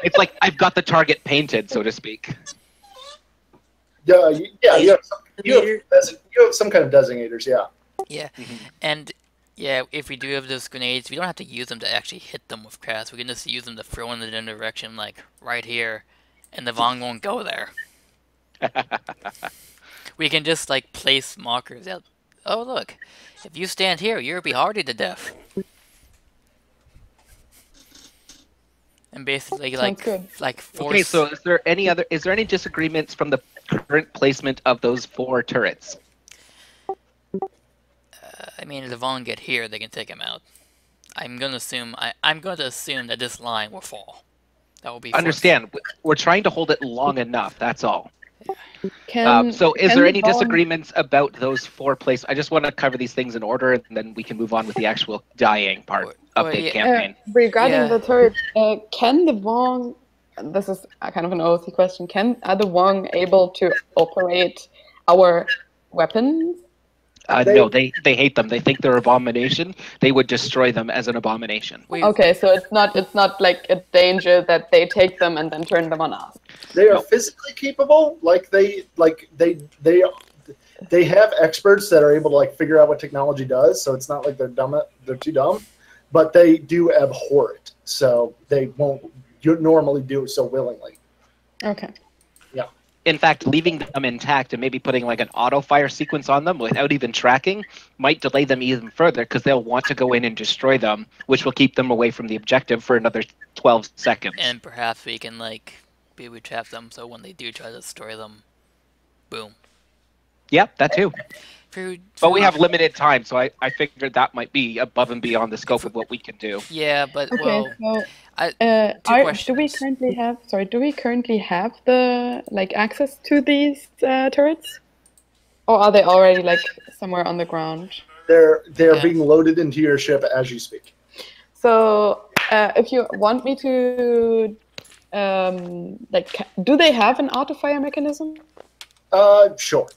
[SPEAKER 4] It's like I've got the target painted, so to speak.
[SPEAKER 2] Yeah, you have some kind of designators. Yeah.
[SPEAKER 3] Yeah.
[SPEAKER 4] Mhm.
[SPEAKER 3] And yeah, if we do have those grenades, we don't have to use them to actually hit them with crafts. We can just use them to throw in the direction, like right here, and the Vong won't go there. We can just like place markers out. Oh look, if you stand here, you'll be hardy to death. And basically,
[SPEAKER 1] Sounds good.
[SPEAKER 3] force.
[SPEAKER 4] Okay, so is there any disagreements from the current placement of those 4 turrets?
[SPEAKER 3] I mean, if the Vong get here, they can take him out. I'm gonna assume that this line will fall. That will be.
[SPEAKER 4] Understand, we're trying to hold it long enough. That's all.
[SPEAKER 1] Can,
[SPEAKER 4] So is
[SPEAKER 1] can
[SPEAKER 4] there
[SPEAKER 1] the
[SPEAKER 4] any
[SPEAKER 1] Vong-
[SPEAKER 4] disagreements about those 4 places? I just want to cover these things in order, and then we can move on with the actual dying part of
[SPEAKER 3] Well,
[SPEAKER 4] the
[SPEAKER 3] yeah.
[SPEAKER 4] campaign.
[SPEAKER 1] regarding
[SPEAKER 3] Yeah.
[SPEAKER 1] the turret, can the Vong? This is a kind of an OC question. Are the Vong able to operate our weapons?
[SPEAKER 4] No, they hate them. They think they're abomination. They would destroy them as an abomination.
[SPEAKER 1] Okay, so it's not like a danger that they take them and then turn them on us.
[SPEAKER 2] They are
[SPEAKER 4] No.
[SPEAKER 2] physically capable. They have experts that are able to like figure out what technology does. So it's not like they're dumb. They're too dumb, but they do abhor it. So they won't normally do it so willingly.
[SPEAKER 1] Okay.
[SPEAKER 4] In fact, leaving them intact and maybe putting like an auto fire sequence on them without even tracking might delay them even further because they'll want to go in and destroy them, which will keep them away from the objective for another 12 seconds.
[SPEAKER 3] And perhaps we can like maybe trap them so when they do try to destroy them, boom.
[SPEAKER 4] Yep, that too. But we
[SPEAKER 3] Food-
[SPEAKER 4] have limited time, so I figured that might be above and beyond the scope of what we can do.
[SPEAKER 3] Yeah, but
[SPEAKER 1] Okay.
[SPEAKER 3] well,
[SPEAKER 1] So,
[SPEAKER 3] I,
[SPEAKER 1] do we
[SPEAKER 3] questions.
[SPEAKER 1] currently have the like access to these turrets, or are they already like somewhere on the ground?
[SPEAKER 2] They're
[SPEAKER 3] Yeah.
[SPEAKER 2] being loaded into your ship as you speak.
[SPEAKER 1] So, if you want me to, do they have an auto fire mechanism?
[SPEAKER 2] Sure.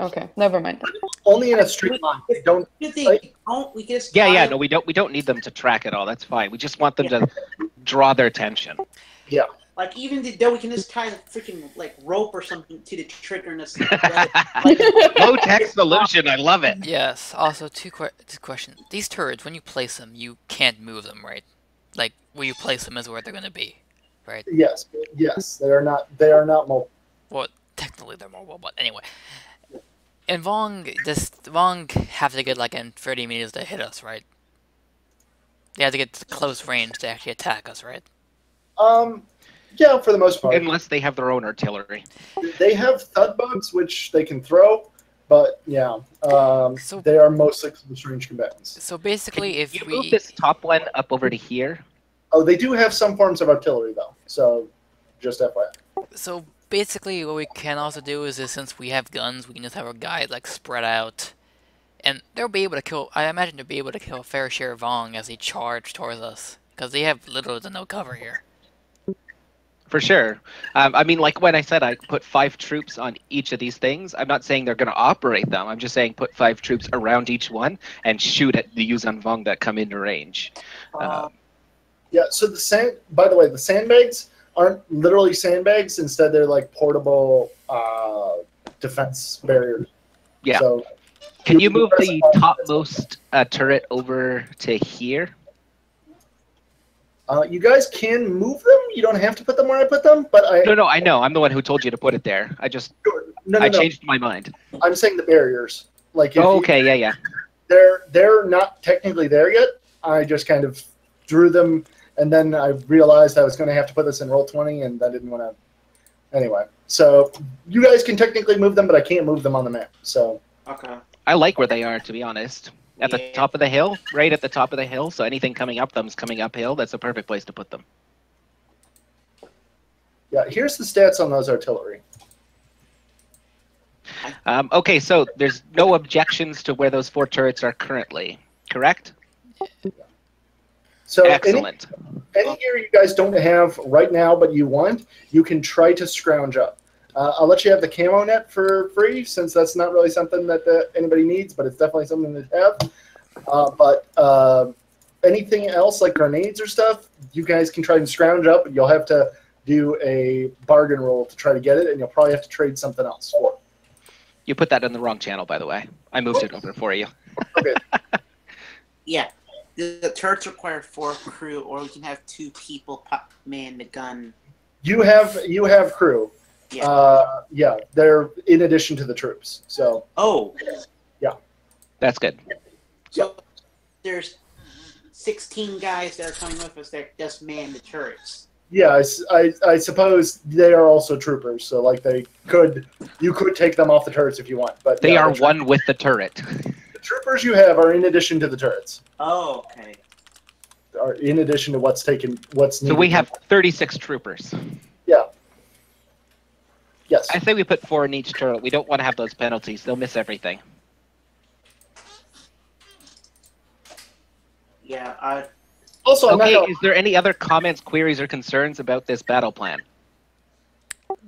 [SPEAKER 1] Okay, never mind.
[SPEAKER 2] Only in a straight line. They don't.
[SPEAKER 5] If they
[SPEAKER 2] Like-
[SPEAKER 5] don't, we can just
[SPEAKER 4] Yeah,
[SPEAKER 5] tie
[SPEAKER 4] no, we don't need them to track it all. That's fine. We just want them to draw their attention.
[SPEAKER 2] Yeah.
[SPEAKER 5] Like even though we can just tie a freaking like rope or something to the trigger and just
[SPEAKER 4] Low tech solution. I love it.
[SPEAKER 3] Yes. Also, two questions. These turrets, when you place them, you can't move them, right? Like where you place them is where they're gonna be, right?
[SPEAKER 2] Yes. They are not. They are not mobile.
[SPEAKER 3] Well, technically they're mobile, but anyway. And Vong have to get like in 30 meters to hit us, right? They have to get to close range to actually attack us, right?
[SPEAKER 2] Yeah, for the most part.
[SPEAKER 4] Unless they have their own artillery.
[SPEAKER 2] They have thud bugs, which they can throw, but yeah,
[SPEAKER 3] So-
[SPEAKER 2] they are mostly close-range combatants.
[SPEAKER 3] So basically, if
[SPEAKER 4] You
[SPEAKER 3] we
[SPEAKER 4] move this top one up over to here.
[SPEAKER 2] Oh, they do have some forms of artillery, though. So, just FYI.
[SPEAKER 3] So basically, what we can also do is since we have guns, we can just have our guys like spread out, and they'll be able to kill. I imagine they'll be able to kill a fair share of Vong as they charge towards us, because they have little to no cover here.
[SPEAKER 4] For sure. I mean, like when I said I put 5 troops on each of these things, I'm not saying they're going to operate them. I'm just saying put 5 troops around each one and shoot at the Yuuzhan Vong that come into range.
[SPEAKER 2] Yeah. So by the way, the sandbags aren't literally sandbags. Instead, they're like portable defense barriers.
[SPEAKER 4] Yeah.
[SPEAKER 2] So
[SPEAKER 4] Can you move the topmost turret over to here?
[SPEAKER 2] you guys can move them. You don't have to put them where I put them, but
[SPEAKER 4] No, I know. I'm the one who told you to put it there. I changed my mind.
[SPEAKER 2] I'm saying the barriers. Like if
[SPEAKER 4] Okay, yeah.
[SPEAKER 2] they're not technically there yet. I just kind of drew them, and then I realized I was going to have to put this in Roll20, and I didn't want to. Anyway, so you guys can technically move them, but I can't move them on the map. So
[SPEAKER 5] Okay.
[SPEAKER 4] I like where they are, to be honest. At the top of the hill, right at the top of the hill. So anything coming up them's coming uphill. That's a perfect place to put them.
[SPEAKER 2] yeah, here's the stats on those artillery.
[SPEAKER 4] Okay, so there's no objections to where those 4 turrets are currently, correct?
[SPEAKER 2] So
[SPEAKER 4] Excellent.
[SPEAKER 2] any gear you guys don't have right now, but you want, you can try to scrounge up. I'll let you have the camo net for free, since that's not really something that anybody needs, but it's definitely something to have. But anything else, like grenades or stuff, you guys can try and scrounge up. You'll have to do a bargain roll to try to get it, and you'll probably have to trade something else for it.
[SPEAKER 4] You put that in the wrong channel, by the way. I moved it over for you.
[SPEAKER 2] Okay.
[SPEAKER 5] Yeah. The turrets require 4 crew, or we can have 2 people man the gun.
[SPEAKER 2] You have crew.
[SPEAKER 5] Yeah.
[SPEAKER 2] Yeah, they're in addition to the troops. So
[SPEAKER 5] Oh.
[SPEAKER 4] That's good.
[SPEAKER 5] So there's 16 guys that are coming with us that just man the turrets.
[SPEAKER 2] yeah, I suppose they are also troopers. So like you could take them off the turrets if you want. But
[SPEAKER 4] They
[SPEAKER 2] yeah,
[SPEAKER 4] are one with the turret.
[SPEAKER 2] The troopers you have are in addition to the turrets.
[SPEAKER 5] Oh, okay.
[SPEAKER 2] Are in addition to what's needed.
[SPEAKER 4] So we have 36 troopers.
[SPEAKER 2] Yeah. Yes.
[SPEAKER 4] I say we put 4 in each turret. We don't want to have those penalties. They'll miss everything.
[SPEAKER 5] Yeah.
[SPEAKER 2] Also, I'm
[SPEAKER 4] Okay,
[SPEAKER 2] not
[SPEAKER 4] is there any other comments, queries, or concerns about this battle plan?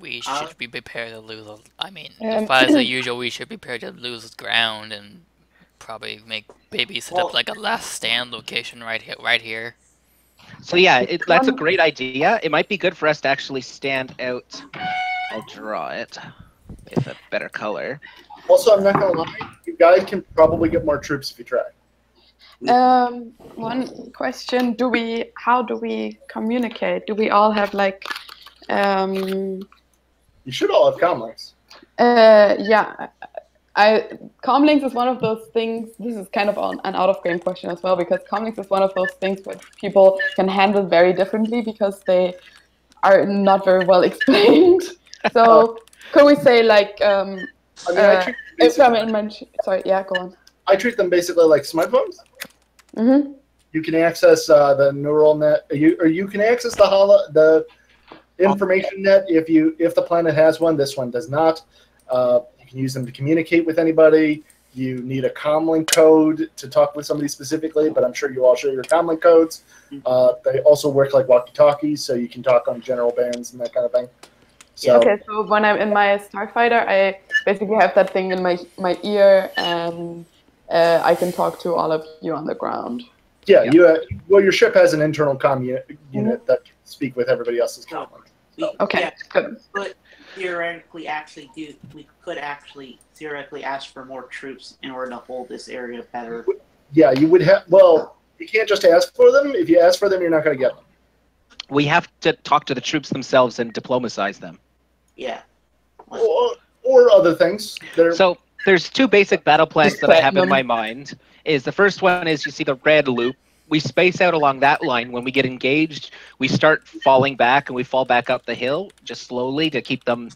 [SPEAKER 3] We should be prepared to lose. I mean,
[SPEAKER 1] Um,
[SPEAKER 3] if as usual, we should be prepared to lose ground and probably maybe set up like a last stand location right here.
[SPEAKER 4] So yeah, that's a great idea. It might be good for us to actually stand out. I'll draw it with a better color.
[SPEAKER 2] Also, I'm not gonna lie. You guys can probably get more troops if you try.
[SPEAKER 1] One question: how do we communicate? Do we all have like?
[SPEAKER 2] You should all have comlinks.
[SPEAKER 1] Yeah. Comlinks is one of those things. This is kind of an out-of-game question as well, because comlinks is one of those things where people can handle very differently because they are not very well explained. So could we say like? Sorry, yeah, go on.
[SPEAKER 2] I treat them basically like smartphones.
[SPEAKER 1] Mm-hmm.
[SPEAKER 2] You can access the neural net, or you can access the information net if the planet has one. This one does not. You can use them to communicate with anybody. You need a comlink code to talk with somebody specifically, but I'm sure you all share your comlink codes. They also work like walkie-talkies, so you can talk on general bands and that kind of thing. So,
[SPEAKER 1] Okay, so when I'm in my starfighter, I basically have that thing in my ear, and I can talk to all of you on the ground.
[SPEAKER 2] yeah, your ship has an internal comm unit that can speak with everybody else's comlink.
[SPEAKER 1] Okay,
[SPEAKER 5] Yeah,
[SPEAKER 1] good.
[SPEAKER 5] but theoretically, we could actually theoretically ask for more troops in order to hold this area better.
[SPEAKER 2] Yeah, you would have. Well, you can't just ask for them. If you ask for them, you're not going to get them.
[SPEAKER 4] We have to talk to the troops themselves and diplomatize them.
[SPEAKER 5] Yeah.
[SPEAKER 2] Or other things.
[SPEAKER 4] So there's 2 basic battle plans
[SPEAKER 1] Just
[SPEAKER 4] that I have in
[SPEAKER 1] platinum.
[SPEAKER 4] my mind. Is the first one is you see the red loop. We space out along that line. When we get engaged, we start falling back and we fall back up the hill just slowly to keep them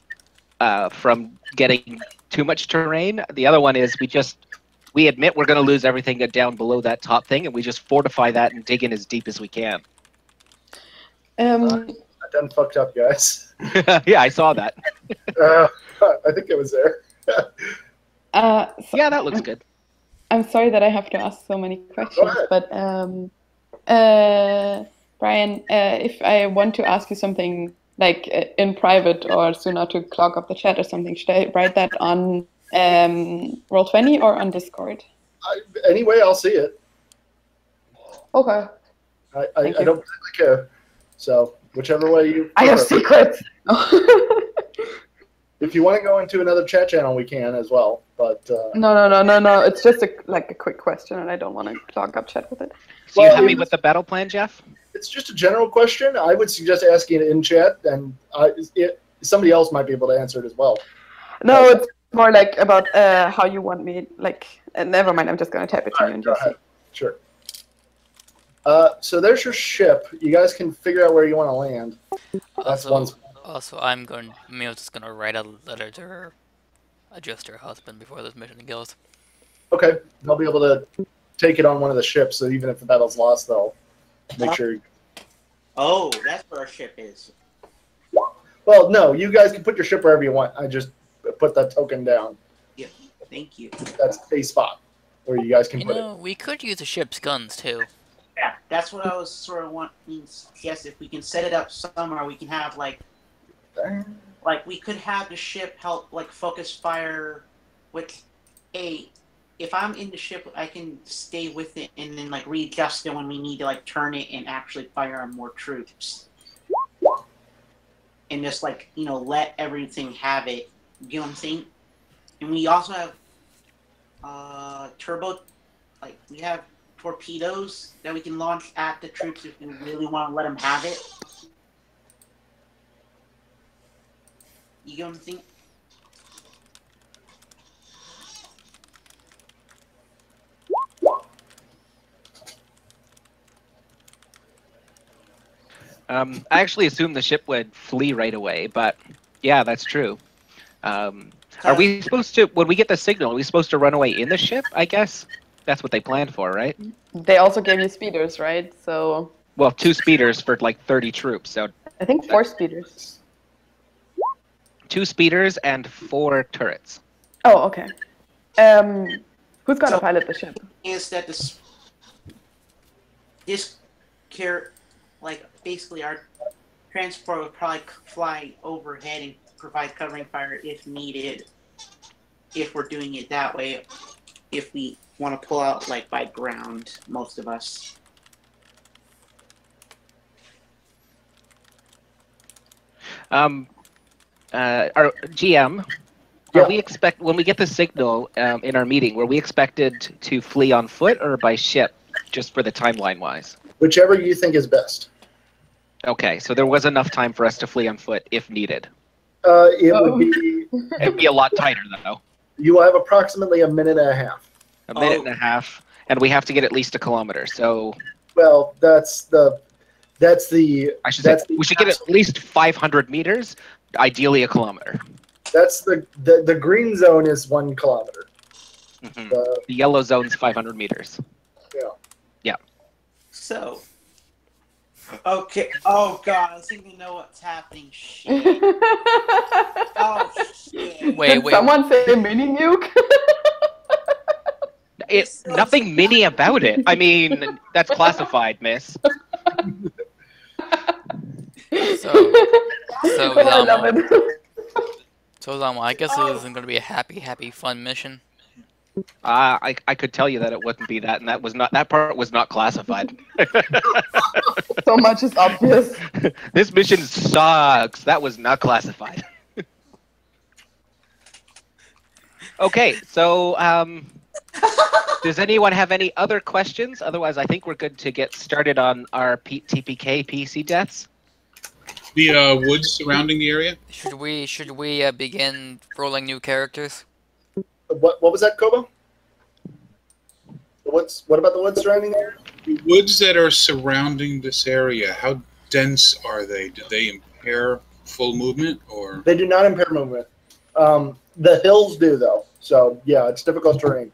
[SPEAKER 4] from getting too much terrain. The other one is we admit we're going to lose everything down below that top thing, and we just fortify that and dig in as deep as we can.
[SPEAKER 2] I done fucked up, guys.
[SPEAKER 4] Yeah, I saw that.
[SPEAKER 2] I think it was there.
[SPEAKER 4] Yeah, that looks good.
[SPEAKER 1] I'm sorry that I have to ask so many questions, but Brian, if I want to ask you something like in private or so not to clog up the chat or something, should I write that on Roll20 or on Discord?
[SPEAKER 2] Anyway, I'll see it.
[SPEAKER 1] Okay.
[SPEAKER 2] I don't particularly care. So whichever way you.
[SPEAKER 1] I have
[SPEAKER 2] prefer.
[SPEAKER 1] secrets.
[SPEAKER 2] If you want to go into another chat channel, we can as well. But
[SPEAKER 1] No. It's just a quick question, and I don't want to clog up chat with it.
[SPEAKER 4] So you
[SPEAKER 2] Well,
[SPEAKER 4] happy with the battle plan, Jeff?
[SPEAKER 2] it's just a general question. I would suggest asking it in chat, and somebody else might be able to answer it as well.
[SPEAKER 1] No, it's more like about how you want me. Never mind. I'm just gonna type it to you and
[SPEAKER 2] Go
[SPEAKER 1] just see.
[SPEAKER 2] ahead. Sure. So there's your ship. You guys can figure out where you want to land. That's one.
[SPEAKER 3] Also, I'm just gonna write a letter to her, addressed to her husband before this mission goes.
[SPEAKER 2] Okay, they'll be able to take it on one of the ships. So even if the battle's lost, they'll make sure.
[SPEAKER 5] Oh, that's where our ship is.
[SPEAKER 2] Well, no, you guys can put your ship wherever you want. I just put that token down.
[SPEAKER 5] Yeah, thank you.
[SPEAKER 2] That's a spot where you guys can
[SPEAKER 3] You
[SPEAKER 2] put
[SPEAKER 3] know, we could use the ship's guns too.
[SPEAKER 5] Yeah, that's what I was sort of wanting. Yes, if we can set it up somewhere, we can have
[SPEAKER 2] it.
[SPEAKER 5] we could have the ship help focus fire with if I'm in the ship, I can stay with it and then readjust it when we need to turn it and actually fire on more troops. And just let everything have it. You know what I'm saying? And we also have turbo, we have torpedoes that we can launch at the troops if we really want to let them have it. You get what I'm saying?
[SPEAKER 4] I actually assumed the ship would flee right away, but yeah, that's true. Are we supposed to, when we get the signal, are we supposed to run away in the ship, I guess? That's what they planned for, right?
[SPEAKER 1] They also gave you speeders, right? So
[SPEAKER 4] Well, 2 speeders for 30 troops, so
[SPEAKER 1] I think 4 speeders.
[SPEAKER 4] 2 speeders and 4 turrets.
[SPEAKER 1] Oh, okay. Who's gonna pilot the ship?
[SPEAKER 5] Is that basically our transport would probably fly overhead and provide covering fire if needed. If we're doing it that way, if we want to pull out by ground, most of us.
[SPEAKER 4] Our GM,
[SPEAKER 2] Yeah.
[SPEAKER 4] are we when we get the signal in our meeting, were we expected to flee on foot or by ship, just for the timeline wise?
[SPEAKER 2] Whichever you think is best.
[SPEAKER 4] Okay, so there was enough time for us to flee on foot if needed.
[SPEAKER 2] It would be.
[SPEAKER 4] It'd be a lot tighter though.
[SPEAKER 2] You will have approximately a minute and a half.
[SPEAKER 4] A minute and a half, and we have to get at least a kilometer. So
[SPEAKER 2] Well, that's the.
[SPEAKER 4] I should say we should get at least 500 meters, ideally a kilometer.
[SPEAKER 2] That's the green zone is 1 kilometer.
[SPEAKER 4] Mhm.
[SPEAKER 2] The,
[SPEAKER 4] The yellow zone's 500 meters.
[SPEAKER 5] So. Okay. Oh god, I think we know what's happening. Shit. Oh shit.
[SPEAKER 3] Wait,
[SPEAKER 1] Did someone say mini nuke?
[SPEAKER 4] It's nothing mini about it. I mean, that's classified, miss.
[SPEAKER 3] So
[SPEAKER 1] I love it.
[SPEAKER 3] Zama, I guess it isn't going to be a happy, fun mission.
[SPEAKER 4] I could tell you that it wouldn't be that, and that part was not classified.
[SPEAKER 1] So much is obvious.
[SPEAKER 4] This mission sucks. That was not classified. Okay, so does anyone have any other questions? Otherwise, I think we're good to get started on our TPK PC deaths.
[SPEAKER 8] The woods surrounding the area?
[SPEAKER 3] Should we begin rolling new characters?
[SPEAKER 2] what was that, Kobo? What about the woods surrounding there?
[SPEAKER 8] The woods that are surrounding this area, how dense are they? Do they impair full movement, or?
[SPEAKER 2] They do not impair movement. The hills do, though. So, yeah, it's difficult terrain.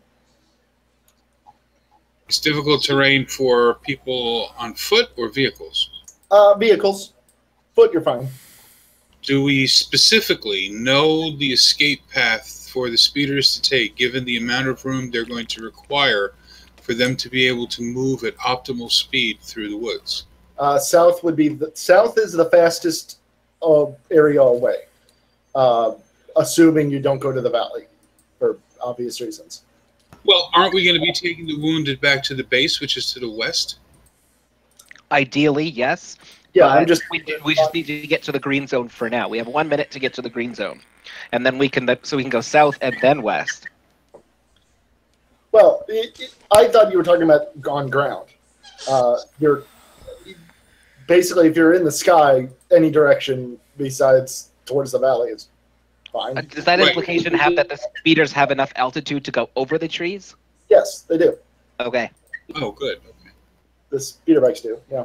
[SPEAKER 8] It's difficult terrain for people on foot or vehicles?
[SPEAKER 2] Vehicles. Foot, you're fine.
[SPEAKER 8] Do we specifically know the escape path for the speeders to take, given the amount of room they're going to require for them to be able to move at optimal speed through the woods?
[SPEAKER 2] South is the fastest area away, assuming you don't go to the valley for obvious reasons.
[SPEAKER 8] Well, aren't we going to be taking the wounded back to the base, which is to the west?
[SPEAKER 4] Ideally, yes.
[SPEAKER 2] Yeah,
[SPEAKER 4] But
[SPEAKER 2] I'm just.
[SPEAKER 4] we just need to get to the green zone for now. We have 1 minute to get to the green zone, and then we can go south and then west.
[SPEAKER 2] Well, I thought you were talking about on ground. You're basically, if you're in the sky, any direction besides towards the valley is fine.
[SPEAKER 4] Does that
[SPEAKER 8] Right.
[SPEAKER 4] implication have that the speeders have enough altitude to go over the trees?
[SPEAKER 2] Yes, they do.
[SPEAKER 4] Okay.
[SPEAKER 8] Oh, good.
[SPEAKER 2] The speeder bikes do. Yeah.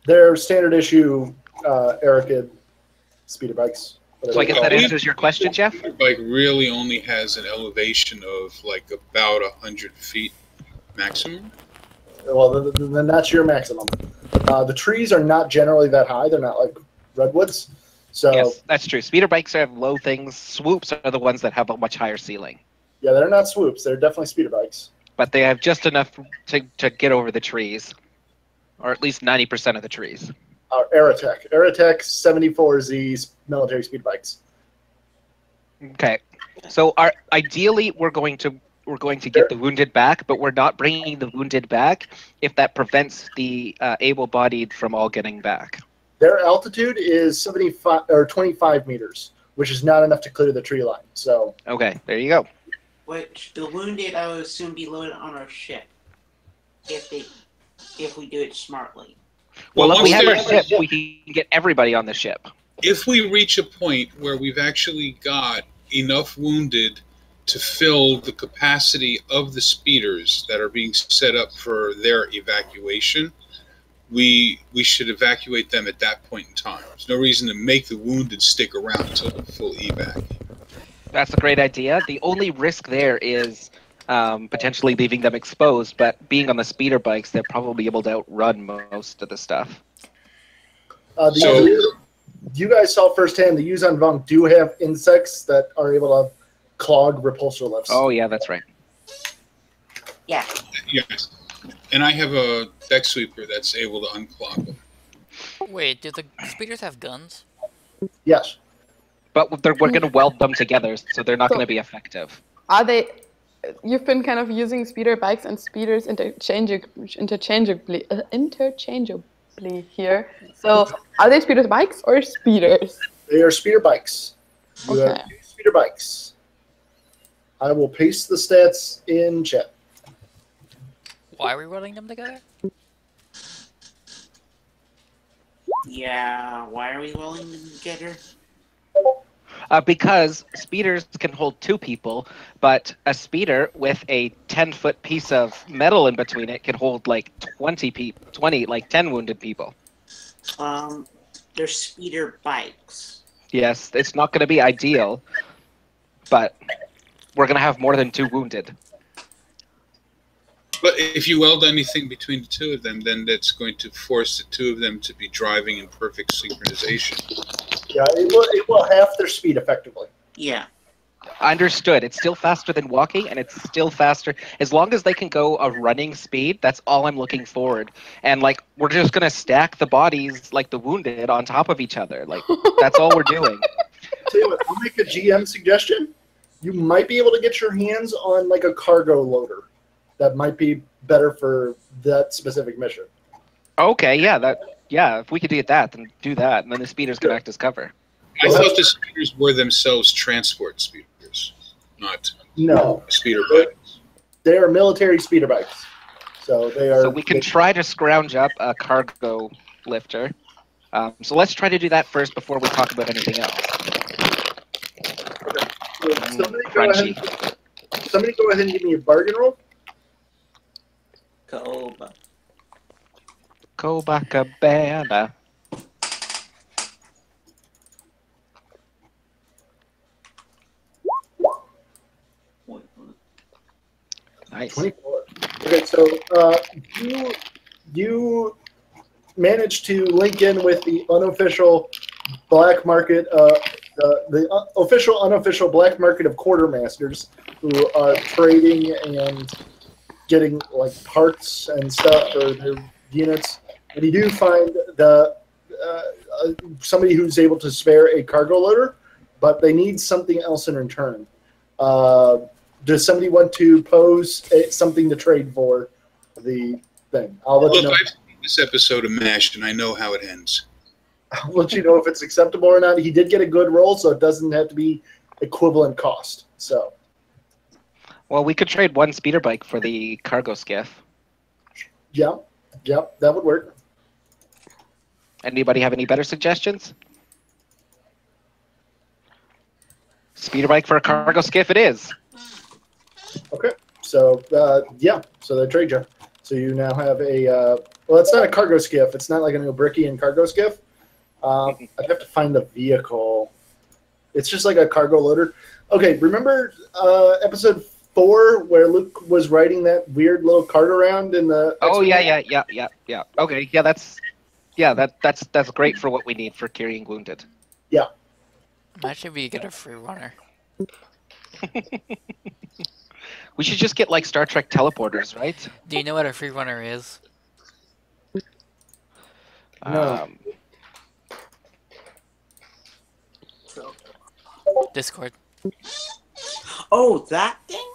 [SPEAKER 2] They're standard issue Airkid speeder bikes.
[SPEAKER 4] So I guess that answers your question, Jeff?
[SPEAKER 8] The bike really only has an elevation of like about 100 feet maximum.
[SPEAKER 2] Well, then that's your maximum. The trees are not generally that high. They're not like redwoods. So
[SPEAKER 4] Yes, that's true. Speeder bikes have low things. Swoops are the ones that have a much higher ceiling.
[SPEAKER 2] yeah, they're not swoops. They're definitely speeder bikes.
[SPEAKER 4] But they have just enough to get over the trees. Or at least 90% of the trees.
[SPEAKER 2] Aerotech 74Z military speed bikes.
[SPEAKER 4] Okay. So ideally we're going to get the wounded back, but we're not bringing the wounded back if that prevents the able-bodied from all getting back.
[SPEAKER 2] Their altitude is 75 or 25 meters, which is not enough to clear the tree line. So
[SPEAKER 4] Okay, there you go.
[SPEAKER 5] Which the wounded, I would assume, be loaded on our ship. If we do it smartly.
[SPEAKER 4] Well, if
[SPEAKER 8] once
[SPEAKER 4] we have our
[SPEAKER 8] they're-
[SPEAKER 4] ship, we can get everybody on the ship.
[SPEAKER 8] If we reach a point where we've actually got enough wounded to fill the capacity of the speeders that are being set up for their evacuation, we should evacuate them at that point in time. There's no reason to make the wounded stick around until the full evac.
[SPEAKER 4] That's a great idea. The only risk there is potentially leaving them exposed, but being on the speeder bikes, they're probably able to outrun most of the stuff.
[SPEAKER 2] So you guys saw firsthand the Yuzhan Vong do have insects that are able to clog repulsor lifts.
[SPEAKER 4] Oh, yeah, that's right.
[SPEAKER 5] Yeah.
[SPEAKER 8] Yes. And I have a deck sweeper that's able to unclog them.
[SPEAKER 3] Wait, do the speeders have guns?
[SPEAKER 2] Yes.
[SPEAKER 4] But we're going to weld them together, so they're not
[SPEAKER 1] So-
[SPEAKER 4] going to be effective.
[SPEAKER 1] Are they? You've been kind of using speeder bikes and speeders interchangeably here. So are they speeder bikes or speeders?
[SPEAKER 2] They are speeder bikes. You have
[SPEAKER 1] Okay.
[SPEAKER 2] 2 speeder bikes. I will paste the stats in chat.
[SPEAKER 3] Why are we running them together?
[SPEAKER 5] Yeah. Why are we willing to get her?
[SPEAKER 4] Because speeders can hold 2 people, but a speeder with a 10-foot piece of metal in between it can hold like 10 wounded people.
[SPEAKER 5] They're speeder bikes.
[SPEAKER 4] Yes, it's not going to be ideal, but we're going to have more than 2 wounded.
[SPEAKER 8] But if you weld anything between the 2 of them, then that's going to force the 2 of them to be driving in perfect synchronization.
[SPEAKER 2] Yeah, it will half their speed effectively.
[SPEAKER 5] Yeah.
[SPEAKER 4] Understood. It's still faster than walking, and it's still faster. As long as they can go a running speed, that's all I'm looking forward. And, like, we're just going to stack the bodies, like the wounded, on top of each other. Like, that's all we're doing.
[SPEAKER 2] Tell you what, I'll make a GM suggestion. You might be able to get your hands on, like, a cargo loader. That might be better for that specific mission.
[SPEAKER 4] Okay, yeah, if we could get that, then do that, and then the speeders can act as cover.
[SPEAKER 8] I thought the speeders were themselves transport speeders, not
[SPEAKER 2] No,
[SPEAKER 8] speeder bikes.
[SPEAKER 2] they are military speeder bikes. So they are.
[SPEAKER 4] So we can try to scrounge up a cargo lifter. So let's try to do that first before we talk about anything else.
[SPEAKER 2] Somebody go ahead and give me a bargain roll.
[SPEAKER 5] Koba.
[SPEAKER 4] Copacabana. Nice.
[SPEAKER 2] 24. Okay, so you managed to link in with the unofficial black market, the official unofficial black market of quartermasters who are trading and getting like parts and stuff for their units. And you do find the somebody who's able to spare a cargo loader, but they need something else in return. Does somebody want to pose something to trade for the thing? I'll let you know.
[SPEAKER 8] this episode of MASH, and I know how it ends.
[SPEAKER 2] I'll let you know if it's acceptable or not. He did get a good roll, so it doesn't have to be equivalent cost. So,
[SPEAKER 4] Well, we could trade one speeder bike for the cargo skiff.
[SPEAKER 2] yeah, that would work.
[SPEAKER 4] Anybody have any better suggestions? Speeder bike for a cargo skiff it is.
[SPEAKER 2] Okay, so so they trade you. So you now have a well, it's not a cargo skiff. It's not like an Ubrikian cargo skiff. I'd have to find the vehicle. It's just like a cargo loader. Okay, remember episode 4 where Luke was riding that weird little cart around in the?
[SPEAKER 4] Oh yeah. Okay, yeah, that's great for what we need for carrying wounded.
[SPEAKER 2] Yeah.
[SPEAKER 3] Imagine if we get a free runner.
[SPEAKER 4] We should just get like Star Trek teleporters, right?
[SPEAKER 3] Do you know what a free runner is?
[SPEAKER 2] No.
[SPEAKER 3] Discord.
[SPEAKER 5] Oh, that thing?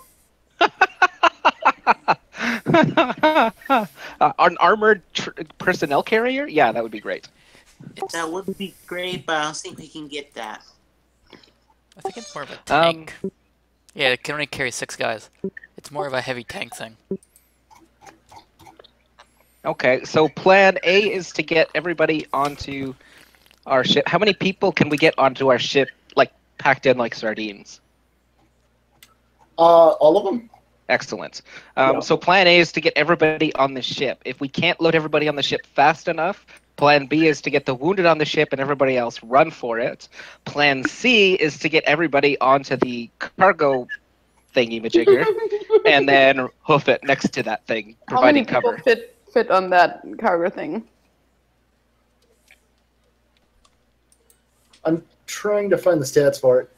[SPEAKER 4] An armored personnel carrier? Yeah, that would be great.
[SPEAKER 5] That would be great, but I don't think we can get that.
[SPEAKER 3] I think it's more of a tank. Yeah, it can only carry 6 guys. It's more of a heavy tank thing.
[SPEAKER 4] Okay, so plan A is to get everybody onto our ship. How many people can we get onto our ship, like packed in like sardines?
[SPEAKER 2] All of them.
[SPEAKER 4] Excellent. So plan A is to get everybody on the ship. If we can't load everybody on the ship fast enough, plan B is to get the wounded on the ship and everybody else run for it. Plan C is to get everybody onto the cargo thingy-majigger and then hoof it next to that thing, providing
[SPEAKER 1] How many
[SPEAKER 4] cover.
[SPEAKER 1] people fit on that cargo thing?
[SPEAKER 2] I'm trying to find the stats for it.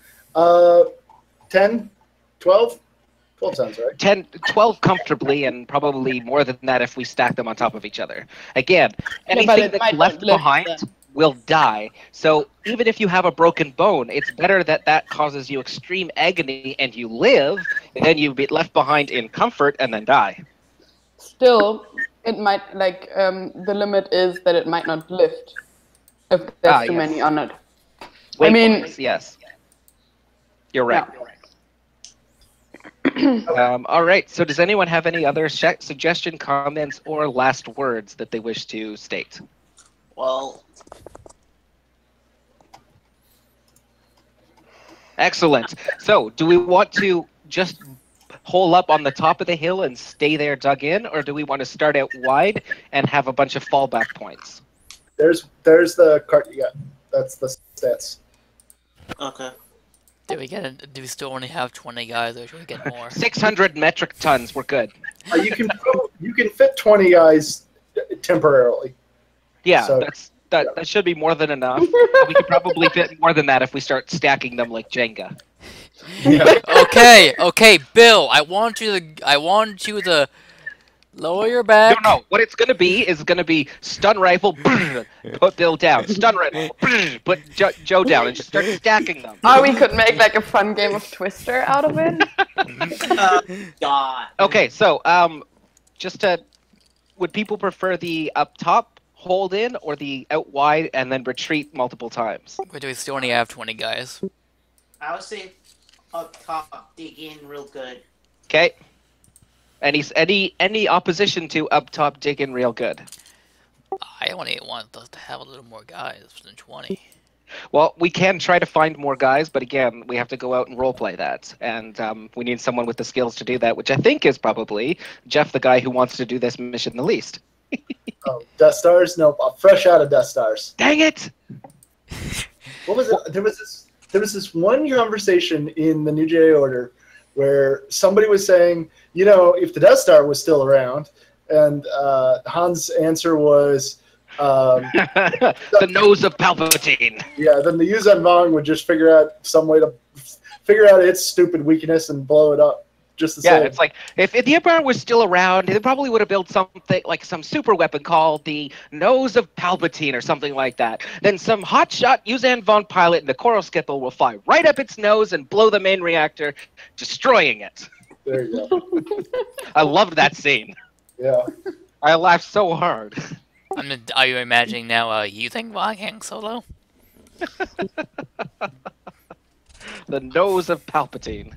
[SPEAKER 2] 10, 12? 12 sounds right.
[SPEAKER 4] 12 comfortably, and probably more than that if we stack them on top of each other. Again,
[SPEAKER 1] but
[SPEAKER 4] anything
[SPEAKER 1] it
[SPEAKER 4] that's
[SPEAKER 1] might
[SPEAKER 4] left
[SPEAKER 1] lift
[SPEAKER 4] behind
[SPEAKER 1] them.
[SPEAKER 4] will die. So even if you have a broken bone, it's better that that causes you extreme agony and you live, than you be left behind in comfort and then die.
[SPEAKER 1] Still, it might, like, the limit is that it might not lift if there's too
[SPEAKER 4] yes.
[SPEAKER 1] many on it.
[SPEAKER 4] Weight
[SPEAKER 1] I mean-
[SPEAKER 4] bonus, yes. You're right.
[SPEAKER 1] Yeah.
[SPEAKER 4] All right. So does anyone have any other suggestion, comments, or last words that they wish to state?
[SPEAKER 5] Well,
[SPEAKER 4] Excellent. So do we want to just hole up on the top of the hill and stay there dug in, or do we want to start out wide and have a bunch of fallback points?
[SPEAKER 2] There's the cart. Yeah, that's the stats.
[SPEAKER 5] okay.
[SPEAKER 3] Do we still only have 20 guys, or should we get more?
[SPEAKER 4] 600 metric tons. We're good.
[SPEAKER 2] You can fit 20 guys temporarily.
[SPEAKER 4] Yeah,
[SPEAKER 2] So-
[SPEAKER 4] that should be more than enough. We could probably fit more than that if we start stacking them like Jenga.
[SPEAKER 2] Yeah.
[SPEAKER 3] Okay, Bill. I want you to lower your back.
[SPEAKER 4] No. What it's gonna be is gonna be stun rifle, put Bill down. Stun rifle, put Joe down, and just start stacking them.
[SPEAKER 1] Or we could make like a fun game of Twister out of it.
[SPEAKER 5] God.
[SPEAKER 4] Okay, so would people prefer the up top hold in or the out wide and then retreat multiple times?
[SPEAKER 3] But do we still only have 20 guys?
[SPEAKER 5] I would say up top, dig in real good.
[SPEAKER 4] Okay. Any opposition to up top digging real good?
[SPEAKER 3] I only want us to have a little more guys than 20.
[SPEAKER 4] Well, we can try to find more guys, but again, we have to go out and roleplay that, and we need someone with the skills to do that, which I think is probably Jeff, the guy who wants to do this mission the least.
[SPEAKER 2] Oh, Death Stars? Nope. Fresh out of Death Stars.
[SPEAKER 4] Dang it!
[SPEAKER 2] What was it? There was this one conversation in the New Jedi Order where somebody was saying, if the Death Star was still around, and Han's answer was,
[SPEAKER 4] the nose of Palpatine.
[SPEAKER 2] yeah, then the Yuuzhan Vong would just figure out some way to figure out its stupid weakness and blow it up. Just the
[SPEAKER 4] Yeah,
[SPEAKER 2] same.
[SPEAKER 4] it's like if the Empire was still around, they probably would have built something like some super weapon called the Nose of Palpatine or something like that. Then some hotshot Yuuzhan Vong pilot in the Coral Skipper will fly right up its nose and blow the main reactor, destroying it.
[SPEAKER 2] There you go.
[SPEAKER 4] I loved that scene.
[SPEAKER 2] Yeah.
[SPEAKER 4] I laughed so hard.
[SPEAKER 3] Are you imagining now using Han Solo?
[SPEAKER 4] The nose of Palpatine.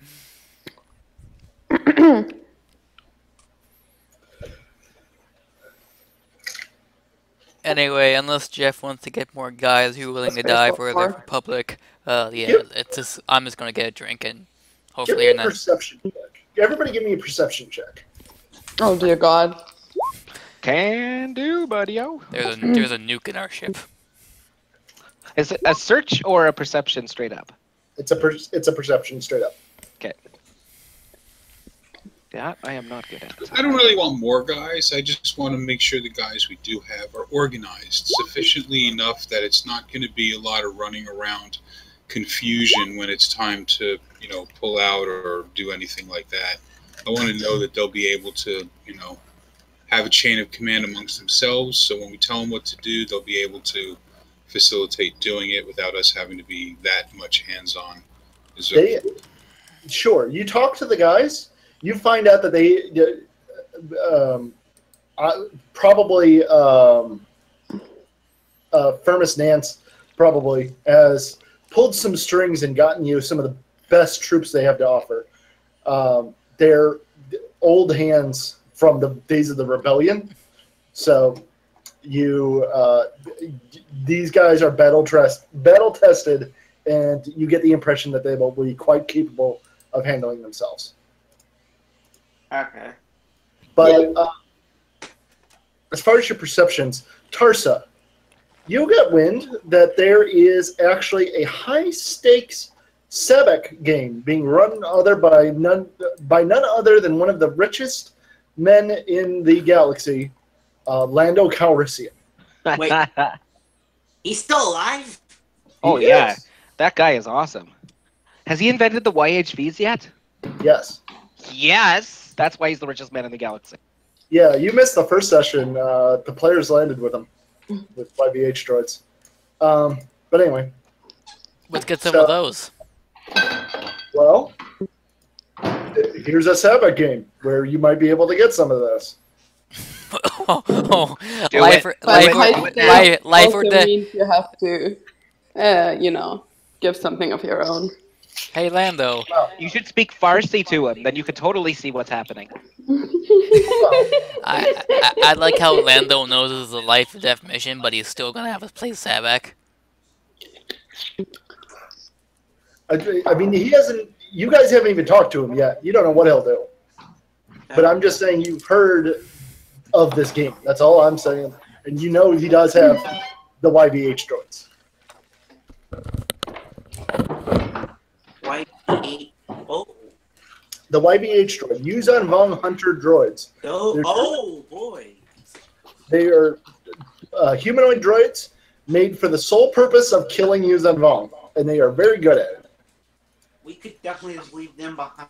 [SPEAKER 3] Anyway, unless Jeff wants to get more guys who are willing to
[SPEAKER 1] Space
[SPEAKER 3] die for the
[SPEAKER 1] War.
[SPEAKER 3] Republic,
[SPEAKER 2] Yep.
[SPEAKER 3] I'm just gonna get a drink and
[SPEAKER 2] Give
[SPEAKER 3] hopefully
[SPEAKER 2] me
[SPEAKER 3] you're
[SPEAKER 2] a
[SPEAKER 3] not.
[SPEAKER 2] perception check. Everybody give me a perception check.
[SPEAKER 1] Oh dear God.
[SPEAKER 4] Can do, buddy-o.
[SPEAKER 3] There's a nuke in our ship.
[SPEAKER 4] Is it a search or a perception straight up?
[SPEAKER 2] It's a perception straight up.
[SPEAKER 4] Okay. That I am not good at.
[SPEAKER 8] I don't really want more guys. I just want to make sure the guys we do have are organized sufficiently enough that it's not going to be a lot of running around confusion when it's time to, pull out or do anything like that. I want to know that they'll be able to, have a chain of command amongst themselves. So when we tell them what to do, they'll be able to facilitate doing it without us having to be that much hands-on.
[SPEAKER 2] Sure. You talk to the guys. You find out that they probably Firmus Nance probably has pulled some strings and gotten you some of the best troops they have to offer. They're old hands from the days of the rebellion, so these guys are battle tested, and you get the impression that they will be quite capable of handling themselves.
[SPEAKER 5] Okay.
[SPEAKER 2] But as far as your perceptions, Tarsa, you get wind that there is actually a high-stakes Sebek game being run by none other than one of the richest men in the galaxy, Lando Calrissian.
[SPEAKER 5] Wait. He's still alive?
[SPEAKER 4] Oh
[SPEAKER 2] He
[SPEAKER 4] yeah,
[SPEAKER 2] is.
[SPEAKER 4] that guy is awesome. Has he invented the YHVs yet?
[SPEAKER 2] Yes.
[SPEAKER 4] Yes. That's why he's the richest man in the galaxy.
[SPEAKER 2] Yeah, you missed the first session. The players landed with him, with YVH droids. But anyway,
[SPEAKER 3] Let's get some of those.
[SPEAKER 2] well, here's a Sebek game where you might be able to get some of this.
[SPEAKER 4] Do
[SPEAKER 3] life
[SPEAKER 4] it.
[SPEAKER 3] or,
[SPEAKER 4] Do
[SPEAKER 1] But
[SPEAKER 3] life,
[SPEAKER 4] it.
[SPEAKER 1] high
[SPEAKER 3] or,
[SPEAKER 1] stakes
[SPEAKER 3] life, life or
[SPEAKER 1] also
[SPEAKER 3] death.
[SPEAKER 1] means you have to, give something of your own.
[SPEAKER 3] Hey Lando,
[SPEAKER 4] You should speak Farsi to him, then you could totally see what's happening.
[SPEAKER 3] I like how Lando knows this is a life or death mission, but he's still gonna have us play Sabak.
[SPEAKER 2] I mean, he hasn't. You guys haven't even talked to him yet. You don't know what he'll do. But I'm just saying you've heard of this game. That's all I'm saying. And you know he does have the YVH droids.
[SPEAKER 5] White. Oh.
[SPEAKER 2] The YVH droid, Yuzan Vong Hunter droids.
[SPEAKER 5] Oh boy.
[SPEAKER 2] They are humanoid droids made for the sole purpose of killing Yuzan Vong, and they are very good at it.
[SPEAKER 5] We could definitely just leave them behind.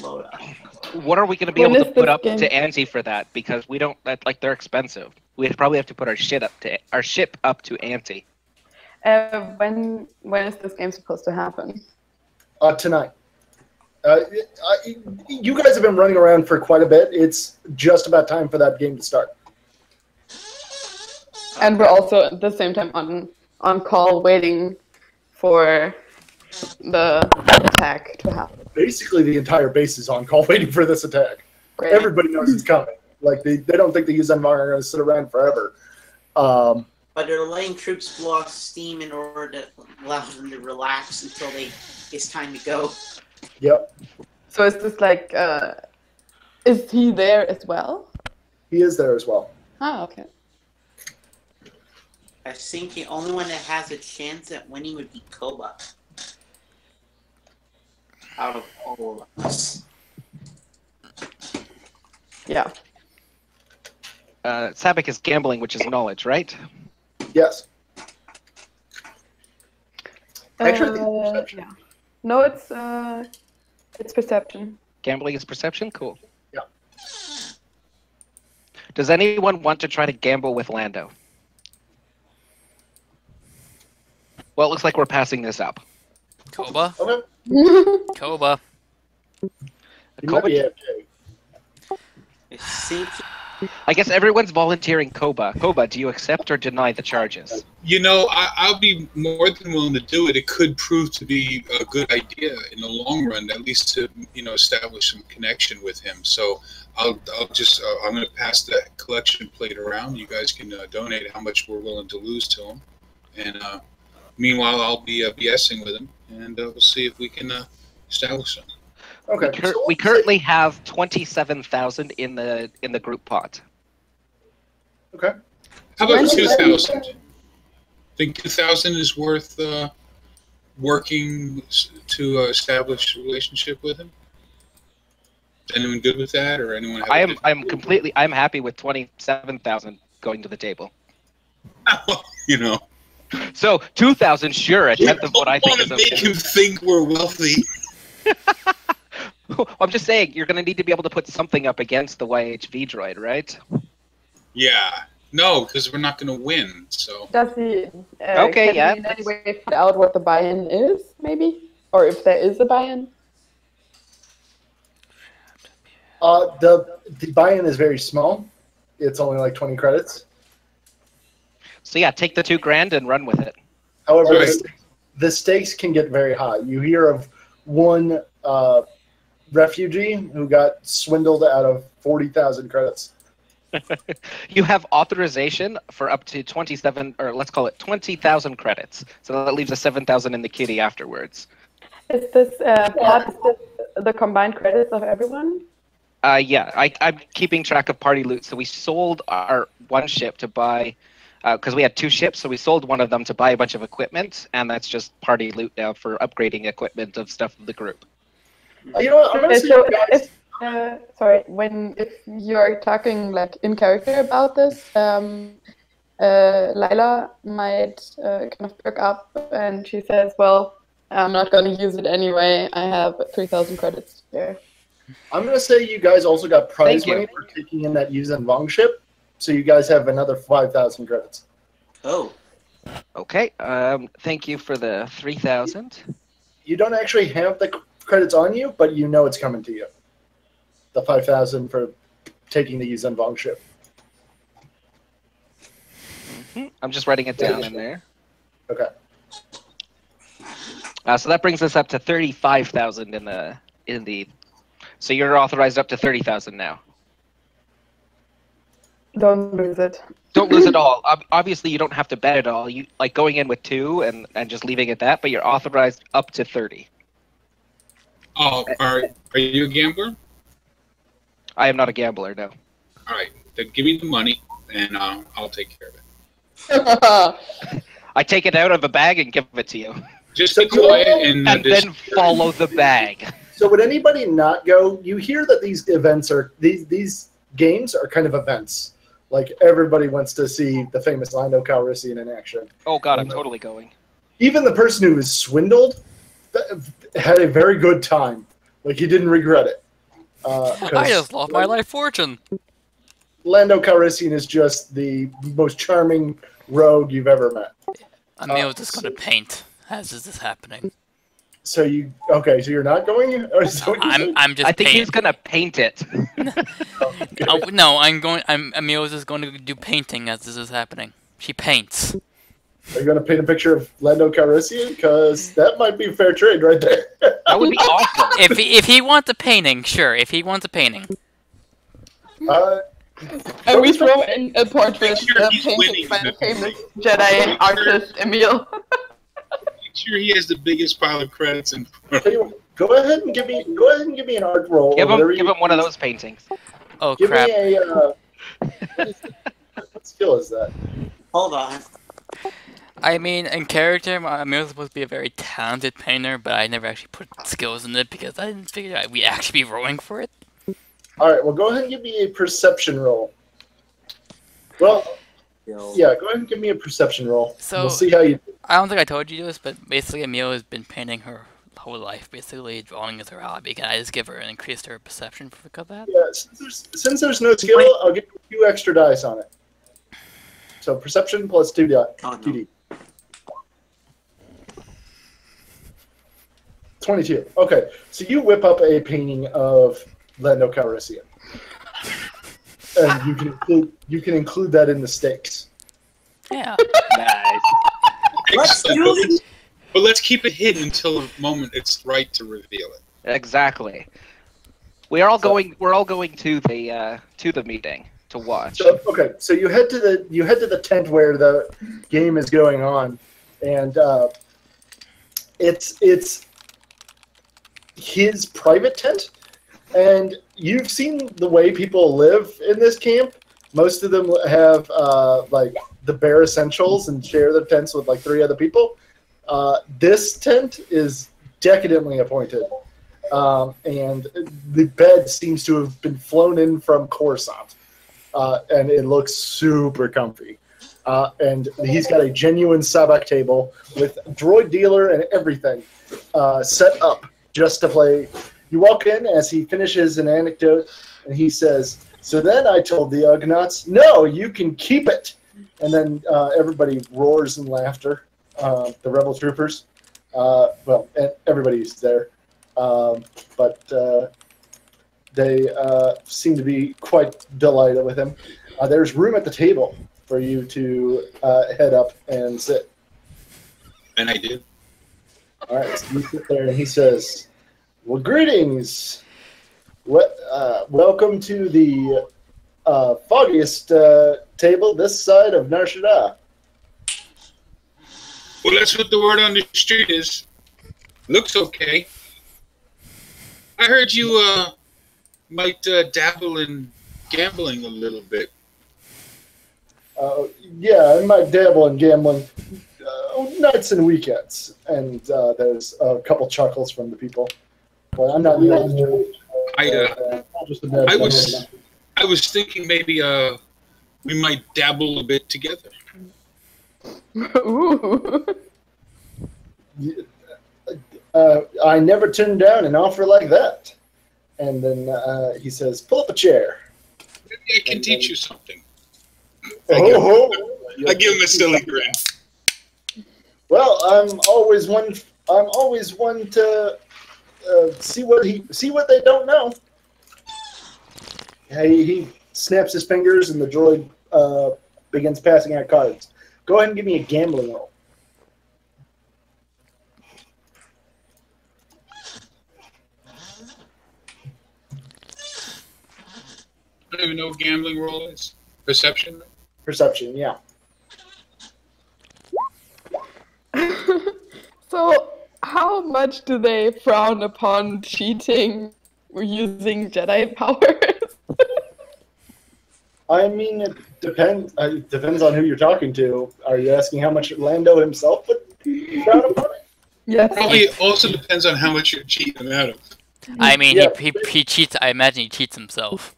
[SPEAKER 5] Load up.
[SPEAKER 4] What are we going to be
[SPEAKER 1] When
[SPEAKER 4] able to
[SPEAKER 1] is
[SPEAKER 4] put
[SPEAKER 1] this
[SPEAKER 4] up
[SPEAKER 1] game?
[SPEAKER 4] to ante for that? Because we don't they're expensive. We'd probably have to put our ship up to ante.
[SPEAKER 1] When is this game supposed to happen?
[SPEAKER 2] Tonight. You guys have been running around for quite a bit. It's just about time for that game to start.
[SPEAKER 1] And we're also at the same time on call waiting for the attack to happen.
[SPEAKER 2] Basically, the entire base is on call waiting for this attack.
[SPEAKER 1] Great.
[SPEAKER 2] Everybody knows it's coming. Like, they don't think the Yuzan Vong are going to sit around forever.
[SPEAKER 5] But they're letting troops blow off steam in order to allow them to relax until it's time to go.
[SPEAKER 2] Yep.
[SPEAKER 1] So is this like, is he there as well?
[SPEAKER 2] He is there as well.
[SPEAKER 1] Ah, okay.
[SPEAKER 5] I think the only one that has a chance at winning would be Koba. Out of all of us.
[SPEAKER 1] Yeah.
[SPEAKER 4] Sabak is gambling, which is knowledge, right?
[SPEAKER 2] Yes. Actually, I think it's perception.
[SPEAKER 1] Yeah. No, it's perception.
[SPEAKER 4] Gambling is perception? Cool.
[SPEAKER 2] Yeah.
[SPEAKER 4] Does anyone want to try to gamble with Lando? Well, it looks like we're passing this up.
[SPEAKER 3] Koba?
[SPEAKER 2] Okay.
[SPEAKER 3] Koba.
[SPEAKER 2] You might be AFK.
[SPEAKER 5] I think
[SPEAKER 4] I guess everyone's volunteering Koba. Koba, do you accept or deny the charges?
[SPEAKER 8] You know, I'll be more than willing to do it. It could prove to be a good idea in the long run, at least to establish some connection with him. So I'm going to pass that collection plate around. You guys can donate how much we're willing to lose to him, and meanwhile, I'll be BSing with him, and we'll see if we can establish something.
[SPEAKER 2] Okay.
[SPEAKER 4] We currently have 27,000 in the group pot.
[SPEAKER 2] Okay.
[SPEAKER 8] How about 2,000? Think 2,000 is worth working to establish a relationship with him? Is anyone good with that, or anyone?
[SPEAKER 4] I'm happy with 27,000 going to the table. So 2,000, sure, a tenth of what I think is okay.
[SPEAKER 8] Make him think we're wealthy.
[SPEAKER 4] I'm just saying, you're going to need to be able to put something up against the YHV droid, right?
[SPEAKER 8] Yeah. No, because we're not going to win. So.
[SPEAKER 1] Does he?
[SPEAKER 4] Okay,
[SPEAKER 1] can
[SPEAKER 4] yeah.
[SPEAKER 1] he in any way find out what the buy-in is, maybe, or if there is a buy-in?
[SPEAKER 2] The buy-in is very small. It's only like 20 credits.
[SPEAKER 4] So yeah, take the $2,000 and run with it.
[SPEAKER 2] However,
[SPEAKER 8] Right.
[SPEAKER 2] the stakes can get very high. You hear of one refugee who got swindled out of 40,000 credits.
[SPEAKER 4] You have authorization for up to 27, or let's call it 20,000 credits. So that leaves us 7,000 in the kitty afterwards.
[SPEAKER 1] Is this part of the combined credits of everyone?
[SPEAKER 4] Yeah, I'm keeping track of party loot. So we sold our one ship to buy, because we had 2 ships, so we sold one of them to buy a bunch of equipment, and that's just party loot now for upgrading equipment of stuff of the group.
[SPEAKER 2] You know what? I'm gonna say
[SPEAKER 1] So
[SPEAKER 2] you guys.
[SPEAKER 1] if you're talking like in character about this, Lila might kind of perk up, and she says, "Well, I'm not going to use it anyway. I have 3,000 credits there."
[SPEAKER 2] I'm gonna say you guys also got prize
[SPEAKER 4] Thank you.
[SPEAKER 2] money for taking in that Yuzan Vong ship, so you guys have another 5,000 credits.
[SPEAKER 5] Oh.
[SPEAKER 4] Okay, thank you for the 3,000.
[SPEAKER 2] You don't actually have the credits on you, but you know it's coming to you. The 5,000 for taking the Yuzan Vong ship.
[SPEAKER 4] I'm just writing it down in there.
[SPEAKER 2] Okay.
[SPEAKER 4] So that brings us up to 35,000 in the. So you're authorized up to 30,000 now.
[SPEAKER 1] Don't lose it.
[SPEAKER 4] Don't lose it all. Obviously, you don't have to bet it all. You like going in with 2 and just leaving it that, but you're authorized up to 30.
[SPEAKER 8] Oh, are you a gambler?
[SPEAKER 4] I am not a gambler, no.
[SPEAKER 8] All right, then give me the money, and I'll take care of it.
[SPEAKER 4] I take it out of a bag and give it to you,
[SPEAKER 8] Just be quiet and
[SPEAKER 4] and then follow the bag.
[SPEAKER 2] So would anybody not go? You hear that these events are these games are kind of events. Like everybody wants to see the famous Lando Calrissian in action.
[SPEAKER 4] Oh God, I'm totally going.
[SPEAKER 2] Even the person who was swindled had a very good time. Like he didn't regret it.
[SPEAKER 3] I just lost my life fortune.
[SPEAKER 2] Lando Calrissian is just the most charming rogue you've ever met.
[SPEAKER 3] Emil is just going to paint as this is happening.
[SPEAKER 2] So you're not going? Or is that what you said?
[SPEAKER 3] I'm just
[SPEAKER 4] I think
[SPEAKER 3] painting.
[SPEAKER 4] he's gonna paint it.
[SPEAKER 3] No, Emil is just going to do painting as this is happening. She paints.
[SPEAKER 2] Are you going to paint a picture of Lando Calrissian? Because that might be fair trade right there.
[SPEAKER 4] That would be awesome.
[SPEAKER 3] If he wants a painting, sure. If he wants a painting.
[SPEAKER 1] And we throw in a portrait
[SPEAKER 8] Sure, he's
[SPEAKER 1] painted
[SPEAKER 8] winning
[SPEAKER 1] by the
[SPEAKER 8] the-
[SPEAKER 1] famous Jedi artist Emil.
[SPEAKER 8] Make sure he has the biggest pile of credits in front
[SPEAKER 2] Tell
[SPEAKER 8] of
[SPEAKER 2] you
[SPEAKER 8] him.
[SPEAKER 2] what, go ahead and give me an art roll.
[SPEAKER 4] Give
[SPEAKER 2] or whatever
[SPEAKER 4] him
[SPEAKER 2] you-
[SPEAKER 4] one of those paintings.
[SPEAKER 3] Oh
[SPEAKER 2] Give
[SPEAKER 3] crap!
[SPEAKER 2] me a. What skill is that?
[SPEAKER 5] Hold on.
[SPEAKER 3] I mean, in character, Emil's supposed to be a very talented painter, but I never actually put skills in it because I didn't figure we'd actually be rolling for it.
[SPEAKER 2] All right. Well, go ahead and give me a perception roll. Well, yeah. Go ahead and give me a perception roll.
[SPEAKER 3] So-
[SPEAKER 2] We'll see how you.
[SPEAKER 3] I don't think I told you this, but basically Emil has been painting her whole life. Basically, drawing is her hobby. Can I just give her an increased her perception because of that?
[SPEAKER 2] Yeah. Since there's no skill, I'll give you 2 extra dice on it. So perception plus 2
[SPEAKER 5] Oh, no.
[SPEAKER 2] 2d. 22. Okay, so you whip up a painting of Lando Calrissian. and you can include that in the stakes.
[SPEAKER 3] Yeah.
[SPEAKER 4] Nice.
[SPEAKER 5] Let's do it.
[SPEAKER 8] But let's keep it hidden until the moment it's right to reveal it.
[SPEAKER 4] Exactly. We're all going to the meeting to watch.
[SPEAKER 2] So okay, so you head to the tent where the game is going on, and it's his private tent, and you've seen the way people live in this camp. Most of them have like the bare essentials and share their tents with like 3 other people. This tent is decadently appointed, and the bed seems to have been flown in from Coruscant, and it looks super comfy. And he's got a genuine sabak table with droid dealer and everything set up just to play. You walk in as he finishes an anecdote, and he says, "So then I told the Ugnaughts, no, you can keep it." And then everybody roars in laughter. The rebel troopers, well, everybody's there, but they seem to be quite delighted with him. There's room at the table for you to head up and sit.
[SPEAKER 8] And I do.
[SPEAKER 2] All right, so you sit there, and he says, "Well, greetings. Welcome to the foggiest table this side of Nar Shaddaa."
[SPEAKER 8] Well, that's what the word on the street is. Looks okay. I heard you might dabble in gambling a little bit.
[SPEAKER 2] Yeah, I might dabble in gambling nights and weekends. And there's a couple chuckles from the people. Well, I'm not.
[SPEAKER 8] I was thinking maybe we might dabble a bit together.
[SPEAKER 1] Ooh.
[SPEAKER 2] I never turned down an offer like that. And then he says, "Pull up a chair."
[SPEAKER 8] Maybe I can teach you something.
[SPEAKER 2] I
[SPEAKER 8] give him a silly grin.
[SPEAKER 2] Well, I'm always one to see what they don't know. He snaps his fingers, and the droid begins passing out cards. Go ahead and give me a gambling roll.
[SPEAKER 8] I don't even know what gambling roll is. Perception?
[SPEAKER 2] Perception, yeah.
[SPEAKER 1] So, how much do they frown upon cheating or using Jedi powers?
[SPEAKER 2] I mean, it depends. It depends on who you're talking to. Are you asking how much Lando himself would frown upon it?
[SPEAKER 1] Yes.
[SPEAKER 8] Probably also depends on how much you're cheating out of.
[SPEAKER 3] I mean,
[SPEAKER 2] Yeah.
[SPEAKER 3] he cheats. I imagine he cheats himself.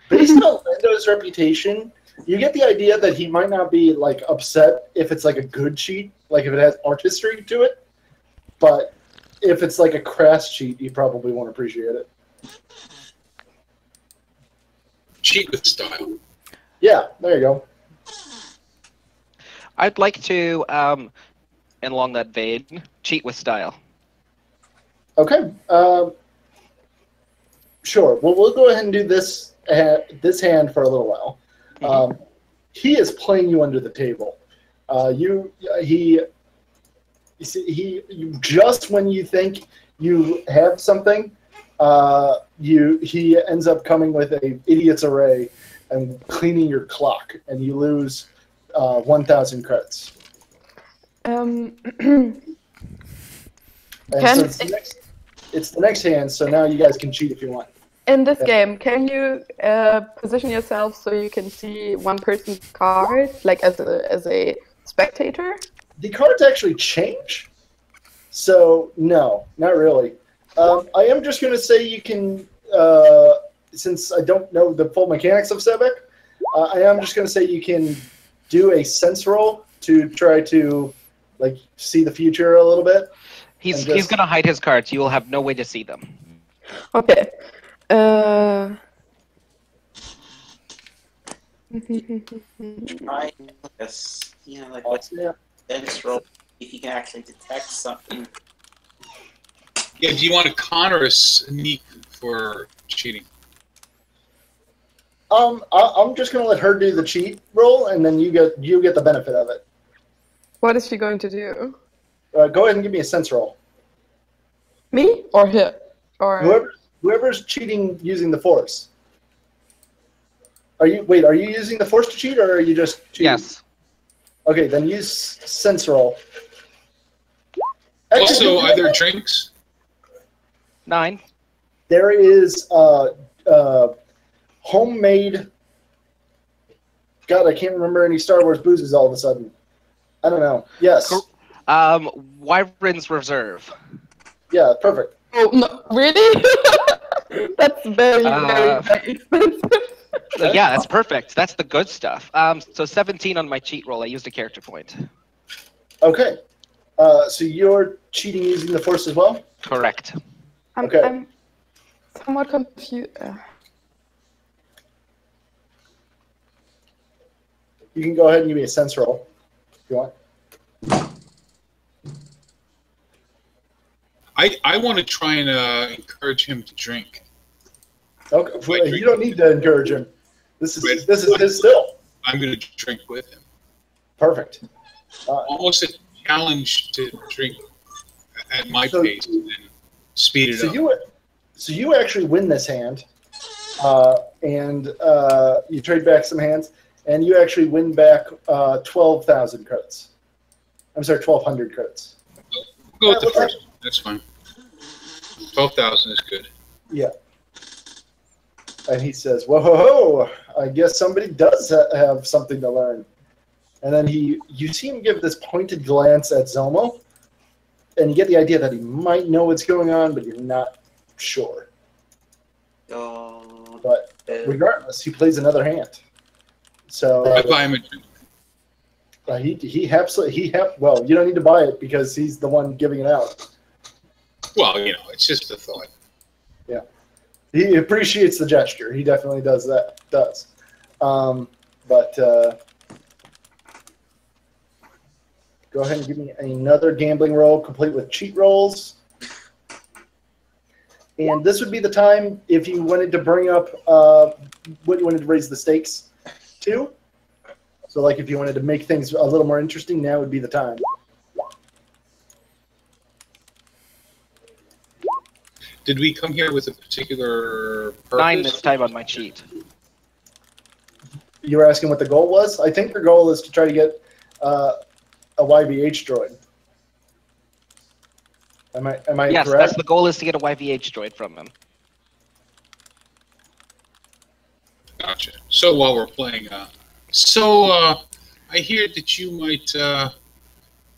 [SPEAKER 2] Based on Lando's reputation, you get the idea that he might not be like upset if it's like a good cheat, like if it has artistry to it. But if it's like a crass cheat, you probably won't appreciate it.
[SPEAKER 8] Cheat with style.
[SPEAKER 2] Yeah, there you go.
[SPEAKER 4] I'd like to, and along that vein, cheat with style.
[SPEAKER 2] Okay. Sure. Well, we'll go ahead and do this hand for a little while. He is playing you under the table. He just when you think you have something, he ends up coming with a idiot's array and cleaning your clock, and you lose 1,000 credits. And so it's the next hand, so now you guys can cheat if you want.
[SPEAKER 1] In this game, can you position yourself so you can see one person's card, like as a spectator?
[SPEAKER 2] The cards actually change, so no, not really. I am just going to say you can, since I don't know the full mechanics of Sebek, I am just going to say you can do a sense roll to try to like see the future a little bit.
[SPEAKER 4] He's going to hide his cards. You will have no way to see them.
[SPEAKER 1] Okay.
[SPEAKER 5] Try this. Yeah, like what's the sense roll if you can actually detect something.
[SPEAKER 8] Yeah, do you want a con or a sneak for cheating?
[SPEAKER 2] I'm just gonna let her do the cheat roll, and then you get the benefit of it.
[SPEAKER 1] What is she going to do?
[SPEAKER 2] Go ahead and give me a sense roll.
[SPEAKER 1] Me or him? Or
[SPEAKER 2] Whoever's cheating using the force. Are you using the force to cheat, or are you just cheating?
[SPEAKER 4] Yes.
[SPEAKER 2] Okay, then use sense roll.
[SPEAKER 8] Also, are there drinks?
[SPEAKER 4] 9.
[SPEAKER 2] There is homemade. God, I can't remember any Star Wars boozes all of a sudden. I don't know. Yes.
[SPEAKER 4] Wyvern's Reserve.
[SPEAKER 2] Yeah, perfect.
[SPEAKER 1] oh no, really? That's very, very expensive.
[SPEAKER 4] Yeah, that's perfect. That's the good stuff. So 17 on my cheat roll. I used a character point.
[SPEAKER 2] Okay. So you're cheating using the force as well?
[SPEAKER 4] Correct.
[SPEAKER 2] Okay.
[SPEAKER 1] I'm somewhat confused.
[SPEAKER 2] You can go ahead and give me a sense roll if you want.
[SPEAKER 8] I want to try and encourage him to drink.
[SPEAKER 2] Okay.
[SPEAKER 8] Wait,
[SPEAKER 2] You don't need to encourage him. This is his still.
[SPEAKER 8] I'm going to drink with him.
[SPEAKER 2] Perfect.
[SPEAKER 8] Almost a challenge to drink at my
[SPEAKER 2] So-
[SPEAKER 8] pace and speed it up.
[SPEAKER 2] So you actually win this hand, and you trade back some hands, and you actually win back 12,000 credits. I'm sorry, 1,200 credits.
[SPEAKER 8] Go with the first one. That's fine. 12,000 is good.
[SPEAKER 2] Yeah. And he says, "Whoa, I guess somebody does have something to learn." And then you see him give this pointed glance at Zomo, and you get the idea that he might know what's going on, but you're not sure. But regardless, he plays another hand. So
[SPEAKER 8] I buy him a drink.
[SPEAKER 2] well, you don't need to buy it because he's the one giving it out.
[SPEAKER 8] Well, it's just a thought.
[SPEAKER 2] Yeah, he appreciates the gesture. He definitely does that. But go ahead and give me another gambling roll, complete with cheat rolls. And this would be the time if you wanted to bring up what you wanted to raise the stakes to. So, like, if you wanted to make things a little more interesting, now would be the time.
[SPEAKER 8] Did we come here with a particular purpose?
[SPEAKER 4] 9 this time on my cheat.
[SPEAKER 2] You were asking what the goal was? I think your goal is to try to get a YVH droid. Am I
[SPEAKER 4] Yes,
[SPEAKER 2] correct?
[SPEAKER 4] that's the goal, is to get a YVH droid from him.
[SPEAKER 8] Gotcha. So while we're playing, I hear that you might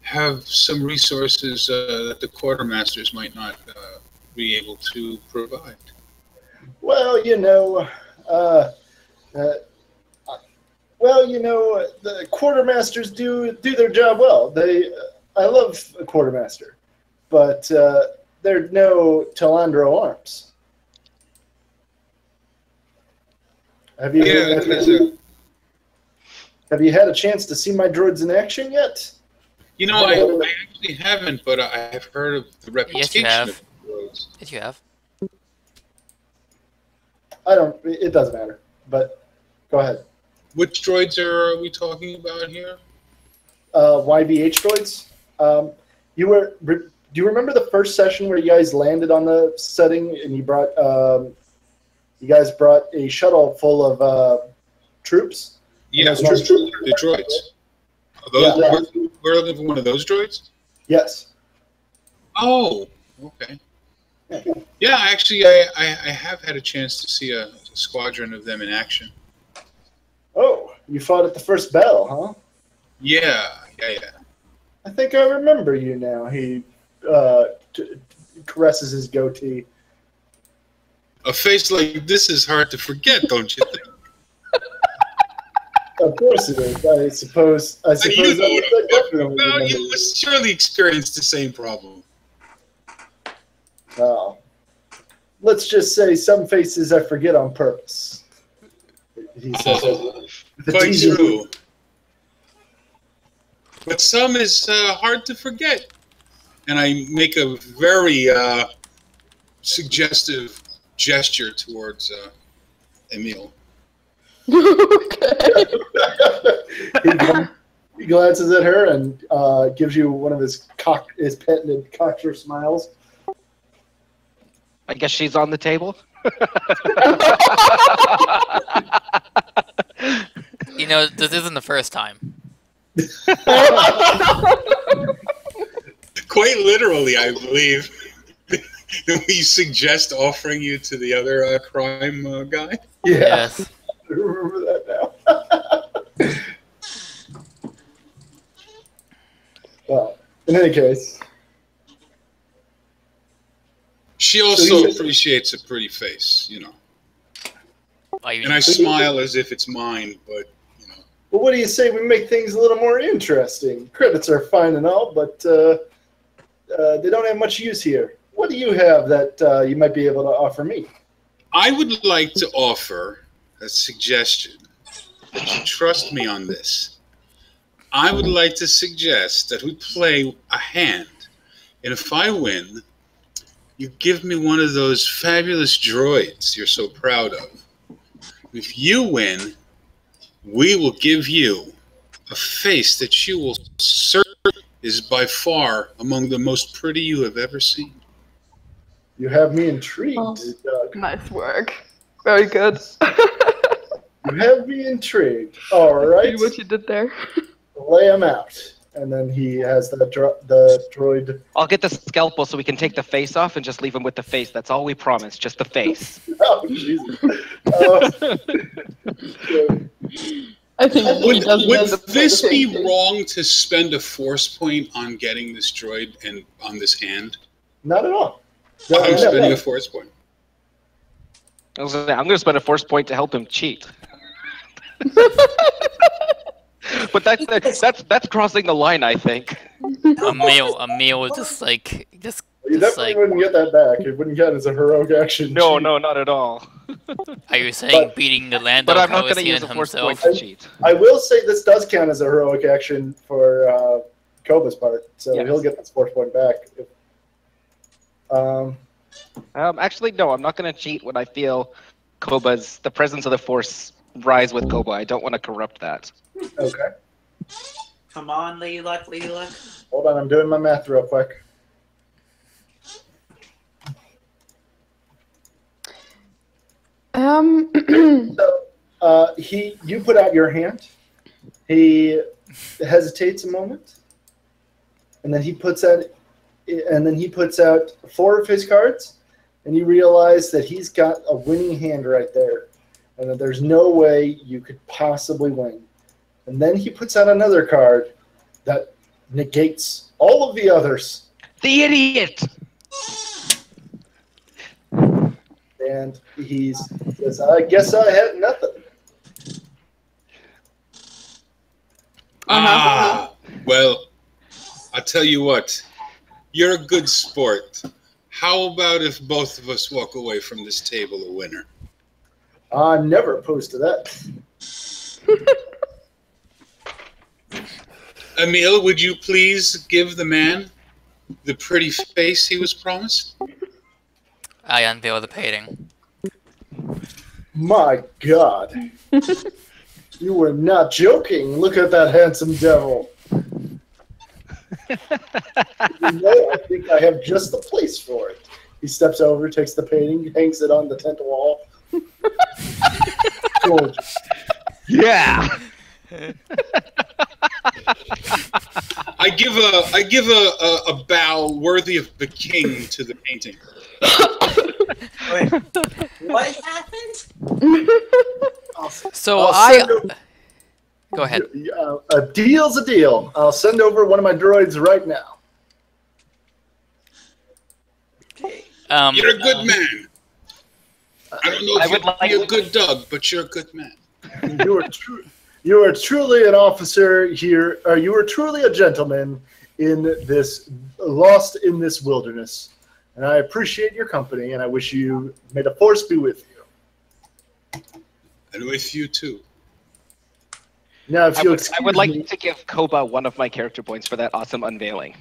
[SPEAKER 8] have some resources that the quartermasters might not be able to provide.
[SPEAKER 2] Well, the quartermasters do their job well. I love a quartermaster, but they're no Talandro arms. Have you had a chance to see my droids in action yet?
[SPEAKER 8] I actually haven't, but I have heard of the reputation
[SPEAKER 3] have.
[SPEAKER 8] of droids.
[SPEAKER 3] Yes, you have.
[SPEAKER 2] It doesn't matter, but go ahead.
[SPEAKER 8] Which droids are we talking about here?
[SPEAKER 2] YVH droids. Do you remember the first session where you guys landed on the setting and you guys brought a shuttle full of troops?
[SPEAKER 8] Yeah, the droids. We're looking for one of those droids?
[SPEAKER 2] Yes.
[SPEAKER 8] Oh, okay. Yeah, actually, I have had a chance to see a squadron of them in action.
[SPEAKER 2] Oh, you fought at the first battle, huh?
[SPEAKER 8] Yeah.
[SPEAKER 2] I think I remember you now. He caresses his goatee.
[SPEAKER 8] A face like this is hard to forget, don't you think?
[SPEAKER 2] Of course it is. I suppose
[SPEAKER 8] You know what I'm talking
[SPEAKER 2] definitely
[SPEAKER 8] about.
[SPEAKER 2] remember
[SPEAKER 8] You
[SPEAKER 2] you.
[SPEAKER 8] must surely experience the same problem.
[SPEAKER 2] Oh. Let's just say some faces I forget on purpose. He says, with a
[SPEAKER 8] Quite
[SPEAKER 2] teasing-
[SPEAKER 8] true. But some is hard to forget. And I make a very suggestive gesture towards Emil.
[SPEAKER 1] Okay.
[SPEAKER 2] He glances at her and gives you one of his patented cocksure smiles.
[SPEAKER 4] I guess she's on the table.
[SPEAKER 3] You know, this isn't the first time.
[SPEAKER 8] Quite literally, I believe. We suggest offering you to the other crime guy.
[SPEAKER 2] Yeah,
[SPEAKER 3] Yes.
[SPEAKER 2] I remember that now. Well, in any case,
[SPEAKER 8] She also appreciates a pretty face, you know.
[SPEAKER 3] Oh, you
[SPEAKER 8] And I smile as if it's mine, but, you know.
[SPEAKER 2] well, what do you say we make things a little more interesting? Credits are fine and all, but they don't have much use here. What do you have that you might be able to offer me?
[SPEAKER 8] I would like to offer a suggestion. That you trust me on this. I would like to suggest that we play a hand, and if I win, you give me one of those fabulous droids you're so proud of. If you win, we will give you a face that you will certain is by far among the most pretty you have ever seen.
[SPEAKER 2] You have me intrigued,
[SPEAKER 1] Oh.
[SPEAKER 2] Doug.
[SPEAKER 1] Nice work. Very good.
[SPEAKER 2] You have me intrigued. All right,
[SPEAKER 1] See what you did there.
[SPEAKER 2] lay him out. And then he has the droid.
[SPEAKER 4] I'll get the scalpel so we can take the face off and just leave him with the face. That's all we promise, just the face.
[SPEAKER 2] Oh, Jesus.
[SPEAKER 1] I think he
[SPEAKER 8] Would
[SPEAKER 1] doesn't.
[SPEAKER 8] this be wrong to spend a force point on getting this droid and on this hand?
[SPEAKER 2] Not at all.
[SPEAKER 8] I'm spending a force point.
[SPEAKER 4] I'm going to spend a force point to help him cheat. But that's crossing the line, I think.
[SPEAKER 3] Emil just
[SPEAKER 2] You definitely wouldn't get that back. It wouldn't count as a heroic action.
[SPEAKER 4] No,
[SPEAKER 2] cheat.
[SPEAKER 4] no, not at all.
[SPEAKER 3] Are you saying
[SPEAKER 2] But-
[SPEAKER 3] beating the Lando
[SPEAKER 4] But I'm not going to
[SPEAKER 3] Calrissian
[SPEAKER 4] use a force
[SPEAKER 3] himself?
[SPEAKER 4] point to cheat.
[SPEAKER 2] I will say this does count as a heroic action for Koba's part, so
[SPEAKER 4] Yes.
[SPEAKER 2] he'll get this force point back.
[SPEAKER 4] Actually, no, I'm not going to cheat when I feel the presence of the force rise with Koba. I don't want to corrupt that.
[SPEAKER 2] Okay.
[SPEAKER 5] Come on, Leela.
[SPEAKER 2] Hold on, I'm doing my math real quick. So, you put out your hand. He hesitates a moment, and then he puts out 4 of his cards, and you realize that he's got a winning hand right there, and that there's no way you could possibly win. And then he puts out another card that negates all of the others,
[SPEAKER 4] The idiot!
[SPEAKER 2] and he says, "I guess I had nothing."
[SPEAKER 8] Ah, well, I'll tell you what. You're a good sport. How about if both of us walk away from this table a winner?
[SPEAKER 2] I'm never opposed to that.
[SPEAKER 8] Emil, would you please give the man the pretty face he was promised?
[SPEAKER 3] I unveil the painting.
[SPEAKER 2] My God. You were not joking. Look at that handsome devil. I think I have just the place for it. He steps over, takes the painting, hangs it on the tent wall. Gorgeous.
[SPEAKER 4] Yeah!
[SPEAKER 8] I give a bow worthy of the king to the painting.
[SPEAKER 5] Wait, what happened?
[SPEAKER 3] So
[SPEAKER 2] I'll send
[SPEAKER 3] Go ahead.
[SPEAKER 2] a deal's a deal. I'll send over one of my droids right now.
[SPEAKER 8] You're a good man. I don't know
[SPEAKER 4] I
[SPEAKER 8] if
[SPEAKER 4] would
[SPEAKER 8] you'd
[SPEAKER 4] like
[SPEAKER 8] be a
[SPEAKER 4] to-
[SPEAKER 8] good Doug, but you're a good man.
[SPEAKER 2] You are truly an officer here. You are truly a gentleman in this lost in this wilderness, and I appreciate your company. And I wish you may the force be with you.
[SPEAKER 8] And with you too.
[SPEAKER 2] Now, if
[SPEAKER 4] I
[SPEAKER 2] you
[SPEAKER 4] would
[SPEAKER 2] excuse
[SPEAKER 4] like
[SPEAKER 2] me,
[SPEAKER 4] to give Koba one of my character points for that awesome unveiling.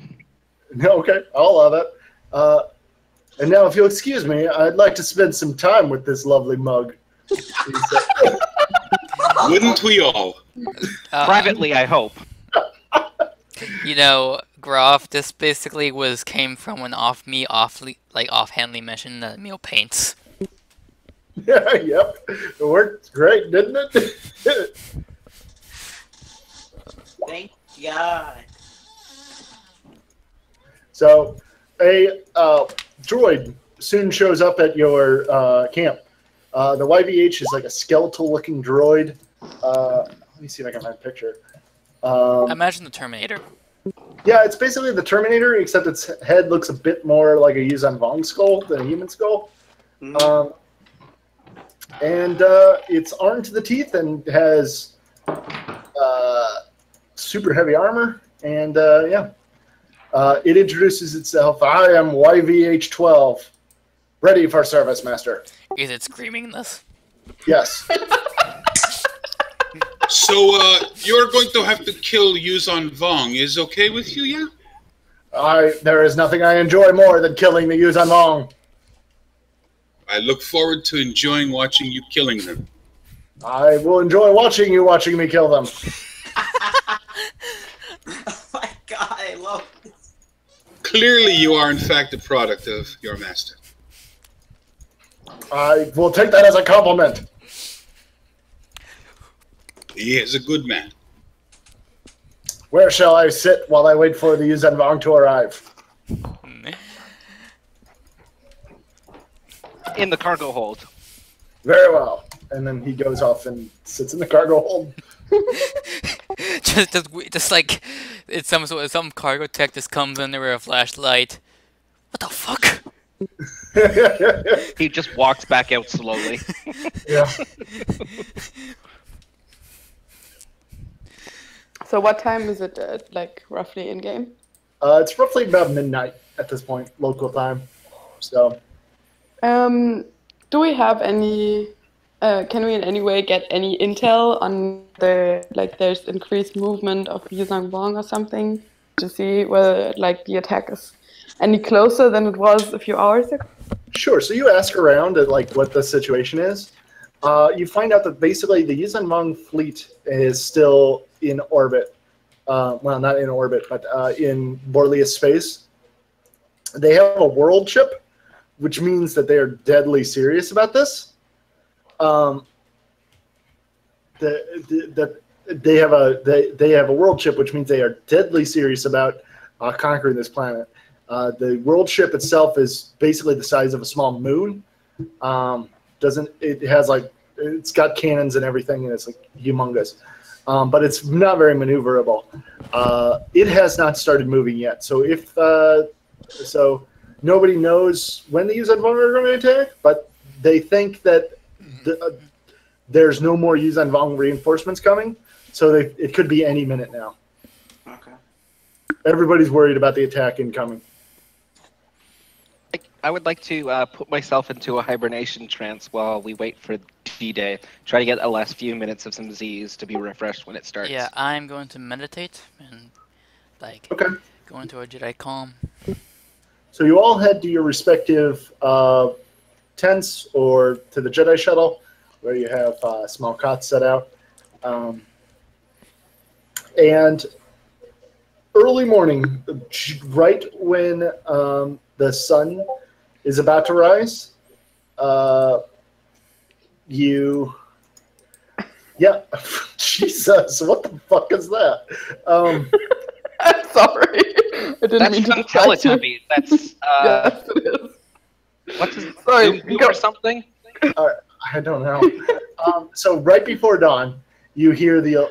[SPEAKER 2] okay, I'll allow that. And now, if you'll excuse me, I'd like to spend some time with this lovely mug. He said.
[SPEAKER 8] Wouldn't we all?
[SPEAKER 4] Privately, I hope.
[SPEAKER 3] You know, Groff, this basically came from an offhandly mentioned that Emil paints.
[SPEAKER 2] Yeah, yep. It worked great, didn't it?
[SPEAKER 5] Thank God.
[SPEAKER 2] So, a droid soon shows up at your camp. The YVH is like a skeletal-looking droid. Let me see if I can find a picture.
[SPEAKER 3] Imagine the Terminator.
[SPEAKER 2] Yeah, it's basically the Terminator, except its head looks a bit more like a Yuuzhan Vong skull than a human skull. And it's armed to the teeth and has super heavy armor. And yeah, it introduces itself. I am YVH-12, ready for service, Master.
[SPEAKER 3] Is it screaming this?
[SPEAKER 2] Yes.
[SPEAKER 8] So you're going to have to kill Yuuzhan Vong. Is okay with you, yeah?
[SPEAKER 2] There is nothing I enjoy more than killing the Yuuzhan Vong.
[SPEAKER 8] I look forward to enjoying watching you killing them.
[SPEAKER 2] I will enjoy watching me kill them.
[SPEAKER 5] Oh my God, I love this.
[SPEAKER 8] Clearly, you are in fact a product of your master.
[SPEAKER 2] I will take that as a compliment.
[SPEAKER 8] He is a good man.
[SPEAKER 2] Where shall I sit while I wait for the Yuuzhan Vong to arrive?
[SPEAKER 4] In the cargo hold.
[SPEAKER 2] Very well. And then he goes off and sits in the cargo hold.
[SPEAKER 3] just like it's some cargo tech just comes in there with a flashlight. What the fuck?
[SPEAKER 4] He just walks back out slowly.
[SPEAKER 2] Yeah.
[SPEAKER 1] So what time is it, like, roughly in-game?
[SPEAKER 2] It's roughly about midnight at this point, local time. So,
[SPEAKER 1] do we have any... can we in any way get any intel on the, like, there's increased movement of Yuuzhan Vong or something to see whether, like, the attack is any closer than it was a few hours ago?
[SPEAKER 2] sure. So you ask around at, like, what the situation is. You find out that basically the Yuuzhan Vong fleet is still in orbit. Well, not in orbit, but in Borlius space. They have a world ship, which means that they are deadly serious about this. They have a world ship, which means they are deadly serious about conquering this planet. The world ship itself is basically the size of a small moon. It's got cannons and everything, and it's like humongous. But it's not very maneuverable. It has not started moving yet. So so nobody knows when the Yuuzhan Vong are going to attack, but they think that there's no more Yuuzhan Vong reinforcements coming, so it could be any minute now.
[SPEAKER 5] Okay.
[SPEAKER 2] Everybody's worried about the attack incoming.
[SPEAKER 4] I would like to put myself into a hibernation trance while we wait for D-Day. Try to get the last few minutes of some Z's to be refreshed when it starts.
[SPEAKER 3] Yeah, I'm going to meditate and, like, go into a Jedi calm.
[SPEAKER 2] So you all head to your respective tents or to the Jedi shuttle, where you have small cots set out. And early morning, right when the sun is about to rise, Jesus, what the fuck is that?
[SPEAKER 1] I'm sorry. I didn't mean to
[SPEAKER 4] from
[SPEAKER 1] distract you.
[SPEAKER 4] Teletubbies. That's
[SPEAKER 1] Yes, it is.
[SPEAKER 4] what's his
[SPEAKER 1] Sorry,
[SPEAKER 4] Zoom
[SPEAKER 1] go.
[SPEAKER 4] or something?
[SPEAKER 2] I don't know. So right before dawn, you hear the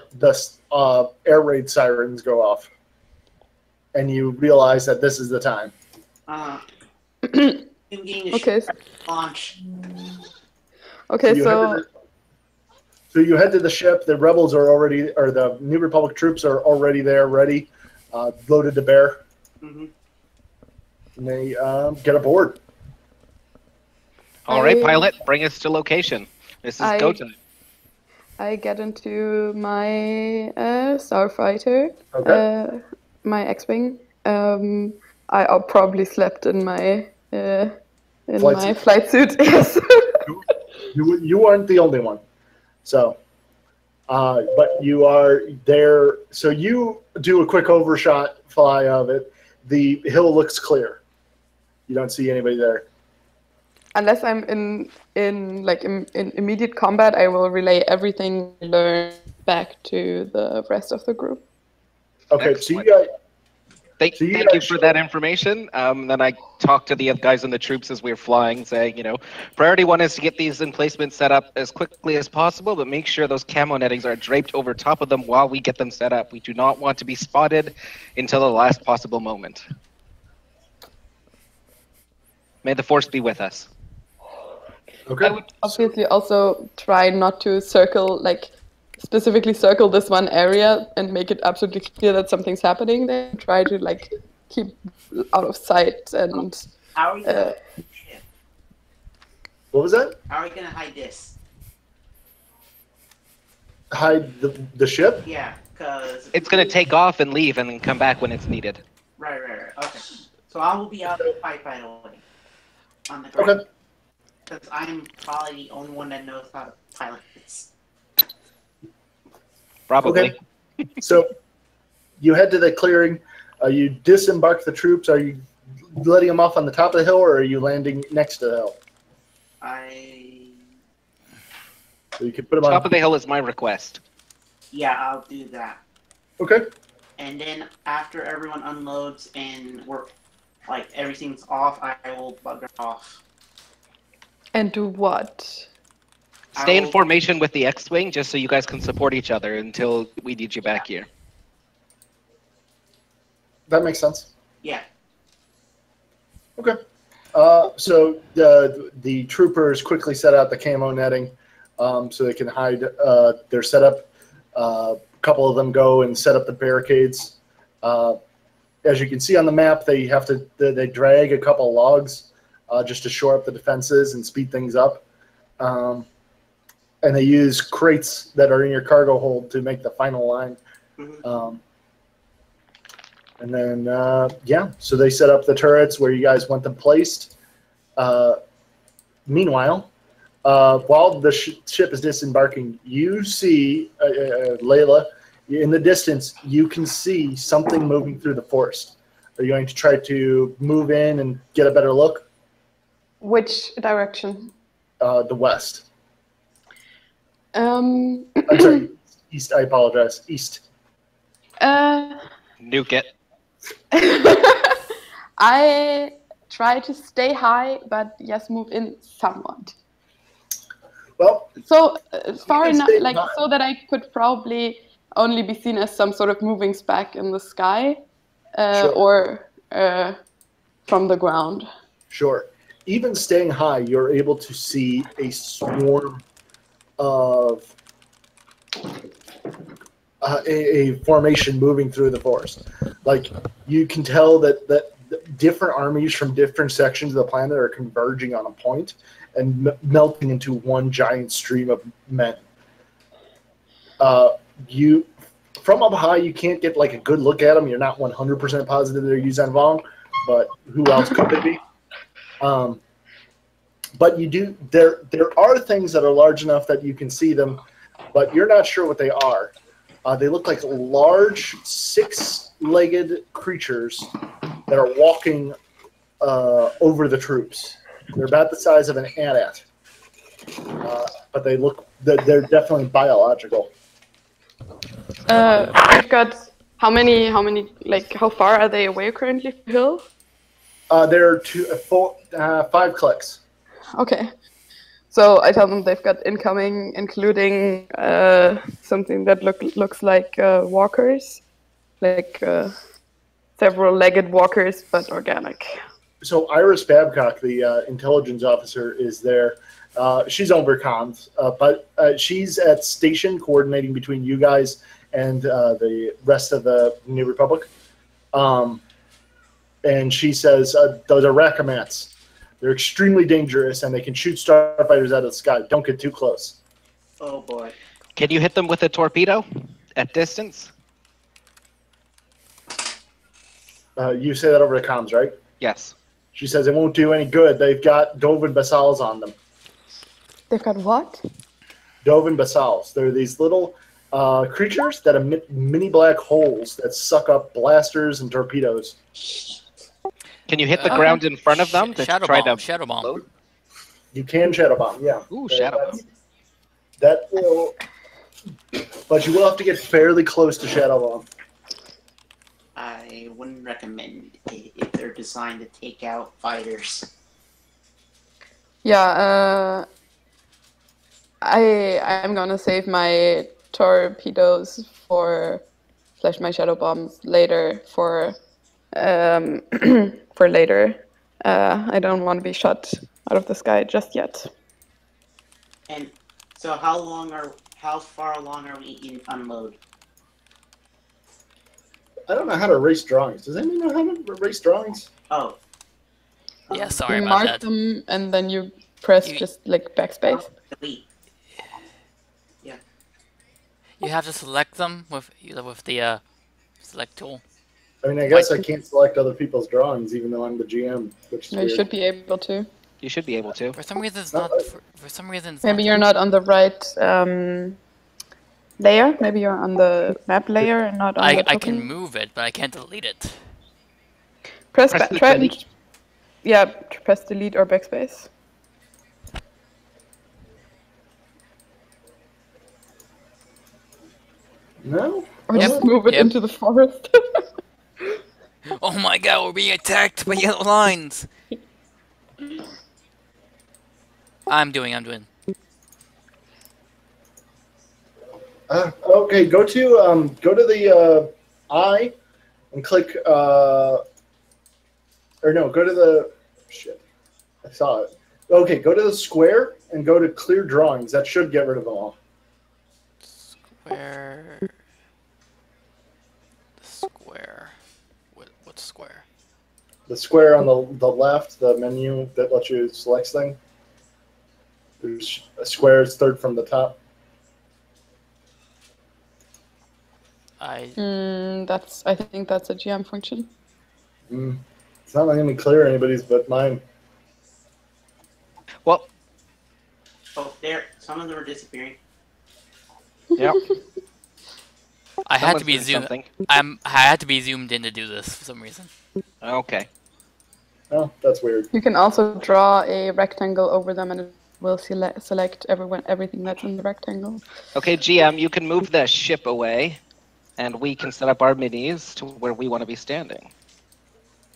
[SPEAKER 2] air raid sirens go off, and you realize that this is the time.
[SPEAKER 1] Okay.
[SPEAKER 5] Launch.
[SPEAKER 1] Okay, so
[SPEAKER 2] So you head to the ship. The rebels are already, or the New Republic troops are already there, ready, loaded to bear.
[SPEAKER 5] Mm-hmm.
[SPEAKER 2] And they get aboard.
[SPEAKER 4] All right, pilot, bring us to location. This is go time.
[SPEAKER 1] I get into my starfighter,
[SPEAKER 2] Okay.
[SPEAKER 1] my X-wing. I probably slept in my
[SPEAKER 2] Flight
[SPEAKER 1] flight suit. Yes.
[SPEAKER 2] You aren't the only one. So But you are there, so you do a quick overshot fly of it. The hill looks clear. You don't see anybody there.
[SPEAKER 1] Unless I'm in immediate combat, I will relay everything I learned back to the rest of the group.
[SPEAKER 2] Okay, so you guys.
[SPEAKER 4] Thank you for that information. Then I talked to the other guys in the troops as we were flying, saying, priority one is to get these emplacements set up as quickly as possible, but make sure those camo nettings are draped over top of them while we get them set up. We do not want to be spotted until the last possible moment. May the force be with us.
[SPEAKER 2] Okay.
[SPEAKER 1] I would obviously also try not to specifically circle this one area and make it absolutely clear that something's happening there. Try to keep out of sight and.
[SPEAKER 5] How are we gonna?
[SPEAKER 2] What was that?
[SPEAKER 5] How are we gonna hide this?
[SPEAKER 2] Hide the ship?
[SPEAKER 5] Yeah, because
[SPEAKER 4] it's gonna take off and leave and then come back when it's needed.
[SPEAKER 5] Right. Okay. So I will be out of the pipe right away. On the ground.
[SPEAKER 2] Okay.
[SPEAKER 5] Because I'm probably the only one that knows how to pilot this.
[SPEAKER 4] Probably.
[SPEAKER 2] Okay. So you head to the clearing. You disembark the troops. Are you letting them off on the top of the hill, or are you landing next to the hill? So you can put them
[SPEAKER 4] Top
[SPEAKER 2] on
[SPEAKER 4] of the hill is my request.
[SPEAKER 5] Yeah, I'll do that.
[SPEAKER 2] Okay.
[SPEAKER 5] And then after everyone unloads and everything's off, I will bugger off.
[SPEAKER 1] And do what?
[SPEAKER 4] Stay in formation with the X-Wing just so you guys can support each other until we need you back here.
[SPEAKER 2] That makes sense.
[SPEAKER 5] Yeah.
[SPEAKER 2] Okay. So the troopers quickly set out the camo netting so they can hide. They're set up. A couple of them go and set up the barricades. As you can see on the map, they drag a couple of logs just to shore up the defenses and speed things up. And they use crates that are in your cargo hold to make the final line.
[SPEAKER 5] Mm-hmm.
[SPEAKER 2] And then, so they set up the turrets where you guys want them placed. Meanwhile, while the ship is disembarking, you see, Layla, in the distance, you can see something moving through the forest. Are you going to try to move in and get a better look?
[SPEAKER 1] Which direction?
[SPEAKER 2] The west.
[SPEAKER 1] I'm
[SPEAKER 2] sorry, east. I apologize. East.
[SPEAKER 4] Nuke it.
[SPEAKER 1] I try to stay high, but yes, move in somewhat.
[SPEAKER 2] Well,
[SPEAKER 1] so far enough,
[SPEAKER 2] high.
[SPEAKER 1] So that I could probably only be seen as some sort of moving speck in the sky,
[SPEAKER 2] sure.
[SPEAKER 1] or from the ground.
[SPEAKER 2] Sure. Even staying high, you're able to see a swarm of a formation moving through the forest. Like, you can tell that different armies from different sections of the planet are converging on a point and melting into one giant stream of men. From up high, you can't get a good look at them. You're not 100% positive they're Yuuzhan Vong, but who else could they be? But you do. There are things that are large enough that you can see them, but you're not sure what they are. They look like large, six-legged creatures that are walking over the troops. They're about the size of an ant, but they're definitely biological.
[SPEAKER 1] We've got how many? How far are they away currently from the hill?
[SPEAKER 2] They're 5 clicks.
[SPEAKER 1] Okay. So I tell them they've got incoming, including something that looks like walkers, several legged walkers, but organic.
[SPEAKER 2] So Iris Babcock, the intelligence officer, is there. She's over comms, but she's at station coordinating between you guys and the rest of the New Republic. And she says, those are Rakamats. They're extremely dangerous, and they can shoot starfighters out of the sky. Don't get too close.
[SPEAKER 5] Oh, boy.
[SPEAKER 4] Can you hit them with a torpedo at distance?
[SPEAKER 2] You say that over the comms, right?
[SPEAKER 4] Yes.
[SPEAKER 2] She says it won't do any good. They've got Dovin Basals on them.
[SPEAKER 1] They've got what?
[SPEAKER 2] Dovin Basals. They're these little creatures that emit mini black holes that suck up blasters and torpedoes.
[SPEAKER 4] Can you hit the ground in front of them to
[SPEAKER 3] Shadow
[SPEAKER 4] try
[SPEAKER 3] bomb.
[SPEAKER 4] to
[SPEAKER 3] Shadow bomb.
[SPEAKER 4] load?
[SPEAKER 2] You can shadow bomb, yeah.
[SPEAKER 4] Ooh, shadow bomb.
[SPEAKER 2] That will, but you will have to get fairly close to shadow bomb.
[SPEAKER 5] I wouldn't recommend it if they're designed to take out fighters.
[SPEAKER 1] Yeah, I'm gonna save my torpedoes slash my shadow bombs later for for later. I don't want to be shot out of the sky just yet.
[SPEAKER 5] And so, how far along are we in unload?
[SPEAKER 2] I don't know how to erase drawings. Does anyone know how to erase drawings?
[SPEAKER 5] Oh.
[SPEAKER 3] Yeah, sorry
[SPEAKER 1] You
[SPEAKER 3] about
[SPEAKER 1] mark
[SPEAKER 3] that.
[SPEAKER 1] them and then you press
[SPEAKER 3] You-
[SPEAKER 1] just like backspace.
[SPEAKER 5] Delete.
[SPEAKER 3] You have to select them with the select tool.
[SPEAKER 2] I mean, I guess I can't select other people's drawings, even though I'm the GM, which is
[SPEAKER 1] No, you
[SPEAKER 2] weird.
[SPEAKER 1] should be able to.
[SPEAKER 4] You should be able to.
[SPEAKER 3] For some reason, it's
[SPEAKER 2] No,
[SPEAKER 3] not.
[SPEAKER 2] I-
[SPEAKER 3] For some reason, it's
[SPEAKER 1] Maybe
[SPEAKER 3] not.
[SPEAKER 1] you're not on the right layer. Maybe you're on the map layer and not on the
[SPEAKER 3] I
[SPEAKER 1] token.
[SPEAKER 3] can move it, but I can't delete it.
[SPEAKER 1] Press
[SPEAKER 4] Press the
[SPEAKER 1] try and
[SPEAKER 4] delete.
[SPEAKER 1] yeah, press delete or backspace.
[SPEAKER 2] No?
[SPEAKER 1] Or
[SPEAKER 3] Yep,
[SPEAKER 1] just move it
[SPEAKER 3] yep.
[SPEAKER 1] into the forest.
[SPEAKER 3] Oh my god, we're being attacked by yellow lines! I'm doing.
[SPEAKER 2] Okay, go to the eye and click or no, go to the shit. I saw it. Okay, go to the square and go to clear drawings. That should get rid of them all.
[SPEAKER 3] Square. Square. What's square?
[SPEAKER 2] The square on the left, the menu that lets you select thing. There's a square is third from the top.
[SPEAKER 3] I
[SPEAKER 1] think that's a GM function.
[SPEAKER 2] It's not letting me clear anybody's but mine.
[SPEAKER 4] Well,
[SPEAKER 5] Oh, there. Some of them are disappearing.
[SPEAKER 4] yep.
[SPEAKER 3] I had to
[SPEAKER 4] Someone's
[SPEAKER 3] be
[SPEAKER 4] doing
[SPEAKER 3] zoomed.
[SPEAKER 4] something.
[SPEAKER 3] I had to be zoomed in to do this for some reason.
[SPEAKER 4] Okay.
[SPEAKER 2] Oh, that's weird.
[SPEAKER 1] You can also draw a rectangle over them and it will select everything that's in the rectangle.
[SPEAKER 4] Okay, GM, you can move the ship away, and we can set up our minis to where we want to be standing.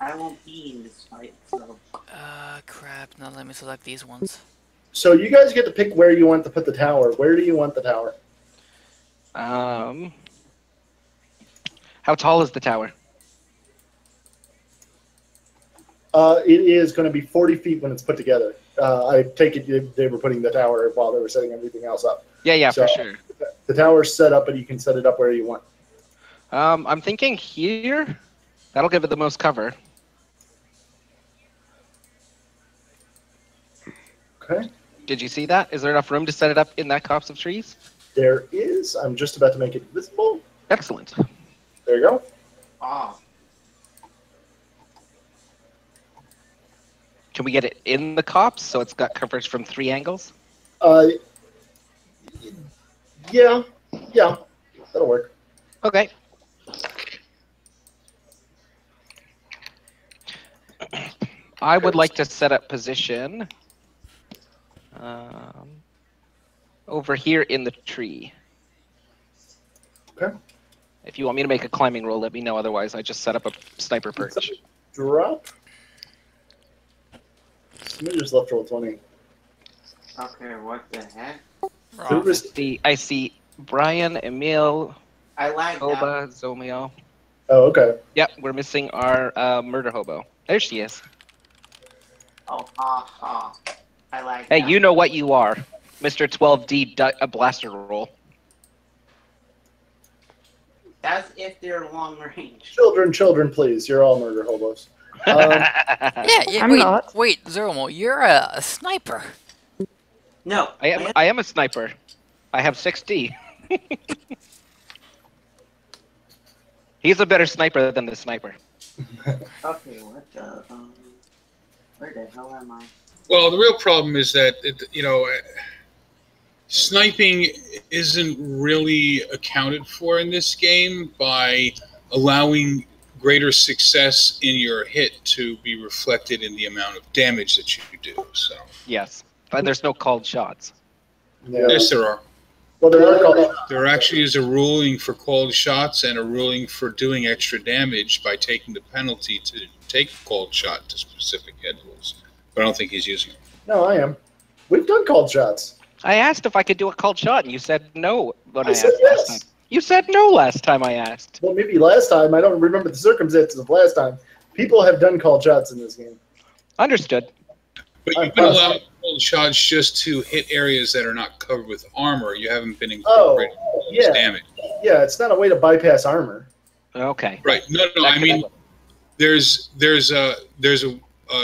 [SPEAKER 5] I won't be in this fight, so.
[SPEAKER 3] Crap. Now let me select these ones.
[SPEAKER 2] So you guys get to pick where you want to put the tower. Where do you want the tower?
[SPEAKER 4] How tall is the tower?
[SPEAKER 2] It is going to be 40 feet when it's put together. I take it they were putting the tower while they were setting everything else up.
[SPEAKER 4] Yeah,
[SPEAKER 2] So-
[SPEAKER 4] for sure.
[SPEAKER 2] The tower's set up, but you can set it up where you want.
[SPEAKER 4] I'm thinking here. That'll give it the most cover.
[SPEAKER 2] Okay.
[SPEAKER 4] Did you see that? Is there enough room to set it up in that copse of trees?
[SPEAKER 2] There is. I'm just about to make it visible.
[SPEAKER 4] Excellent.
[SPEAKER 2] There you go.
[SPEAKER 5] Ah.
[SPEAKER 4] Can we get it in the copse so it's got coverage from 3 angles?
[SPEAKER 2] Yeah, that'll work.
[SPEAKER 4] Okay. I would like to set up position over here in the tree.
[SPEAKER 2] Okay.
[SPEAKER 4] If you want me to make a climbing roll, let me know. Otherwise, I just set up a sniper perch.
[SPEAKER 2] Drop. Let me just left roll 20.
[SPEAKER 5] Okay, what the heck?
[SPEAKER 3] Wrong.
[SPEAKER 4] I see Brian, Emil,
[SPEAKER 5] I lagged out.
[SPEAKER 4] Hoba, Zomio.
[SPEAKER 2] Oh, okay.
[SPEAKER 4] Yep, we're missing our murder hobo. There she is.
[SPEAKER 5] Oh, ha. I lagged
[SPEAKER 4] Hey,
[SPEAKER 5] out.
[SPEAKER 4] you know what you are, Mr. 12D a blaster roll.
[SPEAKER 5] That's if they're long range.
[SPEAKER 2] Children, please. You're all murder hobos.
[SPEAKER 3] Yeah,
[SPEAKER 1] I'm
[SPEAKER 3] wait,
[SPEAKER 1] not.
[SPEAKER 3] wait, Zeromo, you're a sniper.
[SPEAKER 5] No.
[SPEAKER 4] I am a sniper. I have 6D. He's a better sniper than the sniper.
[SPEAKER 5] Okay, what the, where the hell am I?
[SPEAKER 8] Well, the real problem is that sniping isn't really accounted for in this game by allowing greater success in your hit to be reflected in the amount of damage that you do. So
[SPEAKER 4] Yes, but there's no called shots.
[SPEAKER 2] Yeah.
[SPEAKER 8] yes, there are.
[SPEAKER 2] Well, there are called.
[SPEAKER 8] There actually is a ruling for called shots and a ruling for doing extra damage by taking the penalty to take a called shot to specific head holes. But I don't think he's using it.
[SPEAKER 2] No, I am. We've done called shots.
[SPEAKER 4] I asked if I could do a called shot, and you said no when I,
[SPEAKER 2] I
[SPEAKER 4] asked
[SPEAKER 2] said
[SPEAKER 4] last
[SPEAKER 2] yes.
[SPEAKER 4] time. You said no last time I asked.
[SPEAKER 2] Well, maybe last time. I don't remember the circumstances of last time. People have done called shots in this game.
[SPEAKER 4] Understood.
[SPEAKER 8] But you can allow called shots just to hit areas that are not covered with armor. You haven't been incorporating
[SPEAKER 2] yeah.
[SPEAKER 8] damage.
[SPEAKER 2] Yeah, it's not a way to bypass armor.
[SPEAKER 4] Okay.
[SPEAKER 8] Right. No. I mean, there's a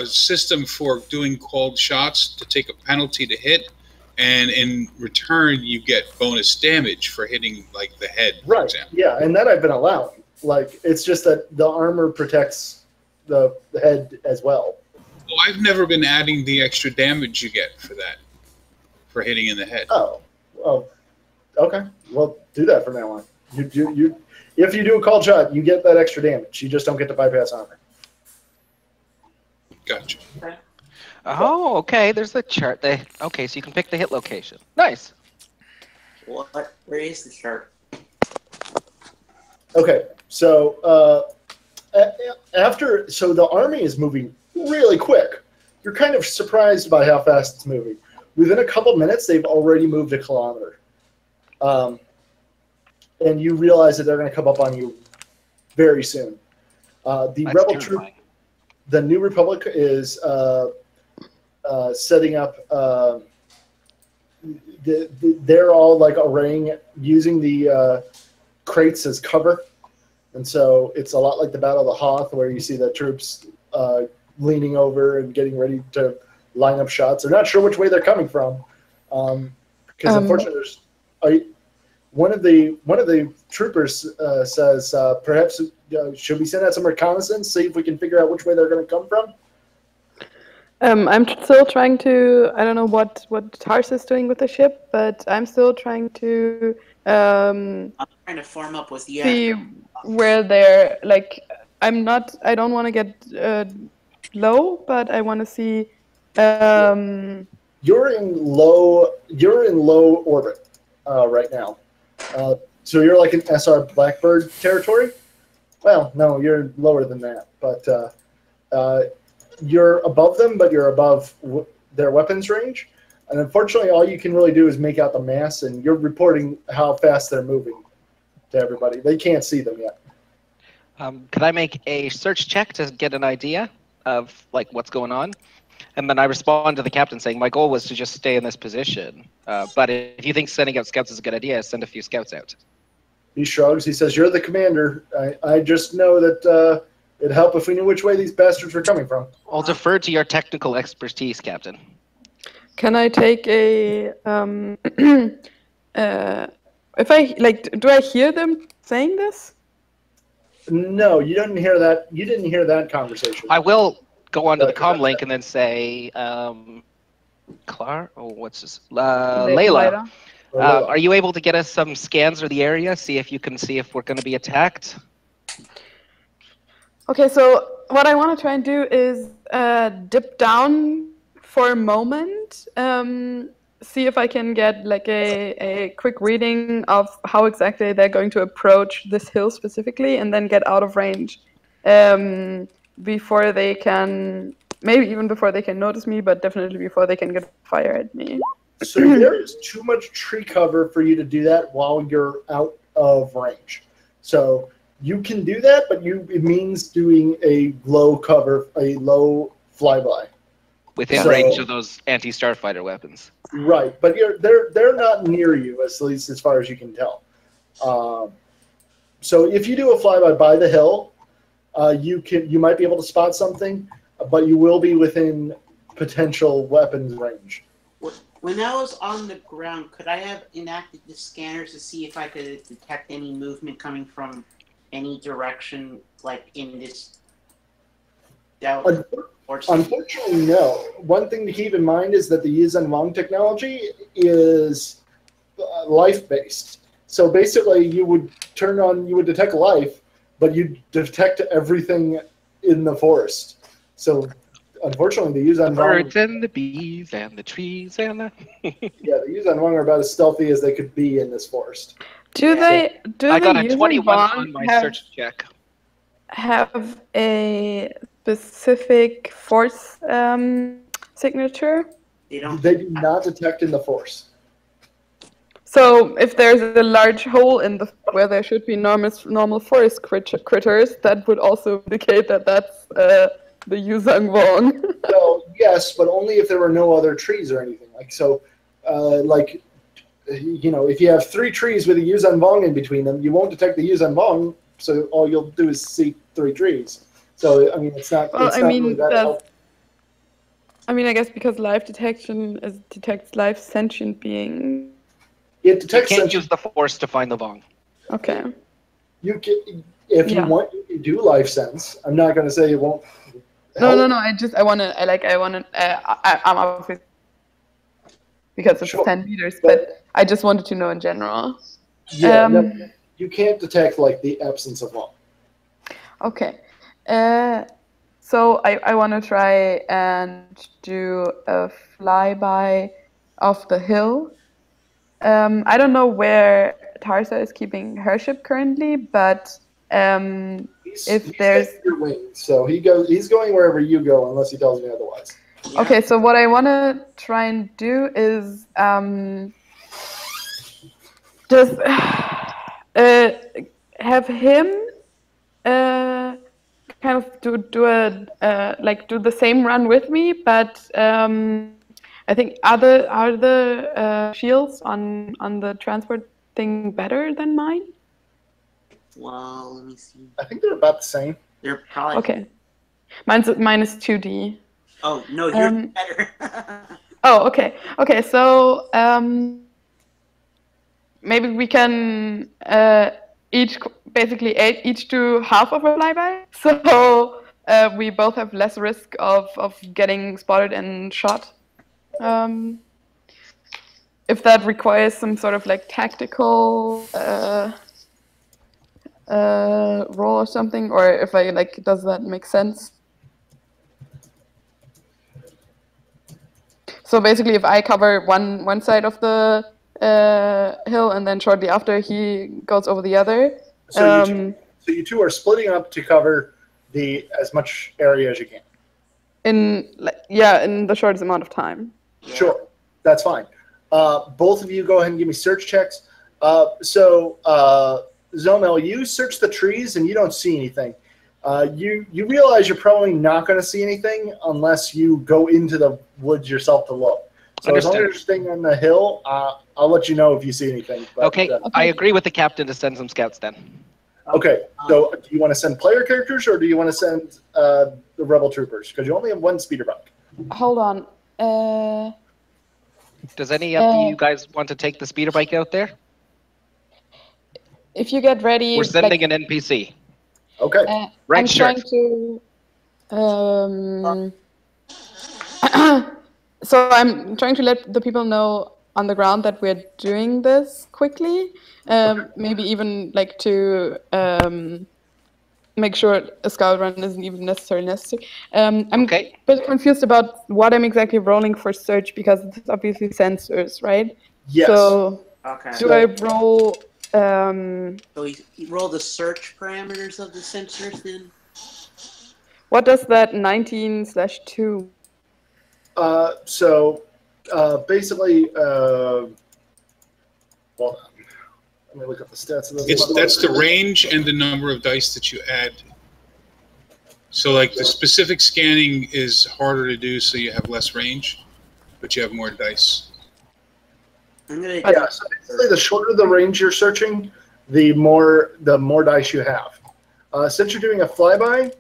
[SPEAKER 8] system for doing called shots to take a penalty to hit, and in return you get bonus damage for hitting like the head, for
[SPEAKER 2] Right.
[SPEAKER 8] example.
[SPEAKER 2] Yeah, and that I've been allowing. Like, it's just that the armor protects the head as well.
[SPEAKER 8] Well, I've never been adding the extra damage you get for that, for hitting in the head.
[SPEAKER 2] Oh, well, okay. Well, do that from now on. If you do a called shot, you get that extra damage. You just don't get to bypass armor.
[SPEAKER 8] Gotcha.
[SPEAKER 4] Oh, okay. There's the chart. Okay, so you can pick the hit location. Nice.
[SPEAKER 5] What? Where is the chart?
[SPEAKER 2] Okay, so so the army is moving really quick. You're kind of surprised by how fast it's moving. Within a couple minutes, they've already moved a kilometer. And you realize that they're going to come up on you very soon. The
[SPEAKER 4] That's
[SPEAKER 2] rebel
[SPEAKER 4] terrifying.
[SPEAKER 2] troop, the New Republic, is setting up. They're all like arraying, using the crates as cover, and so it's a lot like the Battle of the Hoth, where you see the troops leaning over and getting ready to line up shots. They're not sure which way they're coming from, because unfortunately, one of the troopers says, perhaps should we send out some reconnaissance, see if we can figure out which way they're going to come from?
[SPEAKER 1] I'm still trying to. I don't know what Tars is doing with the ship, but I'm still trying to
[SPEAKER 5] I'm trying to form up with you.
[SPEAKER 1] see where they're like. I'm not. I don't want to get low, but I want to see.
[SPEAKER 2] You're in low orbit right now. So you're like in SR Blackbird territory. Well, no, you're lower than that, but you're above them, but you're above their weapons range. And unfortunately, all you can really do is make out the mass, and you're reporting how fast they're moving to everybody. They can't see them yet.
[SPEAKER 4] Could I make a search check to get an idea of like what's going on? And then I respond to the captain saying, my goal was to just stay in this position. But if you think sending out scouts is a good idea, send a few scouts out.
[SPEAKER 2] He shrugs. He says, you're the commander. I just know that it'd help if we knew which way these bastards were coming from.
[SPEAKER 4] I'll defer to your technical expertise, Captain.
[SPEAKER 1] Can I take a if I like? Do I hear them saying this?
[SPEAKER 2] No, you didn't hear that. You didn't hear that conversation.
[SPEAKER 4] I will go onto the comm link and then say, Clara? Oh, what's this? Layla. Are you able to get us some scans of the area? See if you can see if we're going to be attacked?
[SPEAKER 1] Okay, so what I want to try and do is dip down for a moment, see if I can get like a quick reading of how exactly they're going to approach this hill specifically, and then get out of range before they can, maybe even before they can notice me, but definitely before they can get fire at me.
[SPEAKER 2] So there is too much tree cover for you to do that while you're out of range. So you can do that, but it means doing a low cover, a low flyby.
[SPEAKER 4] Within range of those anti-starfighter weapons.
[SPEAKER 2] Right, but they're not near you, at least as far as you can tell. So if you do a flyby by the hill, you might be able to spot something, but you will be within potential weapons range.
[SPEAKER 5] When I was on the ground, could I have enacted the scanners to see if I could detect any movement coming from any direction, like in this?
[SPEAKER 2] Unfortunately, no. One thing to keep in mind is that the Yizhen Wang technology is life based. So basically, you would detect life, but you detect everything in the forest. So unfortunately, the Yuzhan Vong,
[SPEAKER 4] Birds and the bees and the trees and the.
[SPEAKER 2] yeah, the Yuzhan Vong are about as stealthy as they could be in this forest.
[SPEAKER 1] Do they? Do
[SPEAKER 4] I got
[SPEAKER 1] the
[SPEAKER 4] a
[SPEAKER 1] Yuzhan
[SPEAKER 4] 21
[SPEAKER 1] Vong
[SPEAKER 4] on my
[SPEAKER 1] have,
[SPEAKER 4] search check.
[SPEAKER 1] have a specific force signature?
[SPEAKER 5] They don't.
[SPEAKER 2] They do not detect in the forest.
[SPEAKER 1] So if there's a large hole in the where there should be normal forest critters, that would also indicate that that's the Yuzhan Vong.
[SPEAKER 2] Well, yes, but only if there were no other trees or anything. If you have 3 trees with a Yuzhan Vong in between them, you won't detect the Yuzhan Vong. So all you'll do is see 3 trees. So I mean, it's not.
[SPEAKER 1] Well,
[SPEAKER 2] it's not really that helpful.
[SPEAKER 1] I mean, I guess because life detection detects life sentient beings.
[SPEAKER 2] It
[SPEAKER 4] You
[SPEAKER 2] detects.
[SPEAKER 4] can't use the force to find the Vong.
[SPEAKER 1] Okay.
[SPEAKER 2] You can, if you
[SPEAKER 1] Yeah.
[SPEAKER 2] want, you can do life sense. I'm not going to say it won't.
[SPEAKER 1] No,
[SPEAKER 2] help.
[SPEAKER 1] no. I'm obviously because it's
[SPEAKER 2] Sure.
[SPEAKER 1] 10 meters, but I just wanted to know in general.
[SPEAKER 2] Yeah, no,
[SPEAKER 1] Um,
[SPEAKER 2] you can't detect like the absence of one.
[SPEAKER 1] Okay. So I want to try and do a flyby of the hill. I don't know where Tarsa is keeping her ship currently, but if there's
[SPEAKER 2] taking your wings, so he's going wherever you go unless he tells me otherwise.
[SPEAKER 5] Yeah.
[SPEAKER 1] okay. So what I want to try and do is just have him kind of do the same run with me, but I think are the shields on the transport thing better than mine?
[SPEAKER 5] Well, let me see.
[SPEAKER 2] I think they're about the same.
[SPEAKER 5] They're probably.
[SPEAKER 1] Okay, mine is 2D.
[SPEAKER 5] Oh no, you're
[SPEAKER 1] Um,
[SPEAKER 5] better.
[SPEAKER 1] Oh, okay. Okay, so maybe we can each do half of a flyby, so we both have less risk of getting spotted and shot. If that requires some sort of like tactical role or something, or if does that make sense? So basically, if I cover one side of the hill, and then shortly after he goes over the other.
[SPEAKER 2] So you two are splitting up to cover as much area as you can.
[SPEAKER 1] In the shortest amount of time.
[SPEAKER 5] Yeah.
[SPEAKER 2] Sure, that's fine. Both of you go ahead and give me search checks. Zomel, you search the trees and you don't see anything. You realize you're probably not going to see anything unless you go into the woods yourself to look. So as long as you're staying on the hill, I'll let you know if you see anything. But,
[SPEAKER 4] Okay, I agree with the captain to send some scouts then.
[SPEAKER 2] Okay, so do you want to send player characters or do you want to send the rebel troopers? Because you only have 1 speeder bike.
[SPEAKER 1] Hold on.
[SPEAKER 4] Does any of you guys want to take the speeder bike out there?
[SPEAKER 1] If you get ready,
[SPEAKER 4] We're sending an NPC.
[SPEAKER 2] Okay.
[SPEAKER 4] Red
[SPEAKER 1] I'm
[SPEAKER 4] shirt.
[SPEAKER 1] trying to. So I'm trying to let the people know on the ground that we're doing this quickly. Maybe even to make sure a scout run isn't even necessary. I'm
[SPEAKER 4] Okay.
[SPEAKER 1] a bit confused about what I'm exactly rolling for search because it's obviously sensors, right?
[SPEAKER 2] Yes.
[SPEAKER 1] So
[SPEAKER 5] Okay.
[SPEAKER 1] do I roll?
[SPEAKER 5] So you roll the search parameters of the sensors then?
[SPEAKER 1] What does that 19/2?
[SPEAKER 2] Basically, well, let me look up the stats of this.
[SPEAKER 8] That's the range and the number of dice that you add. So, like, the specific scanning is harder to do, so you have less range, but you have more dice.
[SPEAKER 5] I'm gonna.
[SPEAKER 2] Yeah, so basically, the shorter the range you're searching, the more dice you have. Since you're doing a flyby,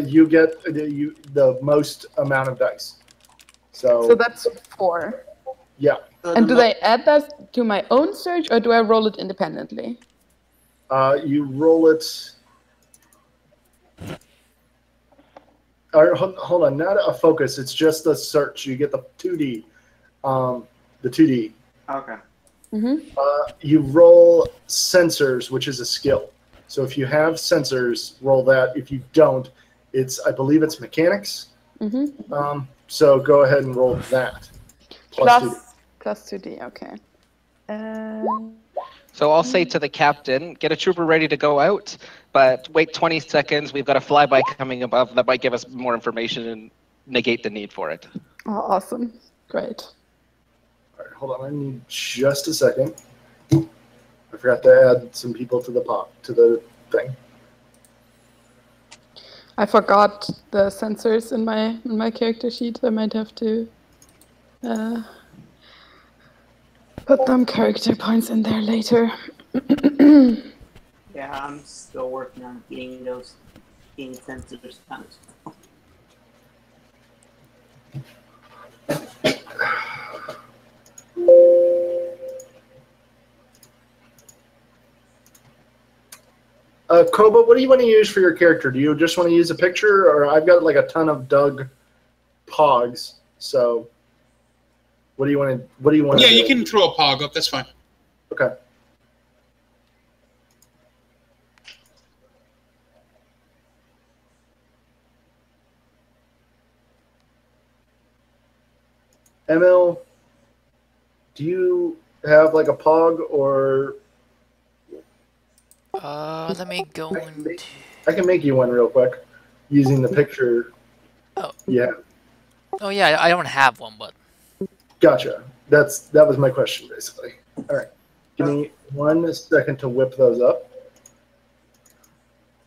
[SPEAKER 2] you get the most amount of dice.
[SPEAKER 1] So that's 4.
[SPEAKER 2] Yeah.
[SPEAKER 1] And do they add that to my own search, or do I roll it independently?
[SPEAKER 2] You roll it. Hold on, not a focus. It's just a search. You get the 2D. The 2D.
[SPEAKER 5] Okay.
[SPEAKER 2] You roll sensors, which is a skill. So if you have sensors, roll that. If you don't, I believe it's mechanics. So go ahead and roll that.
[SPEAKER 1] Plus 2D, okay.
[SPEAKER 4] So I'll say to the captain, get a trooper ready to go out, but wait 20 seconds. We've got a flyby coming above that might give us more information and negate the need for it.
[SPEAKER 1] Oh, awesome. Great.
[SPEAKER 2] All right, hold on. I need just a second. I forgot to add some people to the thing.
[SPEAKER 1] I forgot the sensors in my character sheet. I might have to put them character points in there later.
[SPEAKER 5] Yeah, I'm still working on getting sensors done.
[SPEAKER 2] Koba, what do you want to use for your character? Do you just want to use a picture, or I've got like a ton of Doug Pogs? So, what do you want to?
[SPEAKER 8] Yeah, you can throw a Pog up. That's fine.
[SPEAKER 2] Okay. Emil, do you have like a Pog or?
[SPEAKER 3] Let me go into...
[SPEAKER 2] I can make you one real quick using the picture.
[SPEAKER 3] Oh.
[SPEAKER 2] Yeah.
[SPEAKER 3] Oh yeah, I don't have one, but...
[SPEAKER 2] Gotcha. That was my question, basically. All right. Give me 1 second to whip those up.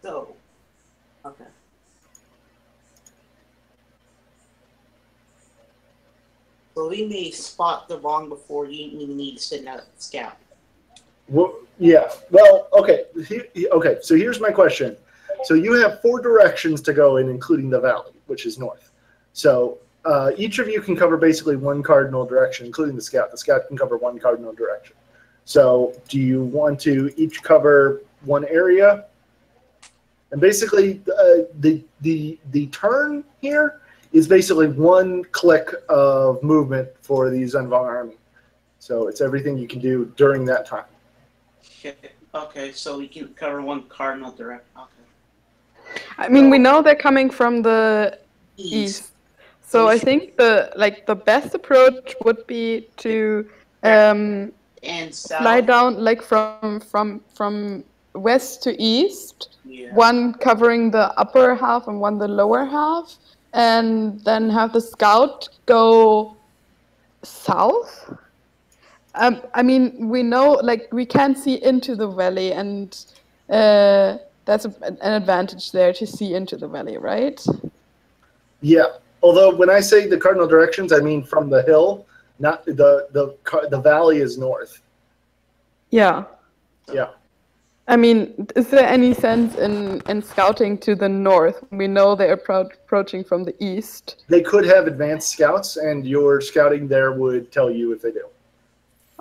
[SPEAKER 5] So, okay. So we may spot the wrong before you even need to send out a scout.
[SPEAKER 2] Well, yeah. Well, okay. Okay. So here's my question. So you have 4 directions to go in, including the valley, which is north. So each of you can cover basically 1 cardinal direction, including the scout. The scout can cover 1 cardinal direction. So do you want to each cover 1 area? And basically, the turn here is basically 1 click of movement for the Zunvong army. So it's everything you can do during that time.
[SPEAKER 5] Okay, so we can cover 1 cardinal direct. Okay.
[SPEAKER 1] I mean, we know they're coming from the east. So I think the best approach would be to
[SPEAKER 5] and
[SPEAKER 1] fly down like from west to east.
[SPEAKER 5] Yeah.
[SPEAKER 1] 1 covering the upper half and 1 the lower half, and then have the scout go south. I mean, we know, like, we can see into the valley, and that's an advantage there to see into the valley, right?
[SPEAKER 2] Yeah. Although when I say the cardinal directions, I mean from the hill, not the valley is north.
[SPEAKER 1] Yeah.
[SPEAKER 2] Yeah.
[SPEAKER 1] I mean, is there any sense in scouting to the north? We know they're approaching from the east.
[SPEAKER 2] They could have advanced scouts, and your scouting there would tell you if they do.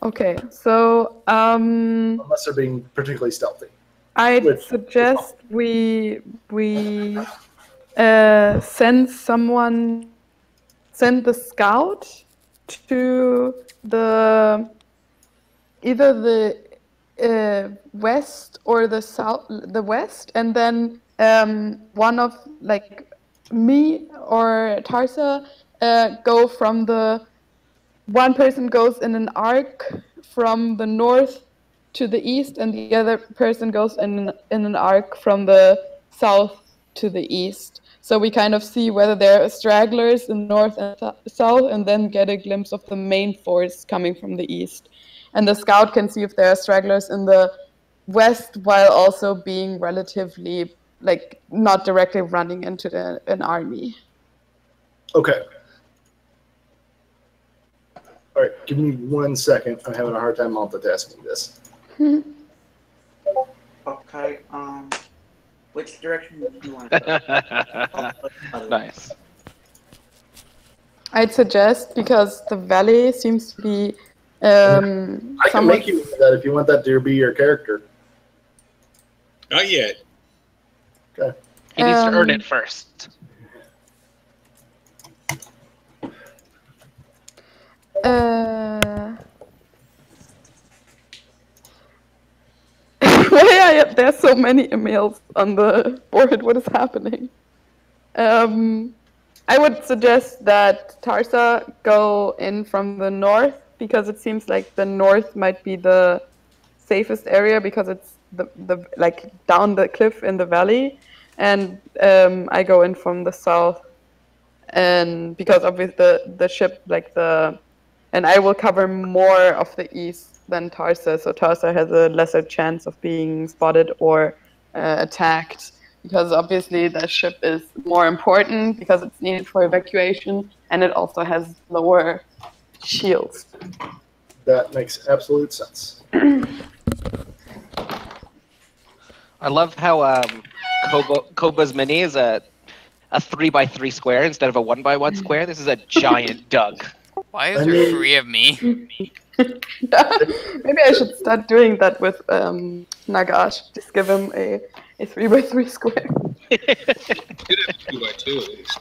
[SPEAKER 1] Okay, so
[SPEAKER 2] unless they're being particularly stealthy.
[SPEAKER 1] I'd suggest we send the scout to either the west or the west, and then one of like me or Tarsa go from the. 1 person goes in an arc from the north to the east, and the other person goes in an arc from the south to the east. So we kind of see whether there are stragglers in north and south, and then get a glimpse of the main force coming from the east. And the scout can see if there are stragglers in the west, while also being relatively, like, not directly running into an army.
[SPEAKER 2] Okay. All right, give me 1 second. I'm having a hard time multitasking this.
[SPEAKER 5] Okay, which direction do you want to go?
[SPEAKER 4] Nice.
[SPEAKER 1] I'd suggest, because the valley seems to be
[SPEAKER 2] I can make you do that if you want that to be your character.
[SPEAKER 8] Not yet.
[SPEAKER 2] Okay.
[SPEAKER 4] He needs to earn it first.
[SPEAKER 1] There's so many emails on the board. What is happening? I would suggest that Tarsa go in from the north because it seems like the north might be the safest area because it's the like down the cliff in the valley, and I go in from the south, and because obviously the ship and I will cover more of the east than Tarsa, so Tarsa has a lesser chance of being spotted or attacked, because obviously the ship is more important because it's needed for evacuation, and it also has lower shields.
[SPEAKER 2] That makes absolute sense.
[SPEAKER 4] I love how Koba's Mini is a 3x3 square instead of a 1x1 square. This is a giant Doug.
[SPEAKER 3] Why is there 3 of me?
[SPEAKER 1] Maybe I should start doing that with Nagash. Just give him a 3x3 square.
[SPEAKER 8] You could have 2x2 at least.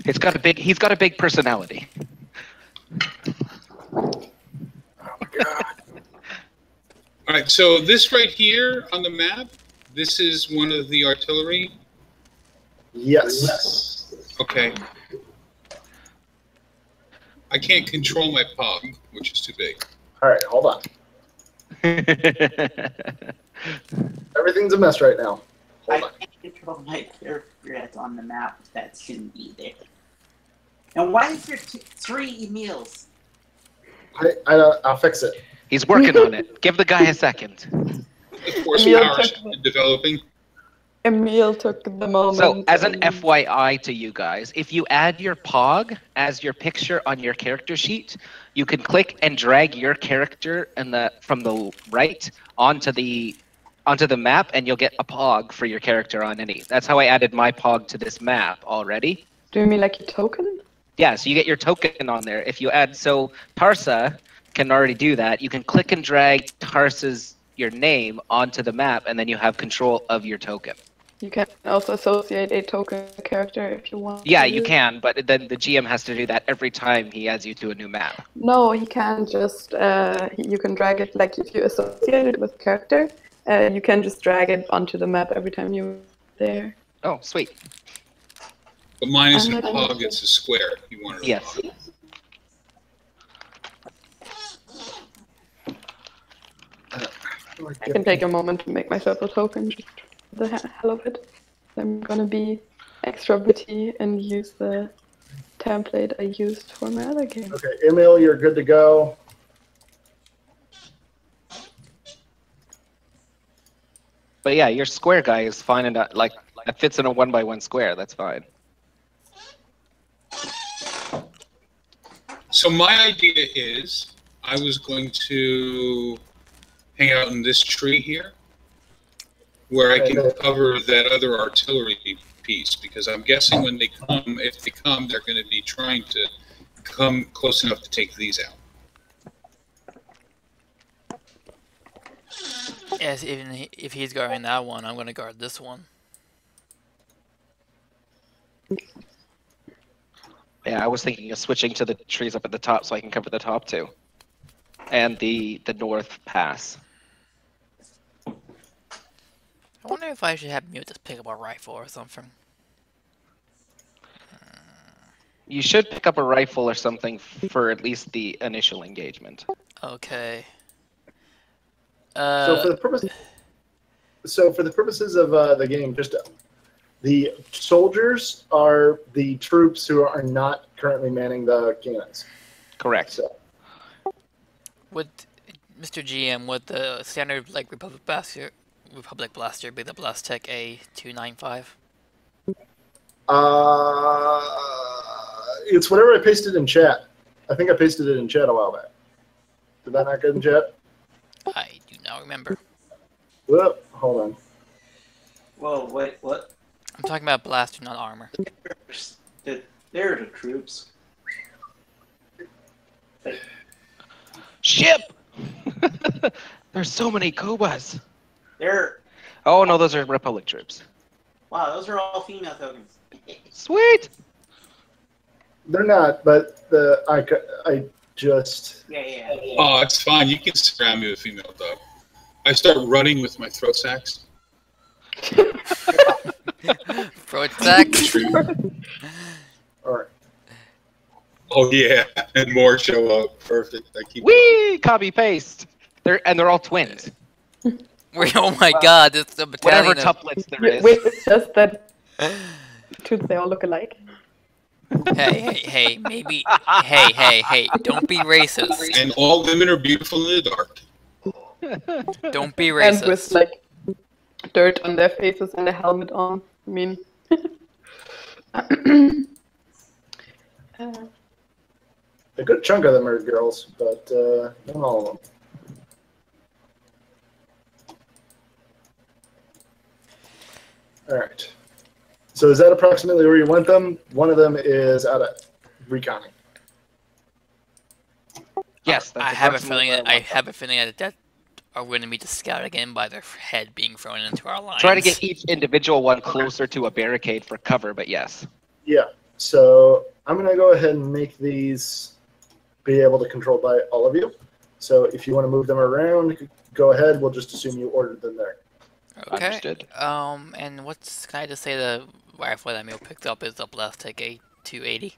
[SPEAKER 4] He's got a big personality.
[SPEAKER 2] Oh my god.
[SPEAKER 8] All right, so this right here on the map, this is one of the artillery.
[SPEAKER 2] Yes.
[SPEAKER 8] Okay. I can't control my POG, which is too big.
[SPEAKER 2] All right, hold on. Everything's a mess right now. Hold on.
[SPEAKER 5] I can't control my character that's on the map that shouldn't be there. And why is there 3 emails?
[SPEAKER 2] I'll fix it.
[SPEAKER 4] He's working on it. Give the guy a second.
[SPEAKER 8] Of course,
[SPEAKER 1] Emil
[SPEAKER 8] ours
[SPEAKER 1] took the-
[SPEAKER 8] developing.
[SPEAKER 1] Emil took the moment.
[SPEAKER 4] So, as an
[SPEAKER 1] and-
[SPEAKER 4] FYI to you guys, if you add your POG as your picture on your character sheet, you can click and drag your character from the right onto the map, and you'll get a POG for your character on any. That's how I added my POG to this map already.
[SPEAKER 1] Do you mean like a token?
[SPEAKER 4] Yeah, so you get your token on there. If you add, so Tarsa can already do that. You can click and drag your name onto the map, and then you have control of your token.
[SPEAKER 1] You can also associate a token character if you want.
[SPEAKER 4] Yeah,
[SPEAKER 1] to.
[SPEAKER 4] you can, but then the GM has to do that every time he adds you to a new map.
[SPEAKER 1] No, he can just, you can drag it, like if you associate it with character, you can just drag it onto the map every time you're there.
[SPEAKER 4] Oh, sweet.
[SPEAKER 8] But mine isn't a
[SPEAKER 1] I'm not
[SPEAKER 8] POG,
[SPEAKER 1] interested.
[SPEAKER 8] it's a square. You wanted a
[SPEAKER 4] Yes.
[SPEAKER 8] POG.
[SPEAKER 1] I can take a moment to make myself a token, just for the hell of it. I'm gonna be extra bitty and use the template I used for my other game.
[SPEAKER 2] Okay, Emil, you're good to go.
[SPEAKER 4] But yeah, your square guy is fine, and like that fits in a 1x1 square. That's fine.
[SPEAKER 8] So my idea is I was going to hang out in this tree here where I can cover that other artillery piece, because I'm guessing when they come, if they come, they're going to be trying to come close enough to take these out.
[SPEAKER 3] Yes, even if he's guarding that one, I'm going to guard this one.
[SPEAKER 4] Yeah, I was thinking of switching to the trees up at the top so I can cover the top too, and the north pass.
[SPEAKER 3] I wonder if I should have Mute just pick up a rifle or something.
[SPEAKER 4] You should pick up a rifle or something for at least the initial engagement.
[SPEAKER 3] Okay.
[SPEAKER 2] So for the purposes of the game, just the soldiers are the troops who are not currently manning the cannons.
[SPEAKER 4] Correct.
[SPEAKER 2] So
[SPEAKER 3] Would Mr. GM, would the standard like Republic Blaster be the Blastech A295?
[SPEAKER 2] it's whatever I pasted in chat. I think I pasted it in chat a while back. Did that not get in chat?
[SPEAKER 3] I do not remember.
[SPEAKER 2] Whoop, hold on.
[SPEAKER 5] Whoa, wait, what?
[SPEAKER 3] I'm talking about blaster, not armor.
[SPEAKER 5] They're the troops.
[SPEAKER 4] Ship! There's so many Kobas.
[SPEAKER 5] They're
[SPEAKER 4] Oh no, those are Republic troops.
[SPEAKER 5] wow, those are all female tokens.
[SPEAKER 4] Sweet.
[SPEAKER 2] They're not, but I just
[SPEAKER 5] Yeah.
[SPEAKER 8] Oh, it's fine. You can surround me with female dog. I start running with my throat sacs.
[SPEAKER 3] Throat sack.
[SPEAKER 2] All right.
[SPEAKER 8] Oh yeah, and more show up. Perfect. I keep.
[SPEAKER 4] Whee! Copy paste. They're all twins.
[SPEAKER 3] Wait, oh my god, it's the
[SPEAKER 4] Whatever
[SPEAKER 3] battalion of...
[SPEAKER 4] tuplets there is.
[SPEAKER 1] Wait, it's just that they all look alike.
[SPEAKER 3] Hey, maybe... Hey, don't be racist.
[SPEAKER 8] And all women are beautiful in the dark.
[SPEAKER 3] Don't be
[SPEAKER 1] And with
[SPEAKER 3] racist.
[SPEAKER 1] like dirt on their faces and a helmet on. I mean,
[SPEAKER 2] A good chunk of them are girls, but not all of them. All right. So is that approximately where you want them? One of them is out of reconning.
[SPEAKER 4] Yes,
[SPEAKER 3] I have a feeling that are going to meet the scout again by their head being thrown into our lines.
[SPEAKER 4] Try to get each individual one closer to a barricade for cover, but yes.
[SPEAKER 2] Yeah. So I'm going to go ahead and make these be able to control by all of you. So if you want to move them around, go ahead. We'll just assume you ordered them there.
[SPEAKER 3] Okay.
[SPEAKER 4] Understood.
[SPEAKER 3] And can I just say the rifle that Emil picked up is a Blastech A280?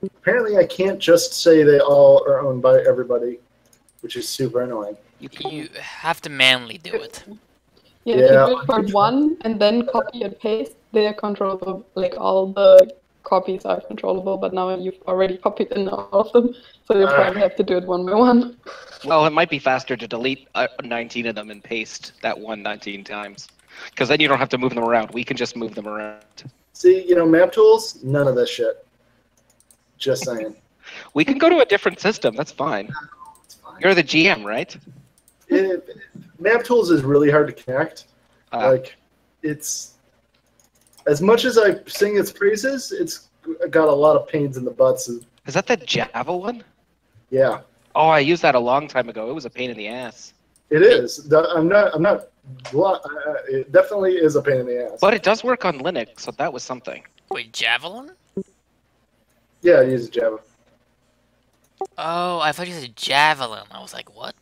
[SPEAKER 2] Apparently, I can't just say they all are owned by everybody, which is super annoying.
[SPEAKER 3] You have to manually do it.
[SPEAKER 1] yeah,
[SPEAKER 2] Yeah.
[SPEAKER 1] if you do it for one and then copy and paste, they are controllable. Like all the copies are controllable, but now you've already copied in all of them, so you probably have to do it one by one.
[SPEAKER 4] Well, it might be faster to delete 19 of them and paste that one 19 times. Because then you don't have to move them around. We can just move them around.
[SPEAKER 2] See, map tools, none of this shit. Just saying.
[SPEAKER 4] We can go to a different system. That's fine.
[SPEAKER 2] It's fine.
[SPEAKER 4] You're the GM, right?
[SPEAKER 2] Map tools is really hard to connect. It's as much as I sing its praises, it's got a lot of pains in the butts.
[SPEAKER 4] Is that the Java one?
[SPEAKER 2] Yeah,
[SPEAKER 4] Oh, I used that a long time ago. It was a pain in the ass.
[SPEAKER 2] it is. It definitely is a pain in the ass.
[SPEAKER 4] But it does work on Linux, so that was something.
[SPEAKER 3] Wait, Javelin?
[SPEAKER 2] Yeah, I use Java.
[SPEAKER 3] Oh, I thought you said Javelin. I was like, what?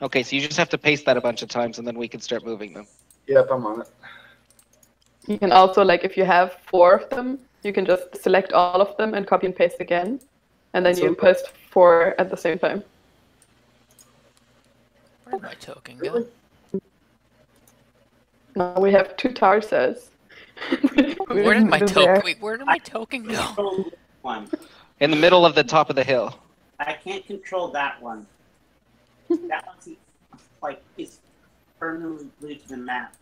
[SPEAKER 4] Okay, so you just have to paste that a bunch of times, and then we can start moving them.
[SPEAKER 2] Yep, I'm on it.
[SPEAKER 1] You can also, like, if you have 4 of them, you can just select all of them and copy and paste again, and then you post 4 at the same time.
[SPEAKER 3] Where did my token go?
[SPEAKER 1] Now we have 2 Tarsas.
[SPEAKER 3] Where did my token? Wait, where did my token go?
[SPEAKER 5] Control this one.
[SPEAKER 4] In the middle of the top of the hill.
[SPEAKER 5] I can't control that one. That one's like is permanently glued to the map.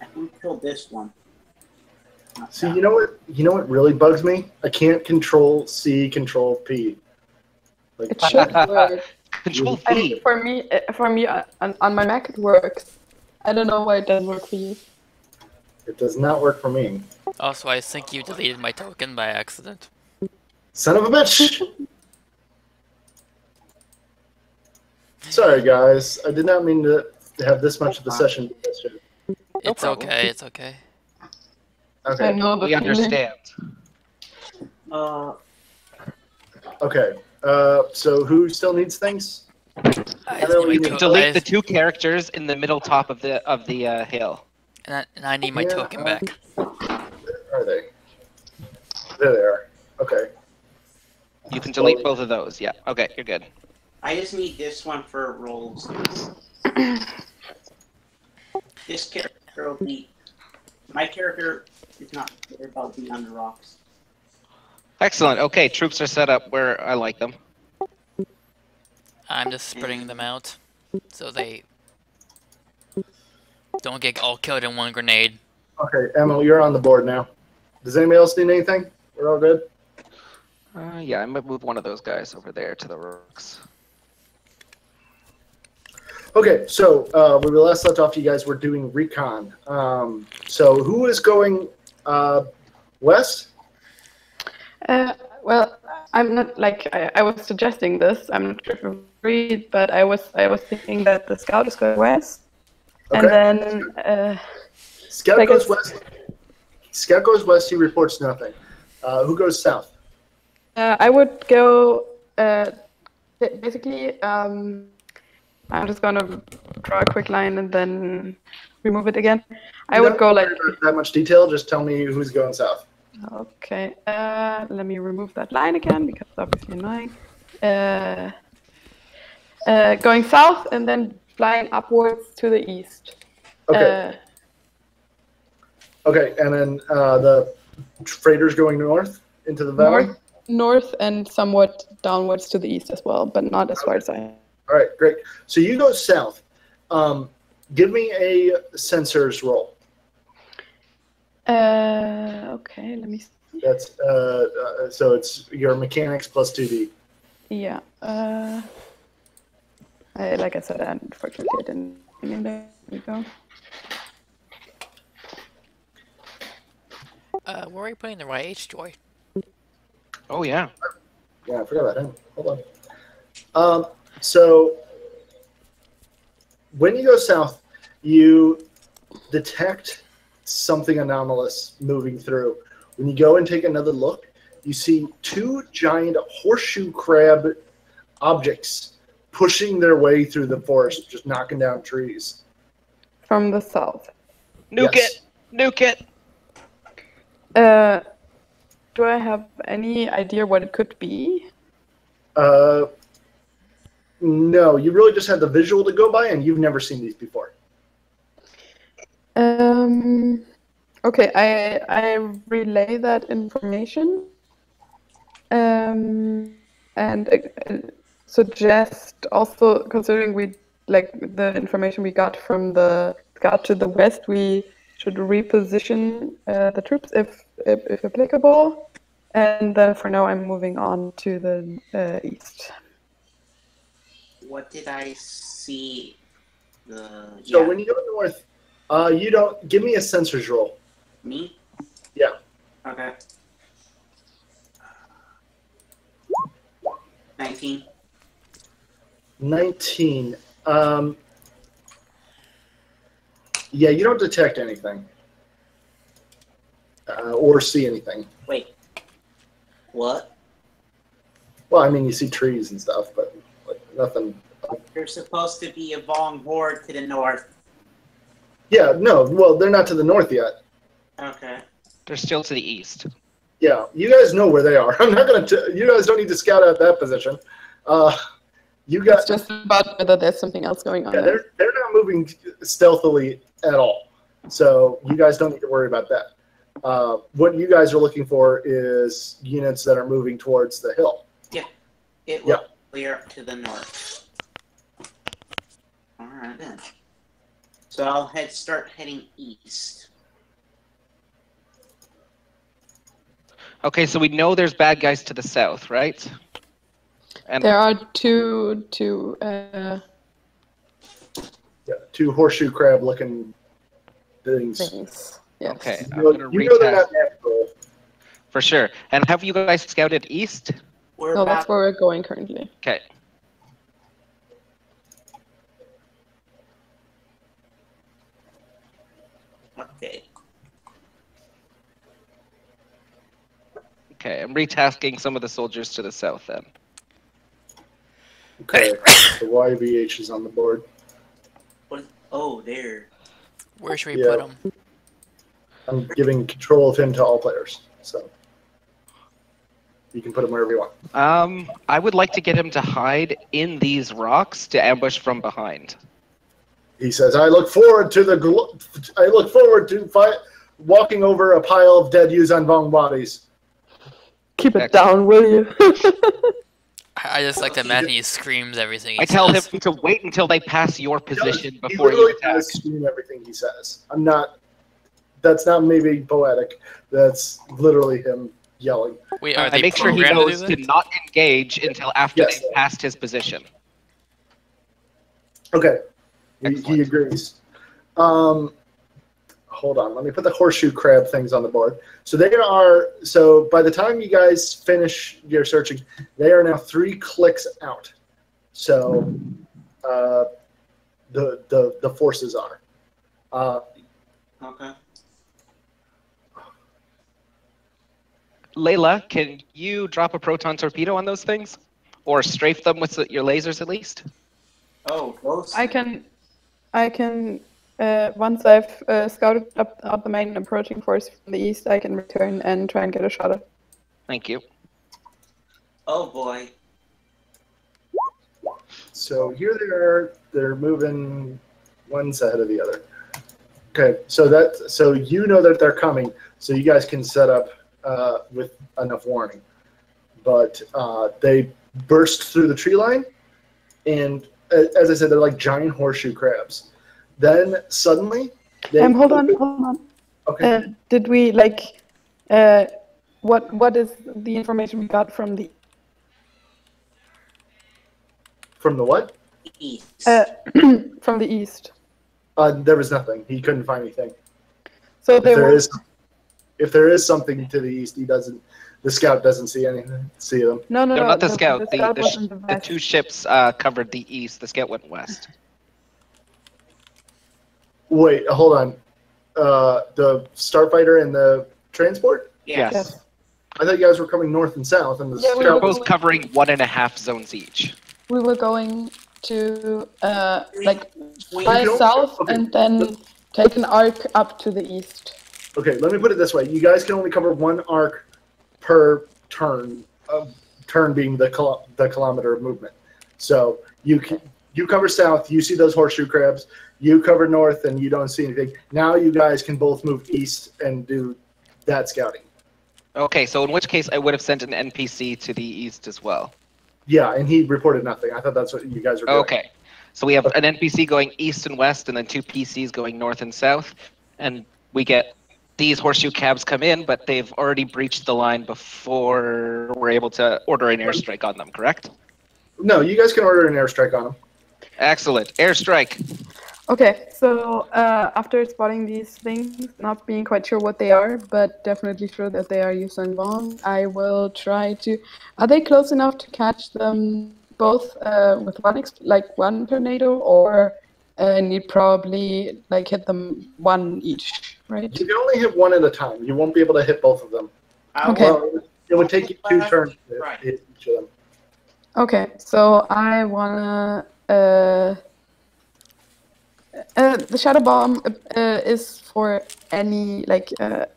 [SPEAKER 5] I can control this one. Not
[SPEAKER 2] See,
[SPEAKER 5] that
[SPEAKER 2] you know what really bugs me? I can't control C, control P. Like,
[SPEAKER 1] It should work.
[SPEAKER 4] Control
[SPEAKER 1] And
[SPEAKER 4] V.
[SPEAKER 1] for me, on my Mac it works. I don't know why it doesn't work for you.
[SPEAKER 2] it does not work for me.
[SPEAKER 3] Also, I think you deleted my token by accident.
[SPEAKER 2] Son of a bitch! Sorry, guys. I did not mean to have this much of the session.
[SPEAKER 3] It's
[SPEAKER 4] problem.
[SPEAKER 3] okay, it's okay.
[SPEAKER 1] I
[SPEAKER 2] Okay.
[SPEAKER 1] know the
[SPEAKER 4] We
[SPEAKER 1] feeling.
[SPEAKER 4] understand.
[SPEAKER 2] Okay. So who still needs things?
[SPEAKER 3] I
[SPEAKER 2] just
[SPEAKER 3] need
[SPEAKER 2] need
[SPEAKER 3] my
[SPEAKER 2] to
[SPEAKER 3] token-
[SPEAKER 4] Delete the 2 characters in the middle top of the hill.
[SPEAKER 3] and I need my
[SPEAKER 2] Yeah,
[SPEAKER 3] token back.
[SPEAKER 2] Where are they? There they are. Okay.
[SPEAKER 4] You can delete both of those. Yeah. Okay, you're good.
[SPEAKER 5] I just need this one for rolls. This character will be. My character is not about being on the rocks.
[SPEAKER 4] Excellent. Okay, troops are set up where I like them.
[SPEAKER 3] I'm just spreading them out so they don't get all killed in one grenade.
[SPEAKER 2] Okay, Emma, you're on the board now. Does anybody else need anything? We're all good?
[SPEAKER 4] Yeah, I might move one of those guys over there to the rocks.
[SPEAKER 2] Okay, so when we last left off, you guys were doing recon. So who is going west?
[SPEAKER 1] Well, I'm not like I was suggesting this. I'm not sure if you agreed, but I was thinking that the scout is going west, and
[SPEAKER 2] Okay.
[SPEAKER 1] then
[SPEAKER 2] Scout
[SPEAKER 1] like
[SPEAKER 2] goes
[SPEAKER 1] it's-
[SPEAKER 2] west. Scout goes west. He reports nothing. Who goes south?
[SPEAKER 1] I would go. Basically, I'm just gonna draw a quick line and then remove it again. I would go like.
[SPEAKER 2] That much detail. Just tell me who's going south.
[SPEAKER 1] Okay. Let me remove that line again because it's obviously annoying. Going south and then flying upwards to the east.
[SPEAKER 2] Okay. Okay, and then the freighters going north into the valley?
[SPEAKER 1] North and somewhat downwards to the east as well, but not as far as I.
[SPEAKER 2] All right, great. So you go south. Give me a sensors roll.
[SPEAKER 1] Okay, let me see.
[SPEAKER 2] That's so it's your mechanics plus 2D.
[SPEAKER 1] Yeah. Like I said, unfortunately, I didn't. There we go.
[SPEAKER 3] Where are you putting the right H, Joy?
[SPEAKER 4] Oh yeah.
[SPEAKER 2] Yeah, I forgot about him. Hold on. So when you go south, you detect something anomalous moving through. When you go and take another look, you see two giant horseshoe crab objects pushing their way through the forest, just knocking down trees.
[SPEAKER 1] From the south.
[SPEAKER 4] Nuke
[SPEAKER 2] Yes.
[SPEAKER 4] it! Nuke it!
[SPEAKER 1] Do I have any idea what it could be?
[SPEAKER 2] No, you really just had the visual to go by, and you've never seen these before.
[SPEAKER 1] Okay, I relay that information. And suggest also, considering we like the information we got from the guard to the west, we should reposition the troops if applicable. And then for now, I'm moving on to the east.
[SPEAKER 5] What did I see?
[SPEAKER 2] So when you go north, you don't give me a sensors roll.
[SPEAKER 5] Me?
[SPEAKER 2] Yeah.
[SPEAKER 5] Okay. 19.
[SPEAKER 2] 19. Yeah, you don't detect anything or see anything.
[SPEAKER 5] Wait. What?
[SPEAKER 2] Well, I mean, you see trees and stuff, but like nothing.
[SPEAKER 5] There's supposed to be a Vong horde to the north.
[SPEAKER 2] Yeah, no. Well, they're not to the north yet.
[SPEAKER 5] Okay.
[SPEAKER 4] They're still to the east.
[SPEAKER 2] Yeah, you guys know where they are. I'm not gonna. You guys don't need to scout out that position. You got.
[SPEAKER 1] It's just about whether there's something else going on.
[SPEAKER 2] Yeah,
[SPEAKER 1] there.
[SPEAKER 2] they're not moving stealthily at all, so you guys don't need to worry about that. What you guys are looking for is units that are moving towards the hill.
[SPEAKER 5] It will clear up to the north. Alright then. So I'll start heading east.
[SPEAKER 4] Okay, so we know there's bad guys to the south, right? And
[SPEAKER 1] There are two
[SPEAKER 2] Yeah, two horseshoe crab looking things.
[SPEAKER 1] things. Yes.
[SPEAKER 4] okay, I'm
[SPEAKER 2] You
[SPEAKER 4] gonna
[SPEAKER 2] know they're
[SPEAKER 4] retest
[SPEAKER 2] not natural.
[SPEAKER 4] for sure. And have you guys scouted east?
[SPEAKER 5] We're
[SPEAKER 1] No,
[SPEAKER 5] about
[SPEAKER 1] that's where we're going currently.
[SPEAKER 4] Okay.
[SPEAKER 5] okay.
[SPEAKER 4] Okay, I'm retasking some of the soldiers to the south then.
[SPEAKER 2] Okay, the YVH is on the board.
[SPEAKER 5] What? Oh, there.
[SPEAKER 3] Where should we
[SPEAKER 2] Yeah.
[SPEAKER 3] put him?
[SPEAKER 2] I'm giving control of him to all players, so you can put him wherever you want.
[SPEAKER 4] I would like to get him to hide in these rocks to ambush from behind.
[SPEAKER 2] He says, "I look forward to walking over a pile of dead Yuzhan Vong bodies."
[SPEAKER 1] Keep it down, will you?
[SPEAKER 3] I just like to imagine he screams everything he
[SPEAKER 4] I tell him
[SPEAKER 3] says.
[SPEAKER 4] to wait until they pass your position
[SPEAKER 2] He
[SPEAKER 4] before
[SPEAKER 2] literally
[SPEAKER 4] you attack.
[SPEAKER 2] does scream everything he says. That's not maybe poetic. That's literally him yelling.
[SPEAKER 3] Wait, are
[SPEAKER 4] I
[SPEAKER 3] they
[SPEAKER 4] make sure he
[SPEAKER 3] programmed
[SPEAKER 4] knows
[SPEAKER 3] to do
[SPEAKER 4] to
[SPEAKER 3] that?
[SPEAKER 4] not engage until after
[SPEAKER 2] Yes.
[SPEAKER 4] they've passed his position.
[SPEAKER 2] Okay, he
[SPEAKER 4] Excellent.
[SPEAKER 2] agrees. Hold on, let me put the horseshoe crab things on the board. So by the time you guys finish your searching, they are now 3 clicks out. So the forces are.
[SPEAKER 5] Okay.
[SPEAKER 4] Layla, can you drop a proton torpedo on those things, or strafe them with your lasers at least?
[SPEAKER 5] Oh, those.
[SPEAKER 1] I can. Once I've scouted out the main approaching force from the east, I can return and try and get a shot at.
[SPEAKER 4] Thank you.
[SPEAKER 5] Oh boy.
[SPEAKER 2] So here they are. They're moving one's ahead of the other. Okay, so you know that they're coming, so you guys can set up with enough warning. But they burst through the tree line, and as I said, they're like giant horseshoe crabs. Then suddenly,
[SPEAKER 1] hold on.
[SPEAKER 2] Okay.
[SPEAKER 1] Did we what is the information we got from the
[SPEAKER 2] From the what?
[SPEAKER 5] East.
[SPEAKER 1] from the east?
[SPEAKER 2] There was nothing. He couldn't find anything.
[SPEAKER 1] So
[SPEAKER 2] If
[SPEAKER 1] they were.
[SPEAKER 2] if there is something to the east, he doesn't. The scout doesn't see anything. See them.
[SPEAKER 1] No,
[SPEAKER 4] Not the scout.
[SPEAKER 1] The scout
[SPEAKER 4] The
[SPEAKER 1] was in the
[SPEAKER 4] the
[SPEAKER 1] west.
[SPEAKER 4] two ships covered the east. The scout went west.
[SPEAKER 2] Wait, hold on. The starfighter and the transport.
[SPEAKER 5] Yes.
[SPEAKER 1] Yes.
[SPEAKER 2] I thought you guys were coming north and south, and the
[SPEAKER 1] Yeah, we
[SPEAKER 4] They're
[SPEAKER 1] were
[SPEAKER 2] scout.
[SPEAKER 4] both covering 1.5 zones each.
[SPEAKER 1] We were going to like
[SPEAKER 5] Wait,
[SPEAKER 1] fly
[SPEAKER 2] you don't-
[SPEAKER 1] south
[SPEAKER 2] okay.
[SPEAKER 1] and then take an arc up to the east.
[SPEAKER 2] Okay, let me put it this way: you guys can only cover one arc per turn. Turn being the kilometer of movement. So you cover south, you see those horseshoe crabs. You cover north, and you don't see anything. Now you guys can both move east and do that scouting.
[SPEAKER 4] Okay, so in which case I would have sent an NPC to the east as well.
[SPEAKER 2] Yeah, and he reported nothing. I thought that's what you guys were doing.
[SPEAKER 4] Okay, so we have an NPC going east and west, and then 2 PCs going north and south, and we get these horseshoe cabs come in, but they've already breached the line before we're able to order an airstrike on them, correct?
[SPEAKER 2] No, you guys can order an airstrike on them.
[SPEAKER 4] Excellent. Airstrike.
[SPEAKER 1] Okay, so after spotting these things, not being quite sure what they are, but definitely sure that they are Yusung Wong, I will try to. Are they close enough to catch them both with one tornado, or need probably hit them one each, right?
[SPEAKER 2] You can only hit one at a time. You won't be able to hit both of them.
[SPEAKER 1] Okay.
[SPEAKER 2] Well, it would take you 2 turns to
[SPEAKER 5] Right.
[SPEAKER 2] hit each of them.
[SPEAKER 1] Okay, so I wanna. The shadow bomb is for any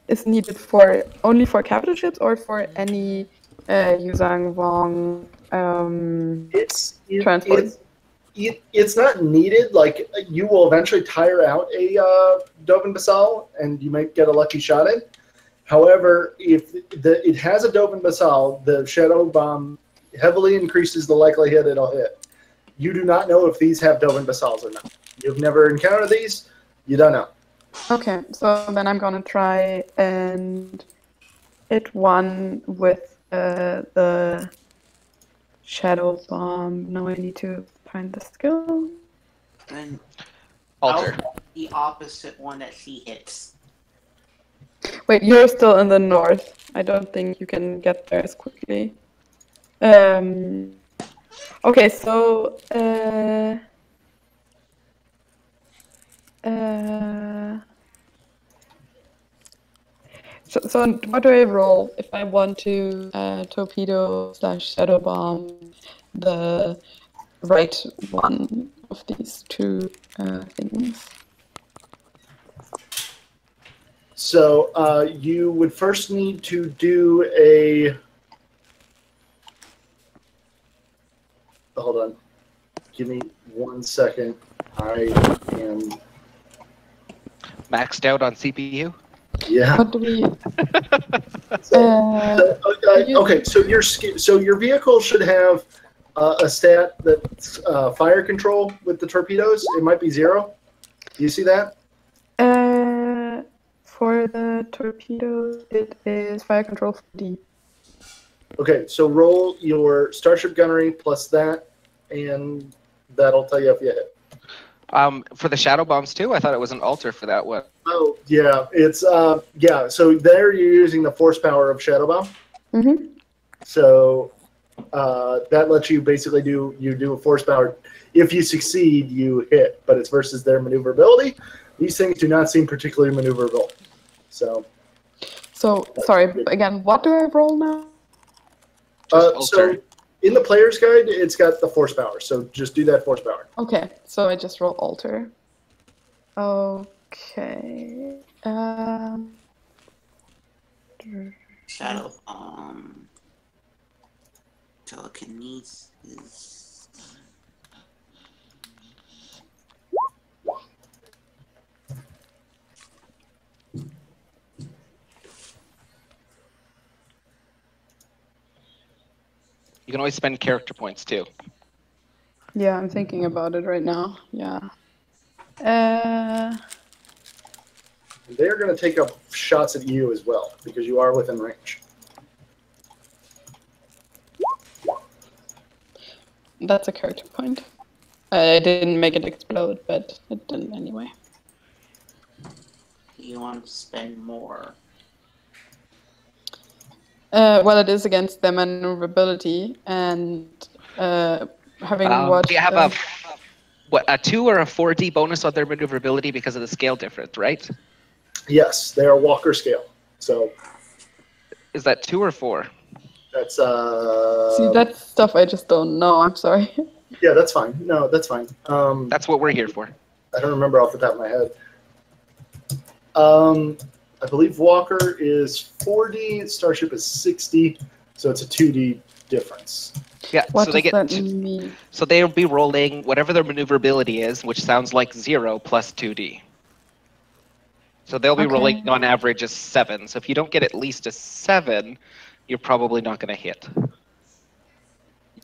[SPEAKER 1] is needed for only for capital ships or for any Yuzhang Wong transports.
[SPEAKER 2] It's not needed. Like, you will eventually tire out a Dovin Basal, and you might get a lucky shot in. However, if it has a Dovin Basal, the shadow bomb heavily increases the likelihood it'll hit. You do not know if these have Dovin Basals or not. You've never encountered these. You don't know.
[SPEAKER 1] Okay, so then I'm gonna try and hit one with the shadow bomb. Now I need to find the skill.
[SPEAKER 5] And
[SPEAKER 4] Alter.
[SPEAKER 5] I'll hit the opposite one that she hits.
[SPEAKER 1] Wait, you're still in the north. I don't think you can get there as quickly. Okay, so so what do I roll if I want to torpedo / shadow bomb the right one of these two things?
[SPEAKER 2] So you would first need to do a. Hold on. Give me 1 second. I am.
[SPEAKER 4] Maxed out on CPU?
[SPEAKER 2] Yeah.
[SPEAKER 1] What do we?
[SPEAKER 2] Okay, so your vehicle should have a stat that's fire control with the torpedoes. It might be 0. Do you see that?
[SPEAKER 1] For the torpedoes, it is fire control 4D.
[SPEAKER 2] Okay, so roll your starship gunnery plus that, and that'll tell you if you hit.
[SPEAKER 4] For the shadow bombs too? I thought it was an alter for that one.
[SPEAKER 2] Oh, yeah, it's yeah. So there you're using the force power of Shadow Bomb.
[SPEAKER 1] Mm-hmm.
[SPEAKER 2] So that lets you basically do a force power. If you succeed, you hit, but it's versus their maneuverability. These things do not seem particularly maneuverable. So
[SPEAKER 1] So, sorry, again, what do I roll now?
[SPEAKER 2] So
[SPEAKER 4] alter.
[SPEAKER 2] in the player's guide, it's got the force power. So just do that force power.
[SPEAKER 1] Okay, so I just roll alter. Okay.
[SPEAKER 5] Shadow telekinesis.
[SPEAKER 4] You can always spend character points too.
[SPEAKER 1] Yeah, I'm thinking about it right now. Yeah.
[SPEAKER 2] They're going to take up shots at you as well because you are within range.
[SPEAKER 1] That's a character point. I didn't make it explode, but it didn't anyway.
[SPEAKER 5] You want to spend more.
[SPEAKER 1] Well, it is against their maneuverability, and having watched...
[SPEAKER 4] Do you have a 2 or a 4D bonus on their maneuverability because of the scale difference, right?
[SPEAKER 2] Yes, they are Walker scale. So
[SPEAKER 4] Is that 2 or 4?
[SPEAKER 2] that's
[SPEAKER 1] See, that's stuff I just don't know. I'm sorry.
[SPEAKER 2] yeah, that's fine. No, that's fine.
[SPEAKER 4] That's what we're here for.
[SPEAKER 2] I don't remember off the top of my head. I believe Walker is 40, Starship is 60, so it's a 2D difference.
[SPEAKER 4] Yeah,
[SPEAKER 1] What
[SPEAKER 4] so they
[SPEAKER 1] does
[SPEAKER 4] get
[SPEAKER 1] that mean?
[SPEAKER 4] so they'll be rolling whatever their maneuverability is, which sounds like 0 plus 2D. So they'll be
[SPEAKER 1] Okay.
[SPEAKER 4] rolling on average a 7. So if you don't get at least a 7, you're probably not going to hit.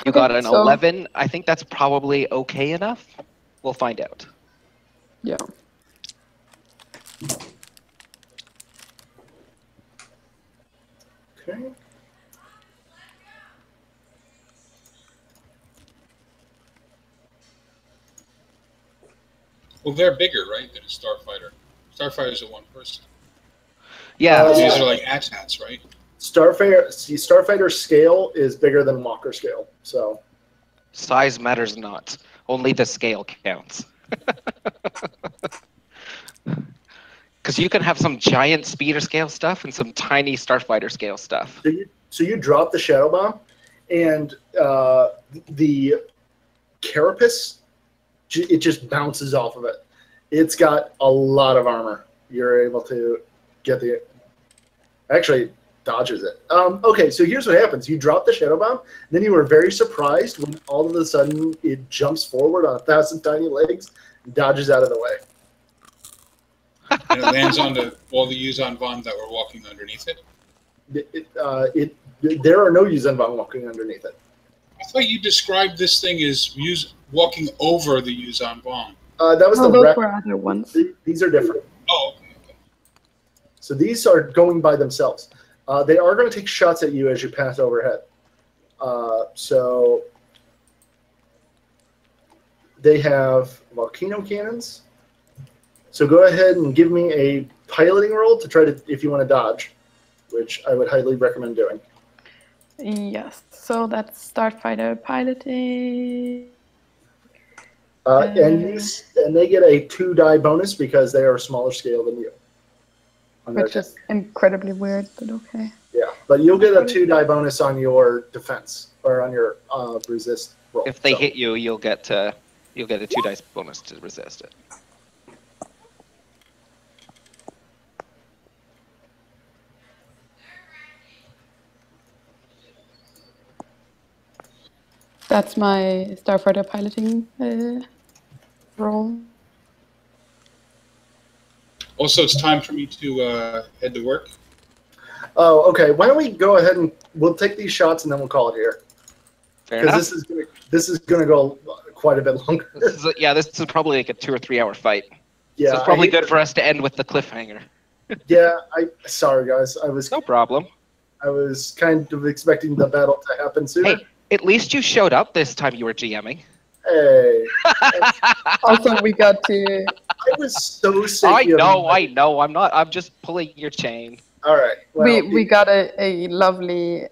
[SPEAKER 4] You got an
[SPEAKER 1] so-
[SPEAKER 4] 11. I think that's probably okay enough. We'll find out.
[SPEAKER 1] Yeah.
[SPEAKER 2] Okay.
[SPEAKER 8] Well, they're bigger, right, than a Starfighter. Starfighter's a one person.
[SPEAKER 4] Yeah,
[SPEAKER 2] Yeah.
[SPEAKER 8] These are like AT-ATs, right?
[SPEAKER 2] Starfighter scale is bigger than Walker scale. So
[SPEAKER 4] size matters not. Only the scale counts. Because you can have some giant speeder scale stuff and some tiny Starfighter scale stuff.
[SPEAKER 2] so you drop the Shadow Bomb, and the carapace, it just bounces off of it. It's got a lot of armor. You're able to get the... Actually, dodges it. Okay, so here's what happens. You drop the Shadow Bomb, then you are very surprised when all of a sudden it jumps forward on 1,000 tiny legs and dodges out of the way.
[SPEAKER 8] And it lands on all the Yuzan Vong that were walking underneath it.
[SPEAKER 2] There are no Yuzan Vong walking underneath it.
[SPEAKER 8] I thought you described this thing as walking over the Yuzan Vong.
[SPEAKER 2] That was
[SPEAKER 1] No,
[SPEAKER 2] the
[SPEAKER 1] those
[SPEAKER 2] rep.
[SPEAKER 1] were other ones.
[SPEAKER 2] These are different.
[SPEAKER 8] Oh, okay.
[SPEAKER 2] So these are going by themselves. They are going to take shots at you as you pass overhead. So they have volcano cannons. So go ahead and give me a piloting roll to try to, if you want to dodge, which I would highly recommend doing.
[SPEAKER 1] Yes, so that's Starfighter piloting.
[SPEAKER 2] And they get a 2-die bonus because they are a smaller scale than you. On their
[SPEAKER 1] Which is incredibly weird, but okay.
[SPEAKER 2] Yeah, but you'll get a 2-die bonus on your defense or on your resist roll.
[SPEAKER 4] If they
[SPEAKER 2] So,
[SPEAKER 4] hit you, you'll get a 2 dice bonus to resist it.
[SPEAKER 1] That's my Starfighter piloting roll.
[SPEAKER 8] Also, it's time for me to head to work.
[SPEAKER 2] Oh, okay. Why don't we go ahead and we'll take these shots and then we'll call it here
[SPEAKER 4] Fair enough.
[SPEAKER 2] because this is gonna go quite a bit longer.
[SPEAKER 4] This is probably like a 2 or 3 hour fight.
[SPEAKER 2] Yeah,
[SPEAKER 4] So it's probably
[SPEAKER 2] I hate-
[SPEAKER 4] good for us to end with the cliffhanger.
[SPEAKER 2] Yeah, sorry guys.
[SPEAKER 4] No problem.
[SPEAKER 2] I was kind of expecting the battle to happen sooner.
[SPEAKER 4] Hey, at least you showed up this time you were GMing.
[SPEAKER 2] Hey,
[SPEAKER 1] Also, we got to...
[SPEAKER 2] I was so sick.
[SPEAKER 4] I
[SPEAKER 2] the other
[SPEAKER 4] know,
[SPEAKER 2] night.
[SPEAKER 4] I'm just pulling your chain.
[SPEAKER 2] All right. Well,
[SPEAKER 1] we got a lovely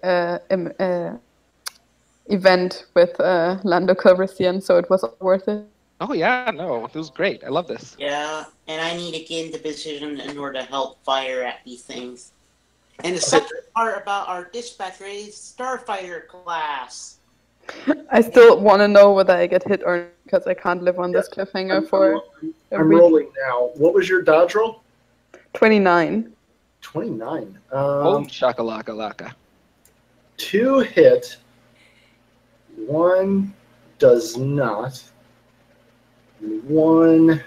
[SPEAKER 1] event with Lando Calrissian, so it was worth it.
[SPEAKER 4] Oh yeah, no, it was great. I love this.
[SPEAKER 5] Yeah, and I need to get into position in order to help fire at these things. And the second part about our dispatch rate is Starfighter class.
[SPEAKER 1] I still want to know whether I get hit or not, because I can't live on this cliffhanger for a
[SPEAKER 2] I'm
[SPEAKER 1] week.
[SPEAKER 2] rolling now. What was your dodge roll?
[SPEAKER 1] 29.
[SPEAKER 2] 29.
[SPEAKER 4] Boom, shakalaka laka.
[SPEAKER 2] 2 hit. 1 does not. 1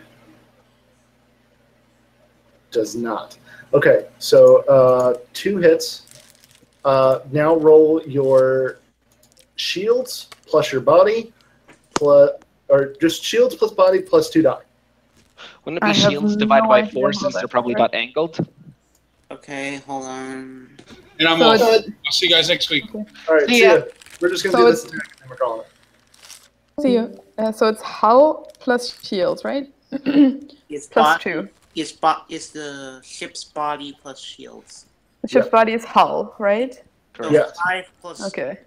[SPEAKER 2] does not. Okay, so 2 hits. Now roll your shields plus your body, plus, or just shields plus body plus 2 die.
[SPEAKER 4] Wouldn't it
[SPEAKER 1] I
[SPEAKER 4] be
[SPEAKER 1] have
[SPEAKER 4] shields
[SPEAKER 1] no
[SPEAKER 4] divided by
[SPEAKER 1] idea
[SPEAKER 4] 4
[SPEAKER 1] how
[SPEAKER 4] since
[SPEAKER 1] that
[SPEAKER 4] they're probably
[SPEAKER 1] works.
[SPEAKER 4] not angled?
[SPEAKER 5] Okay, hold on.
[SPEAKER 8] And I'm
[SPEAKER 1] So
[SPEAKER 8] off.
[SPEAKER 1] it's-
[SPEAKER 8] I'll see you guys next week.
[SPEAKER 2] All right,
[SPEAKER 4] See
[SPEAKER 2] see
[SPEAKER 4] ya.
[SPEAKER 2] ya. We're just going to
[SPEAKER 1] So
[SPEAKER 2] do this attack and then we're calling it.
[SPEAKER 1] See you. So it's hull plus shields, right?
[SPEAKER 5] It's
[SPEAKER 1] Plus
[SPEAKER 5] body,
[SPEAKER 1] 2.
[SPEAKER 5] It's the ship's body plus shields.
[SPEAKER 1] The ship's body is hull, right?
[SPEAKER 5] So
[SPEAKER 2] Yes.
[SPEAKER 5] 5 plus.
[SPEAKER 1] Okay.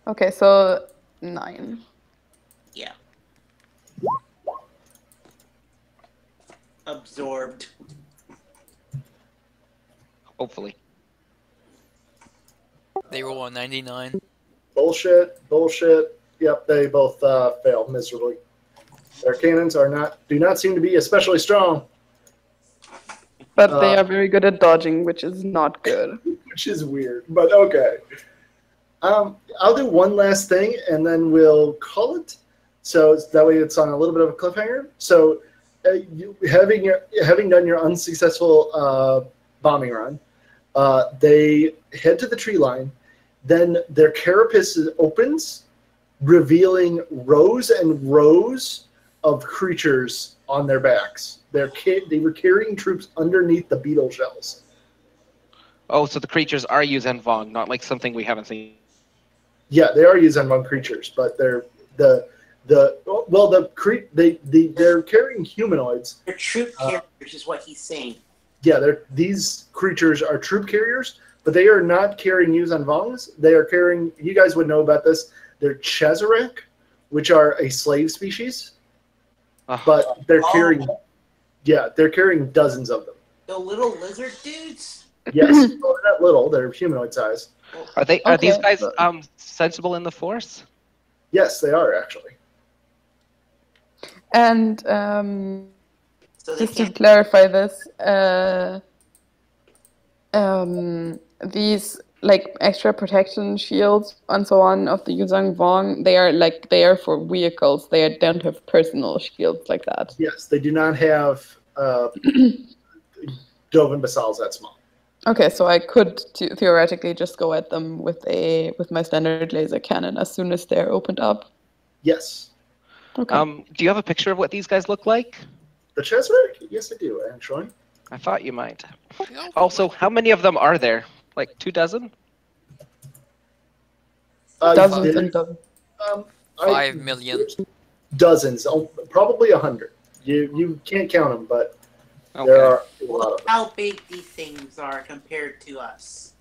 [SPEAKER 1] Okay, so 9.
[SPEAKER 5] Yeah. Absorbed.
[SPEAKER 4] Hopefully.
[SPEAKER 3] They roll a 99.
[SPEAKER 2] Bullshit, bullshit. Yep, they both fail miserably. Their cannons do not seem to be especially strong,
[SPEAKER 1] But they are very good at dodging, which is not good.
[SPEAKER 2] which is weird, but okay. I'll do one last thing and then we'll call it. So that way it's on a little bit of a cliffhanger. So you, having done your unsuccessful bombing run, they head to the tree line. Then their carapace opens, revealing rows and rows of creatures on their backs. They were carrying troops underneath the beetle shells.
[SPEAKER 4] Oh, so the creatures are Yuuzhan Vong, not like something we haven't seen.
[SPEAKER 2] Yeah, they are Yuuzhan Vong creatures, but they're they're carrying humanoids.
[SPEAKER 5] They're troop carriers, is what he's saying.
[SPEAKER 2] Yeah, these creatures are troop carriers, but they are not carrying Yuuzhan Vongs. They are carrying. You guys would know about this. They're Chazarek, which are a slave species, but they're carrying. Yeah, they're carrying dozens of them.
[SPEAKER 5] The little lizard dudes?
[SPEAKER 2] Yes, well, they're not little. They're humanoid size.
[SPEAKER 4] Are these
[SPEAKER 1] Okay,
[SPEAKER 4] guys
[SPEAKER 1] but-
[SPEAKER 4] sensible in the Force?
[SPEAKER 2] Yes, they are actually.
[SPEAKER 1] And
[SPEAKER 5] So they
[SPEAKER 1] just to
[SPEAKER 5] can't.
[SPEAKER 1] clarify this, these like extra protection shields and so on of the Yuuzhan Vong, they are for vehicles. They don't have personal shields like that.
[SPEAKER 2] Yes, they do not have Dovin Basal's that small.
[SPEAKER 1] Okay, so I could theoretically just go at them with my standard laser cannon as soon as they're opened up.
[SPEAKER 2] Yes.
[SPEAKER 1] Okay.
[SPEAKER 4] Do you have a picture of what these guys look like?
[SPEAKER 2] The Chazarek? Yes, I do, actually.
[SPEAKER 4] I thought you might. Also, how many of them are there? Like 2 dozen?
[SPEAKER 1] Dozens
[SPEAKER 2] there-
[SPEAKER 1] and dozens.
[SPEAKER 3] 5 million.
[SPEAKER 2] Dozens, probably 100. You can't count them, but
[SPEAKER 4] Okay.
[SPEAKER 2] there are a lot
[SPEAKER 5] Look
[SPEAKER 2] of them.
[SPEAKER 5] how big these things are compared to us.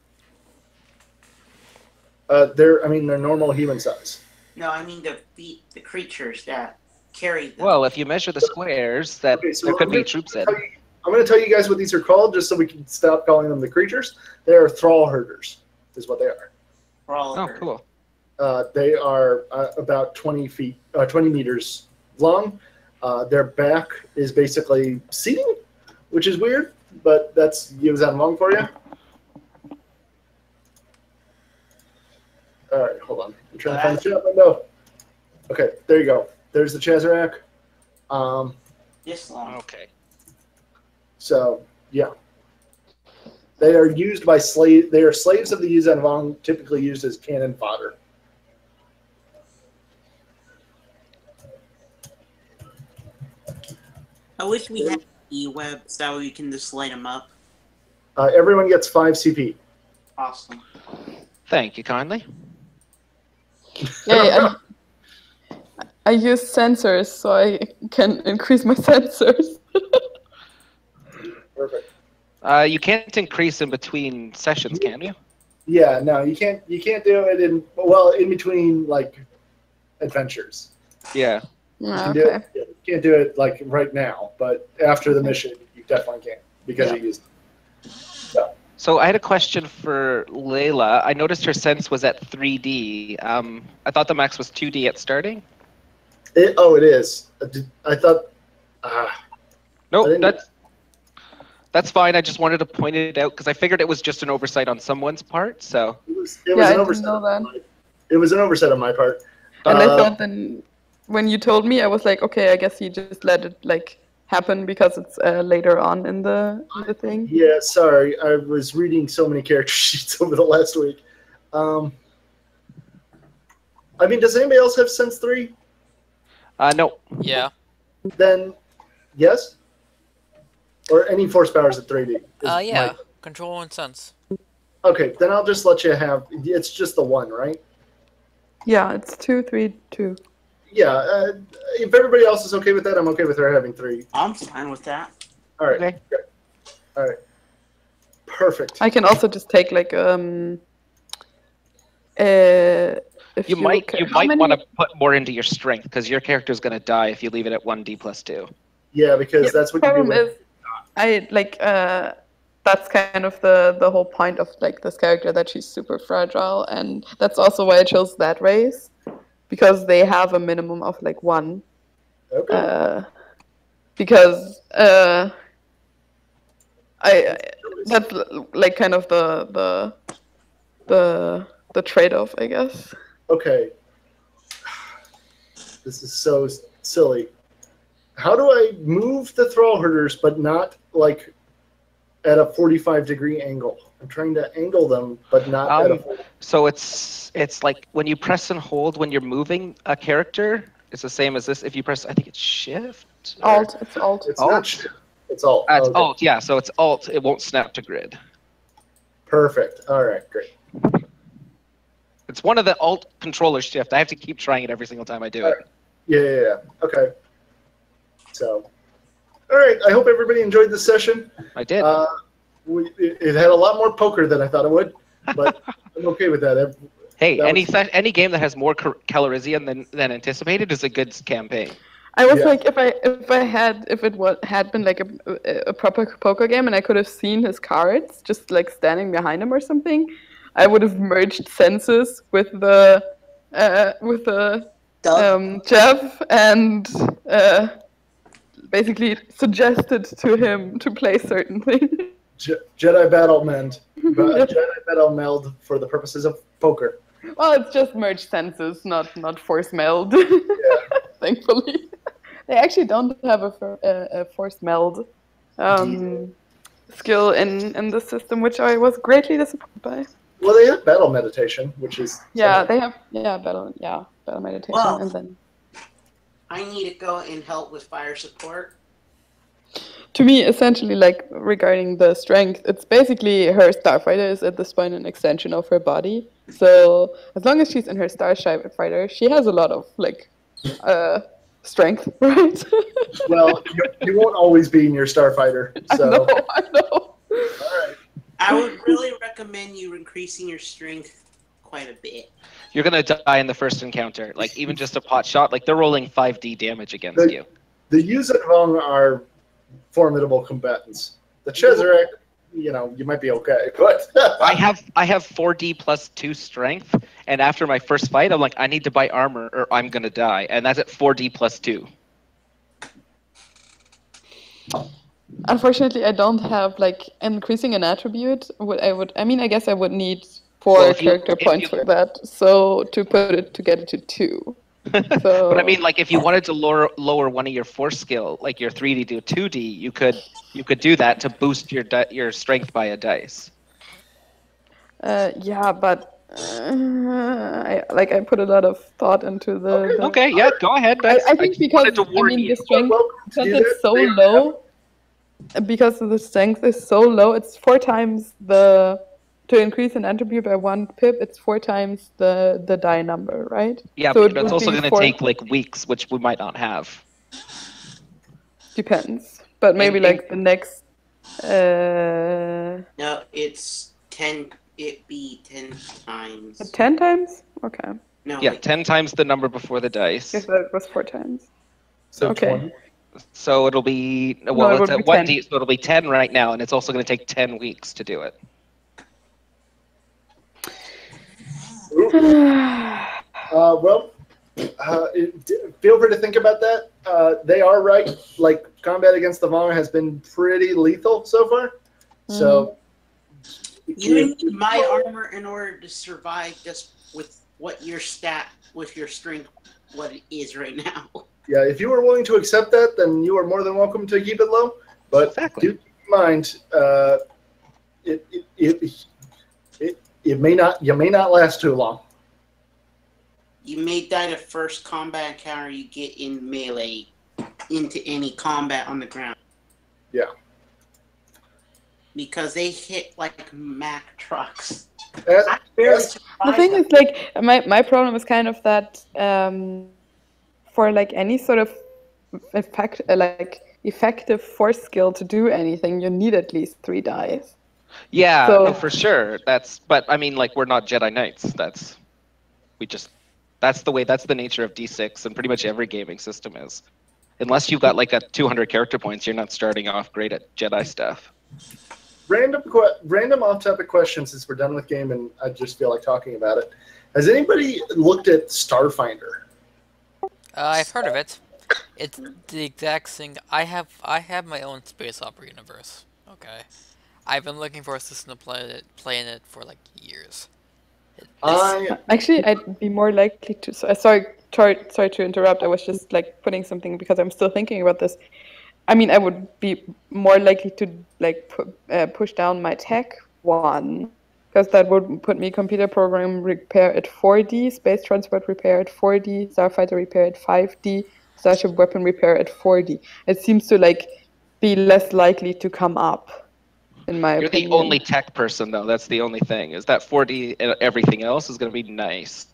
[SPEAKER 2] They're normal human size.
[SPEAKER 5] No, I mean the creatures that carry them.
[SPEAKER 4] Well, if you measure the squares, that
[SPEAKER 2] Okay, so
[SPEAKER 4] there could
[SPEAKER 2] I'm
[SPEAKER 4] be
[SPEAKER 2] gonna
[SPEAKER 4] troops in.
[SPEAKER 2] I'm going to tell you guys what these are called, just so we can stop calling them the creatures. They are thrall herders, is what they are.
[SPEAKER 4] Oh, cool.
[SPEAKER 2] They are about 20 meters long. Their back is basically seating, which is weird, but that's Yuuzhan Vong for you. All right, hold on. I'm trying to find the chat window. Okay, there you go. There's the Chazarek.
[SPEAKER 5] This long.
[SPEAKER 4] Okay.
[SPEAKER 2] So, yeah. They are used by slaves. They are slaves of the Yuuzhan Vong, typically used as cannon fodder.
[SPEAKER 5] I wish we had E-Web so we can just light them up.
[SPEAKER 2] Everyone gets 5 CP.
[SPEAKER 5] Awesome.
[SPEAKER 4] Thank you kindly.
[SPEAKER 1] Yeah, I use sensors, so I can increase my sensors.
[SPEAKER 2] Perfect.
[SPEAKER 4] You can't increase in between sessions, can you?
[SPEAKER 2] Yeah, no, you can't do it in between like adventures.
[SPEAKER 4] Yeah.
[SPEAKER 2] You can do it, you can't do it like right now, but after the mission you definitely can because you used it.
[SPEAKER 4] So I had a question for Layla. I noticed her sense was at 3D. I thought the max was 2D at starting.
[SPEAKER 2] It is. I thought.
[SPEAKER 4] No,
[SPEAKER 2] I didn't-
[SPEAKER 4] that's fine. I just wanted to point it out because I figured it was just an oversight on someone's part. So
[SPEAKER 2] It was
[SPEAKER 1] Yeah,
[SPEAKER 2] an
[SPEAKER 1] I didn't
[SPEAKER 2] oversight.
[SPEAKER 1] know that.
[SPEAKER 2] It was an oversight on my part.
[SPEAKER 1] And I
[SPEAKER 2] Uh,
[SPEAKER 1] thought then, when you told me, I was like, okay, I guess he just let it like happen because it's later on in the thing.
[SPEAKER 2] Yeah, sorry. I was reading so many character sheets over the last week. I mean, does anybody else have Sense 3?
[SPEAKER 4] no.
[SPEAKER 3] Yeah.
[SPEAKER 2] Then, yes? Or any force powers at 3D?
[SPEAKER 3] Yeah. Control and sense.
[SPEAKER 2] Okay, then I'll just let you have... It's just the one, right?
[SPEAKER 1] Yeah, it's 2, 3, 2.
[SPEAKER 2] Yeah, if everybody else is okay with that, I'm okay with her having 3.
[SPEAKER 5] I'm fine with that.
[SPEAKER 2] All right,
[SPEAKER 4] Okay.
[SPEAKER 2] great. All right. Perfect.
[SPEAKER 1] I can also just take like if
[SPEAKER 4] You might
[SPEAKER 1] how many-
[SPEAKER 4] want to put more into your strength because your character's going to die if you leave it at 1D plus 2.
[SPEAKER 2] Yeah, because
[SPEAKER 1] Yeah,
[SPEAKER 2] that's what
[SPEAKER 1] the
[SPEAKER 2] you do.
[SPEAKER 1] problem is, I like that's kind of the whole point of like this character, that she's super fragile, and that's also why I chose that race, because they have a minimum of like 1.
[SPEAKER 2] Okay.
[SPEAKER 1] Because I that's like kind of the trade-off, I guess.
[SPEAKER 2] Okay. This is so silly. How do I move the thrall herders but not like at a 45-degree angle? I'm trying to angle them, but not at a...
[SPEAKER 4] So it's like when you press and hold when you're moving a character, it's the same as this. If you press, I think it's Shift.
[SPEAKER 1] Alt, it's Alt.
[SPEAKER 2] It's
[SPEAKER 4] Alt?
[SPEAKER 2] not shift. It's alt.
[SPEAKER 4] It's
[SPEAKER 2] Okay.
[SPEAKER 4] Alt, yeah. So it's Alt. It won't snap to grid.
[SPEAKER 2] Perfect. All right, great.
[SPEAKER 4] It's one of the Alt controller shift. I have to keep trying it every single time I do it.
[SPEAKER 2] Yeah. Okay. So, all right. I hope everybody enjoyed this session.
[SPEAKER 4] I did.
[SPEAKER 2] It had a lot more poker than I thought it would, but I'm okay with that.
[SPEAKER 4] Hey,
[SPEAKER 2] that
[SPEAKER 4] any game that has more Calrissian than anticipated is a good campaign.
[SPEAKER 1] I was
[SPEAKER 2] Yeah.
[SPEAKER 1] like, if it had been like a proper poker game and I could have seen his cards just like standing behind him or something, I would have merged senses with the
[SPEAKER 5] Doug?
[SPEAKER 1] Jeff and basically suggested to him to play certain things.
[SPEAKER 2] Jedi battle meld. Jedi battle meld for the purposes of poker.
[SPEAKER 1] Well, it's just merged senses, not force meld. Thankfully, they actually don't have a force meld skill in the system, which I was greatly disappointed by.
[SPEAKER 2] Well, they have battle meditation, which is
[SPEAKER 1] They have battle meditation,
[SPEAKER 5] Well,
[SPEAKER 1] and then
[SPEAKER 5] I need to go and help with fire support.
[SPEAKER 1] to me, essentially, like regarding the strength, it's basically her starfighter is at this point an extension of her body. So as long as she's in her starfighter, she has a lot of like strength, right?
[SPEAKER 2] Well, you won't always be in your starfighter. So
[SPEAKER 1] I know.
[SPEAKER 2] all right.
[SPEAKER 5] I would really recommend you increasing your strength quite a bit.
[SPEAKER 4] You're gonna die in the first encounter. Like even just a pot shot, like they're rolling 5D damage against you.
[SPEAKER 2] The Yuuzhan Vong are formidable combatants. The Chezarek, you might be okay, but
[SPEAKER 4] I have 4D plus 2 strength, and after my first fight, I'm like, I need to buy armor or I'm gonna die, and that's at 4D plus 2.
[SPEAKER 1] Unfortunately, I don't have like increasing an attribute. I guess I would need 4
[SPEAKER 4] Well, if you-
[SPEAKER 1] character
[SPEAKER 4] if
[SPEAKER 1] points
[SPEAKER 4] you-
[SPEAKER 1] for that. So to get it to 2. So,
[SPEAKER 4] But I mean, like if you wanted to lower one of your force skill, like your 3D to 2D, you could do that to boost your strength by a dice.
[SPEAKER 1] yeah, but I put a lot of thought into the.
[SPEAKER 4] Okay, yeah, go ahead.
[SPEAKER 1] I
[SPEAKER 4] Bex.
[SPEAKER 1] think
[SPEAKER 4] just
[SPEAKER 1] because
[SPEAKER 4] wanted to warn you.
[SPEAKER 1] the strength,
[SPEAKER 2] welcome to
[SPEAKER 1] because
[SPEAKER 2] do
[SPEAKER 1] it's
[SPEAKER 2] that.
[SPEAKER 1] so low, because the strength is so low, it's 4 times to increase an attribute by 1 pip. It's 4 times the die number, right?
[SPEAKER 4] Yeah,
[SPEAKER 1] So
[SPEAKER 4] but
[SPEAKER 1] it
[SPEAKER 4] that's
[SPEAKER 1] would
[SPEAKER 4] also
[SPEAKER 1] be
[SPEAKER 4] going to
[SPEAKER 1] 4
[SPEAKER 4] take like weeks, which we might not have.
[SPEAKER 1] Depends, but maybe
[SPEAKER 4] And-
[SPEAKER 1] like the next.
[SPEAKER 5] No, it's 10. It be 10 times.
[SPEAKER 1] 10 times? Okay.
[SPEAKER 5] No,
[SPEAKER 4] Yeah,
[SPEAKER 5] wait.
[SPEAKER 4] 10 times the number before the dice.
[SPEAKER 1] If that was 4 times.
[SPEAKER 2] So
[SPEAKER 1] Okay.
[SPEAKER 2] 20.
[SPEAKER 4] So it'll be
[SPEAKER 1] it
[SPEAKER 4] well,
[SPEAKER 1] would
[SPEAKER 4] it's
[SPEAKER 1] be
[SPEAKER 4] at 1D,
[SPEAKER 1] 10.
[SPEAKER 4] so it'll be 10 right now, and it's also going to take 10 weeks to do it.
[SPEAKER 2] Well, feel free to think about that. They are right. Like, combat against the Vong has been pretty lethal so far. So,
[SPEAKER 5] You need my armor in order to survive just with what your strength, what it is right now.
[SPEAKER 2] yeah, if you are willing to accept that, then you are more than welcome to keep it low. But
[SPEAKER 4] Exactly.
[SPEAKER 2] do keep in mind, it may not. You may not last too long.
[SPEAKER 5] You may die the first combat encounter you get in melee into any combat on the ground.
[SPEAKER 2] Yeah.
[SPEAKER 5] Because they hit like Mack trucks.
[SPEAKER 2] As-
[SPEAKER 5] I barely
[SPEAKER 2] as-
[SPEAKER 5] survived
[SPEAKER 1] The thing
[SPEAKER 5] that.
[SPEAKER 1] is, like, my problem is kind of that for like any sort of effective force skill to do anything, you need at least 3 dice.
[SPEAKER 4] Yeah,
[SPEAKER 1] So-
[SPEAKER 4] no, for sure. But I mean, like, we're not Jedi Knights. That's the nature of D6, and pretty much every gaming system is. Unless you've got like a 200 character points, you're not starting off great at Jedi stuff.
[SPEAKER 2] Random off-topic question, since we're done with game, and I just feel like talking about it. Has anybody looked at Starfinder?
[SPEAKER 3] I've heard of it. It's the exact thing. I have my own space opera universe. Okay, I've been looking for a system to play in it for like years.
[SPEAKER 1] Actually, I'd be more likely to. Sorry to interrupt. I was just like putting something because I'm still thinking about this. I mean, I would be more likely to like push down my tech one, because that would put me computer program repair at 4D, space transport repair at 4D, starfighter repair at 5D, starship weapon repair at 4D. It seems to like be less likely to come up, in my
[SPEAKER 4] You're
[SPEAKER 1] opinion.
[SPEAKER 4] the only tech person, though. That's the only thing. Is that 4D and everything else is going to be nice.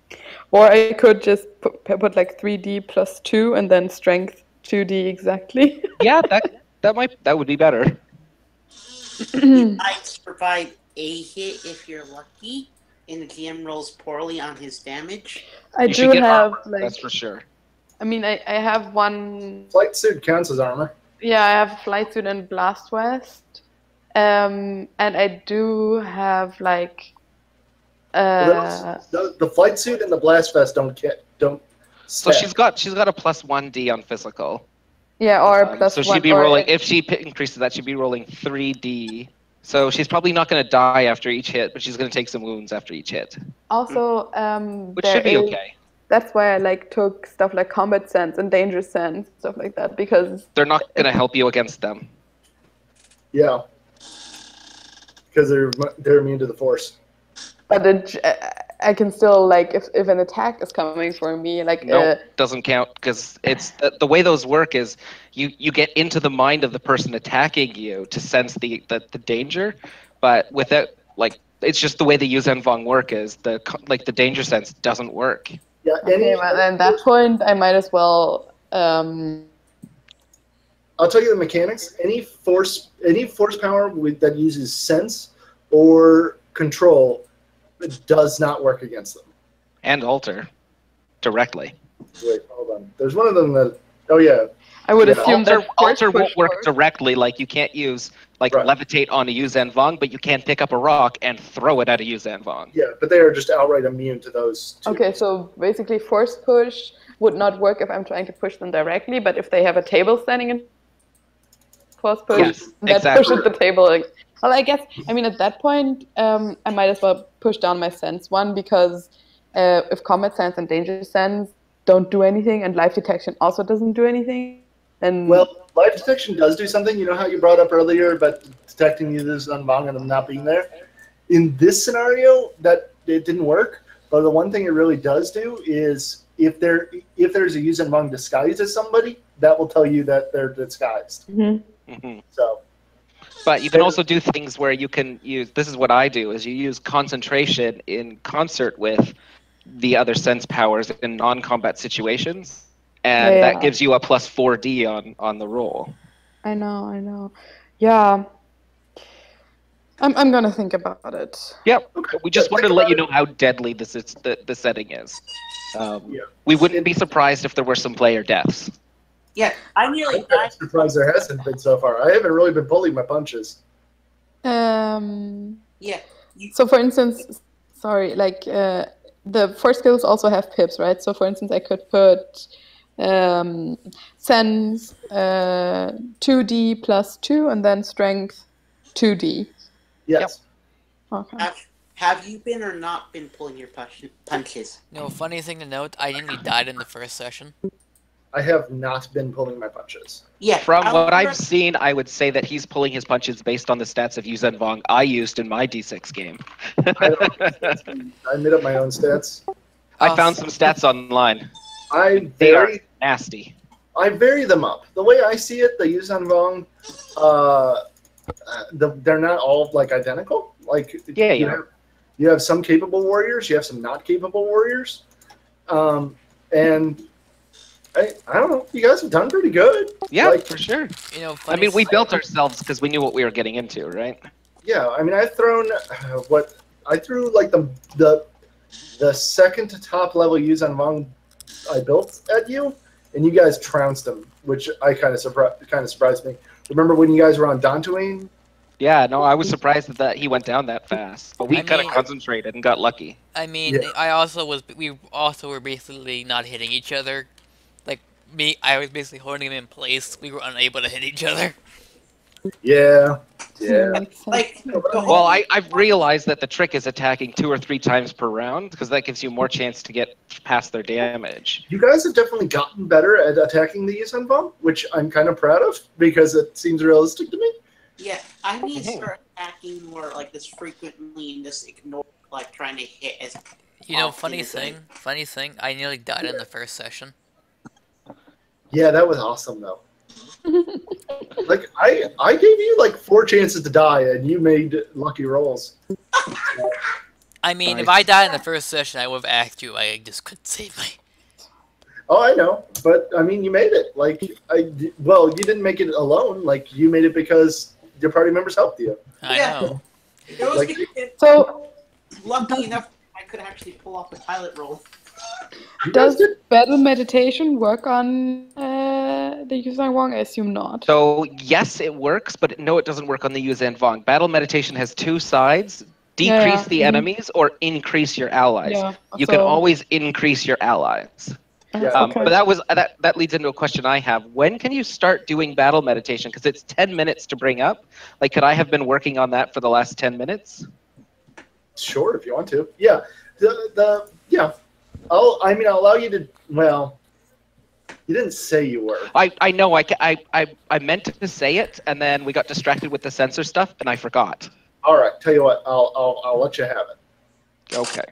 [SPEAKER 1] Or I could just put like 3D plus 2 and then strength 2D exactly.
[SPEAKER 4] Yeah, that would be better.
[SPEAKER 5] You might survive a hit if you're lucky, and the GM rolls poorly on his damage.
[SPEAKER 1] I
[SPEAKER 4] You should
[SPEAKER 1] do
[SPEAKER 4] get
[SPEAKER 1] have
[SPEAKER 4] armor,
[SPEAKER 1] like,
[SPEAKER 4] that's for sure.
[SPEAKER 1] I mean, I have one.
[SPEAKER 2] Flight suit counts as armor.
[SPEAKER 1] Yeah, I have flight suit and blast vest, and I do have like.
[SPEAKER 2] The flight suit and the blast vest don't.
[SPEAKER 4] So
[SPEAKER 2] stack.
[SPEAKER 4] she's got a plus 1D on physical.
[SPEAKER 1] Yeah, or plus
[SPEAKER 4] so
[SPEAKER 1] one.
[SPEAKER 4] she'd be
[SPEAKER 1] or
[SPEAKER 4] rolling, if she increases that, she'd be rolling 3D. So she's probably not going to die after each hit, but she's going to take some wounds after each hit,
[SPEAKER 1] Also,
[SPEAKER 4] which
[SPEAKER 1] there
[SPEAKER 4] should be
[SPEAKER 1] is-
[SPEAKER 4] okay.
[SPEAKER 1] That's why I like took stuff like combat sense and danger sense, stuff like that, because
[SPEAKER 4] They're not going to help you against them.
[SPEAKER 2] Yeah. Because they're immune to the force.
[SPEAKER 1] but I can still like if an attack is coming for me, like
[SPEAKER 4] No, doesn't count, because it's the way those work is you get into the mind of the person attacking you to sense the danger, but without like it's just the way the Yuuzhan Vong work is the danger sense doesn't work.
[SPEAKER 2] Yeah.
[SPEAKER 1] okay, well, at that point I might as well.
[SPEAKER 2] I'll tell you the mechanics. Any force power that uses sense or control does not work against them.
[SPEAKER 4] And alter directly.
[SPEAKER 2] Wait, hold on. There's one of them that. Oh yeah.
[SPEAKER 1] I would
[SPEAKER 2] Yeah.
[SPEAKER 1] assume that
[SPEAKER 4] Alter won't
[SPEAKER 1] push
[SPEAKER 4] work
[SPEAKER 1] force-
[SPEAKER 4] directly. Like you can't use
[SPEAKER 2] Right.
[SPEAKER 4] levitate on a Yuuzhan Vong, but you can pick up a rock and throw it at a Yuuzhan Vong.
[SPEAKER 2] Yeah, but they are just outright immune to those two.
[SPEAKER 1] Okay, so basically force push would not work if I'm trying to push them directly, but if they have a table standing in force push,
[SPEAKER 4] Yes,
[SPEAKER 1] that
[SPEAKER 4] exactly.
[SPEAKER 1] pushes the table. Well, I guess, I mean, at that point, I might as well push down my sense one, because if combat sense and danger sense don't do anything, and life detection also doesn't do anything, then
[SPEAKER 2] Well, life detection does do something. You know how you brought up earlier about detecting Yuuzhan Vong and them not being there? In this scenario, that it didn't work. But the one thing it really does do is if there's a Yuuzhan Vong disguised as somebody, that will tell you that they're disguised.
[SPEAKER 1] Mhm.
[SPEAKER 4] Mhm.
[SPEAKER 2] So
[SPEAKER 4] But you can also do things where you can use. This is what I do: is you use concentration in concert with the other sense powers in non-combat situations, and
[SPEAKER 1] Yeah.
[SPEAKER 4] that gives you a plus 4D on the roll.
[SPEAKER 1] I know. Yeah. I'm gonna think about it.
[SPEAKER 4] Yep.
[SPEAKER 2] Okay.
[SPEAKER 4] We just
[SPEAKER 2] Think
[SPEAKER 4] wanted to let
[SPEAKER 2] about
[SPEAKER 4] you
[SPEAKER 2] it.
[SPEAKER 4] know how deadly the setting is.
[SPEAKER 2] Yeah.
[SPEAKER 4] We wouldn't be surprised if there were some player deaths.
[SPEAKER 5] Yeah, I nearly
[SPEAKER 2] I'm
[SPEAKER 5] died.
[SPEAKER 2] surprised there hasn't been so far. I haven't really been pulling my punches.
[SPEAKER 5] Yeah,
[SPEAKER 1] So for instance, sorry, like the 4 skills also have pips, right? So for instance, I could put sense 2d plus 2 and then strength 2d.
[SPEAKER 2] Yes.
[SPEAKER 1] Okay.
[SPEAKER 5] Have you been or not been pulling your punches?
[SPEAKER 3] No, funny thing to note, I nearly died in the first session.
[SPEAKER 2] I have not been pulling my punches.
[SPEAKER 5] Yeah.
[SPEAKER 4] From
[SPEAKER 5] I
[SPEAKER 4] what
[SPEAKER 5] wonder-
[SPEAKER 4] I've seen, I would say that he's pulling his punches based on the stats of Yu Zhenfang I used in my D6 game.
[SPEAKER 2] I made up my own stats.
[SPEAKER 4] I found some stats online. They are nasty.
[SPEAKER 2] I vary them up. The way I see it, the Yuzhan Vong, they're not all like identical. Like you have some capable warriors, you have some not capable warriors, and I don't know. You guys have done pretty good.
[SPEAKER 4] Yeah,
[SPEAKER 2] like,
[SPEAKER 4] for sure.
[SPEAKER 3] You know,
[SPEAKER 4] I
[SPEAKER 3] funny
[SPEAKER 4] mean, we
[SPEAKER 3] thing-
[SPEAKER 4] built ourselves because we knew what we were getting into, right?
[SPEAKER 2] Yeah, I mean, I've thrown I threw like the second to top level Yuzhan Vong I built at you, and you guys trounced them, which I kind of surprised me. Remember when you guys were on Dantooine?
[SPEAKER 4] Yeah, no, I was surprised that he went down that fast. But we
[SPEAKER 3] I
[SPEAKER 4] kind of
[SPEAKER 3] mean-
[SPEAKER 4] concentrated and got lucky.
[SPEAKER 3] I mean,
[SPEAKER 2] Yeah.
[SPEAKER 3] we also were basically not hitting each other. Like, I was basically holding him in place. We were unable to hit each other.
[SPEAKER 2] Yeah. Yeah.
[SPEAKER 1] Makes sense.
[SPEAKER 5] Like, the
[SPEAKER 4] Well,
[SPEAKER 5] whole-
[SPEAKER 4] I've realized that the trick is attacking 2 or 3 times per round because that gives you more chance to get past their damage.
[SPEAKER 2] You guys have definitely gotten better at attacking the Yuzhan Vong, which I'm kind of proud of because it seems realistic to me.
[SPEAKER 5] Yeah, I need to start attacking more like this frequently and just ignore like trying to hit as.
[SPEAKER 3] You know,
[SPEAKER 5] often
[SPEAKER 3] funny
[SPEAKER 5] as I-
[SPEAKER 3] thing, I nearly died in the first session.
[SPEAKER 2] Yeah, that was awesome though. Like I gave you like 4 chances to die, and you made lucky rolls.
[SPEAKER 3] I mean,
[SPEAKER 2] Nice.
[SPEAKER 3] if I died in the first session, I would have asked you. I just couldn't save me.
[SPEAKER 2] Oh, I know, but I mean, you made it. Like you didn't make it alone. Like you made it because your party members helped you.
[SPEAKER 3] I
[SPEAKER 5] Yeah.
[SPEAKER 3] know.
[SPEAKER 5] It was
[SPEAKER 2] Like-
[SPEAKER 1] So
[SPEAKER 5] lucky enough I could actually pull off the pilot roll.
[SPEAKER 2] You guys
[SPEAKER 1] does
[SPEAKER 2] did.
[SPEAKER 1] battle meditation work on the Yuzhan Wang? I assume not.
[SPEAKER 4] So, yes, it works, but no, it doesn't work on the Yu Zhenfang. Battle meditation has 2 sides. Decrease
[SPEAKER 1] Yeah,
[SPEAKER 4] the
[SPEAKER 1] mhm.
[SPEAKER 4] enemies or increase your allies.
[SPEAKER 1] Yeah.
[SPEAKER 4] You can
[SPEAKER 1] so-
[SPEAKER 4] always increase your allies.
[SPEAKER 2] Yeah.
[SPEAKER 1] Okay.
[SPEAKER 4] But that leads into a question I have. When can you start doing battle meditation? Because it's 10 minutes to bring up. Like, could I have been working on that for the last 10 minutes?
[SPEAKER 2] Sure, if you want to. Yeah. Yeah. I'll allow you to. Well, you didn't say you were.
[SPEAKER 4] I know. I meant to say it, and then we got distracted with the censor stuff, and I forgot.
[SPEAKER 2] All right. Tell you what. I'll let you have it.
[SPEAKER 4] Okay.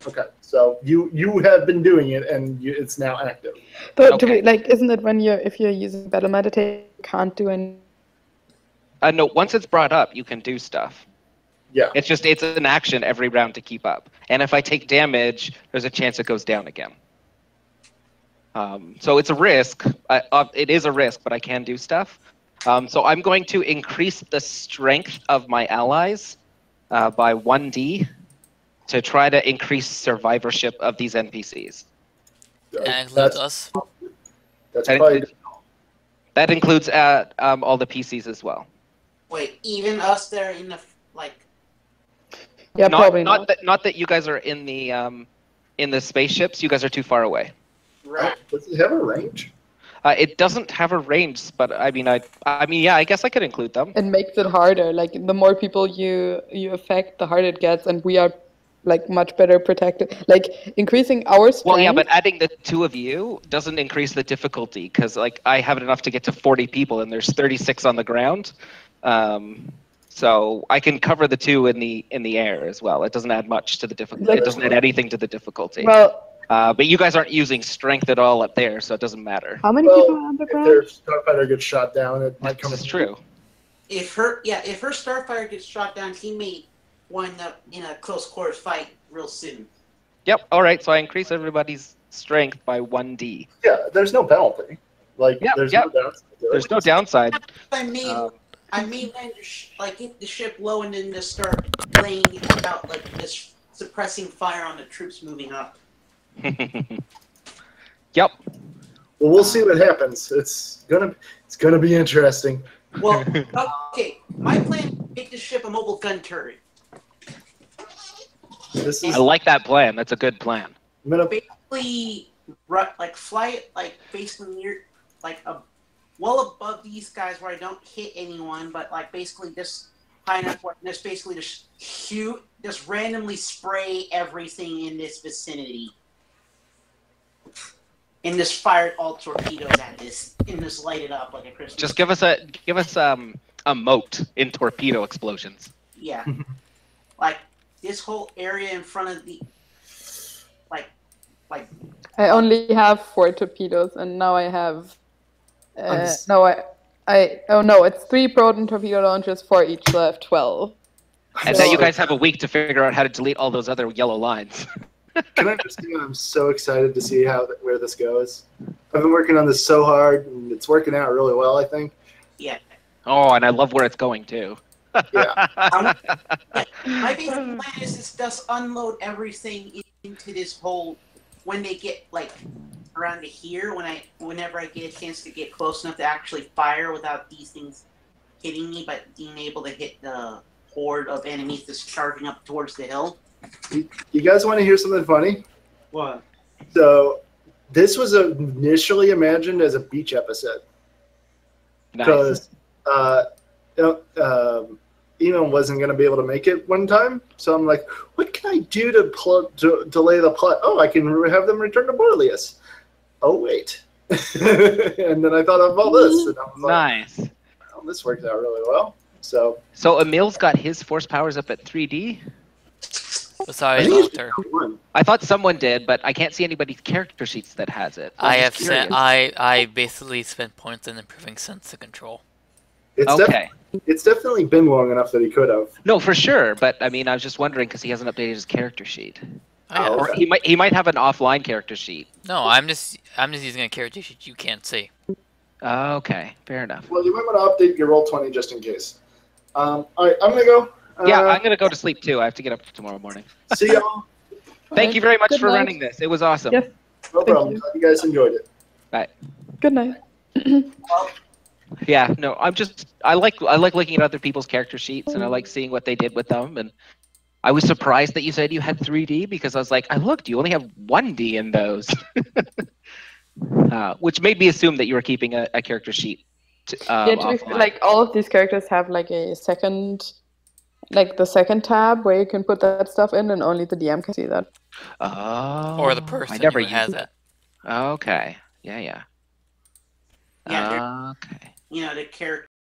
[SPEAKER 2] Okay. So you have been doing it, and it's now active.
[SPEAKER 1] But
[SPEAKER 4] Okay.
[SPEAKER 1] isn't it when if you're using battle meditation, you can't do any?
[SPEAKER 4] No, once it's brought up, you can do stuff.
[SPEAKER 2] Yeah.
[SPEAKER 4] It's an action every round to keep up. And if I take damage, there's a chance it goes down again. So it's a risk. It is a risk, but I can do stuff. So I'm going to increase the strength of my allies by 1d to try to increase survivorship of these NPCs.
[SPEAKER 3] That includes
[SPEAKER 2] That's
[SPEAKER 3] us.
[SPEAKER 2] that's
[SPEAKER 4] That
[SPEAKER 2] probably
[SPEAKER 4] includes, that includes all the PCs as well.
[SPEAKER 5] Wait, even us there in the like.
[SPEAKER 1] Yeah, probably not.
[SPEAKER 4] Not that you guys are in the spaceships. You guys are too far away.
[SPEAKER 5] Right.
[SPEAKER 2] Does it have a range?
[SPEAKER 4] It doesn't have a range, but I mean, yeah, I guess I could include them.
[SPEAKER 1] It makes it harder. Like the more people you affect, the harder it gets, and we are like much better protected. Like increasing our strength.
[SPEAKER 4] Well, yeah, but adding the 2 of you doesn't increase the difficulty because, like, I have it enough to get to 40 people, and there's 36 on the ground. So I can cover the 2 in the air as well. It doesn't add much to the difficulty.
[SPEAKER 1] Like-
[SPEAKER 4] It doesn't add anything to the difficulty.
[SPEAKER 1] Well,
[SPEAKER 4] But you guys aren't using strength at all up there, so it doesn't matter.
[SPEAKER 1] how many
[SPEAKER 2] Well,
[SPEAKER 1] people are on the
[SPEAKER 2] If
[SPEAKER 1] ground?
[SPEAKER 2] their starfighter gets shot down, it might come.
[SPEAKER 4] That's true.
[SPEAKER 5] If her starfire gets shot down, he may wind up in a close quarters fight real soon.
[SPEAKER 4] Yep. All right. So I increase everybody's strength by 1d.
[SPEAKER 2] Yeah, there's no penalty. Like
[SPEAKER 4] Yep,
[SPEAKER 2] there's
[SPEAKER 4] yep.
[SPEAKER 2] no downside to it.
[SPEAKER 4] There's no downside.
[SPEAKER 5] I may land get the ship low and then just start laying out like this suppressing fire on the troops moving up.
[SPEAKER 4] Yep.
[SPEAKER 2] Well, we'll see what happens. It's gonna be interesting.
[SPEAKER 5] Well, okay, my plan is to make the ship a mobile gun turret.
[SPEAKER 2] This
[SPEAKER 4] I
[SPEAKER 2] is
[SPEAKER 4] like that plan. That's a good plan.
[SPEAKER 2] I'm gonna
[SPEAKER 5] Basically, like fly like basically near like well above these guys where I don't hit anyone, but like basically just high enough where just basically just shoot, just randomly spray everything in this vicinity. And just fire all torpedoes at this and just light it up like a Christmas.
[SPEAKER 4] Just give us a moat in torpedo explosions.
[SPEAKER 5] Yeah. Like this whole area in front of the like
[SPEAKER 1] I only have 4 torpedoes, and now I have.
[SPEAKER 2] Nice.
[SPEAKER 1] No, oh no, it's 3 proton torpedo launchers for each, so I have 12.
[SPEAKER 4] And
[SPEAKER 1] So-
[SPEAKER 4] now you guys have a week to figure out how to delete all those other yellow lines.
[SPEAKER 2] Can I just say I'm so excited to see where this goes. I've been working on this so hard, and it's working out really well. I think.
[SPEAKER 5] yeah.
[SPEAKER 4] Oh, and I love where it's going too.
[SPEAKER 2] Yeah.
[SPEAKER 5] My basic plan is just unload everything into this hole when they get like around to here. Whenever I get a chance to get close enough to actually fire without these things hitting me, but being able to hit the horde of enemies that's charging up towards the hill.
[SPEAKER 2] You guys want to hear something funny?
[SPEAKER 5] What?
[SPEAKER 2] So, this was initially imagined as a beach episode
[SPEAKER 4] Nice.
[SPEAKER 2] because Eamon wasn't going to be able to make it one time. So I'm like, what can I do to delay the plot? Oh, I can have them return to Borlius. Oh, wait. And then I thought of all this, and I was like,
[SPEAKER 4] Nice.
[SPEAKER 2] well, this worked out really well. So
[SPEAKER 4] Emil's got his force powers up at 3D.
[SPEAKER 2] I
[SPEAKER 3] Besides
[SPEAKER 2] think it's
[SPEAKER 3] Walter.
[SPEAKER 2] one.
[SPEAKER 4] I thought someone did, but I can't see anybody's character sheets that has it.
[SPEAKER 3] I
[SPEAKER 4] I'm
[SPEAKER 3] have
[SPEAKER 4] just
[SPEAKER 3] sent.
[SPEAKER 4] curious.
[SPEAKER 3] I basically spent points in improving sense of control.
[SPEAKER 4] Okay.
[SPEAKER 2] It's definitely been long enough that he could have.
[SPEAKER 4] No, for sure. But I mean, I was just wondering because he hasn't updated his character sheet,
[SPEAKER 3] Oh,
[SPEAKER 4] or he might have an offline character sheet.
[SPEAKER 3] no, I'm just using a character sheet you can't see.
[SPEAKER 4] Okay, fair enough.
[SPEAKER 2] Well, you might want to update your roll 20 just in case. All right, I'm gonna go.
[SPEAKER 4] Yeah, I'm gonna go to sleep too. I have to get up tomorrow morning.
[SPEAKER 2] See y'all.
[SPEAKER 4] Thank you very much
[SPEAKER 1] Good
[SPEAKER 4] for
[SPEAKER 1] night.
[SPEAKER 4] running this. It was awesome.
[SPEAKER 1] Yes.
[SPEAKER 2] No problem.
[SPEAKER 1] you.
[SPEAKER 2] Glad you guys enjoyed it.
[SPEAKER 1] Good night.
[SPEAKER 4] Yeah, no, I like looking at other people's character sheets and I like seeing what they did with them. And I was surprised that you said you had 3D because I was like, I looked, you only have 1D in those, which made me assume that you were keeping a character sheet.
[SPEAKER 1] Yeah,
[SPEAKER 4] Offline.
[SPEAKER 1] like all of these characters have like a second, like the second tab where you can put that stuff in, and only the DM can see that.
[SPEAKER 4] Oh,
[SPEAKER 3] Or the
[SPEAKER 4] I
[SPEAKER 3] person
[SPEAKER 4] never
[SPEAKER 3] who has
[SPEAKER 4] used
[SPEAKER 3] it.
[SPEAKER 4] Okay, yeah.
[SPEAKER 5] Yeah,
[SPEAKER 4] Okay.
[SPEAKER 5] the character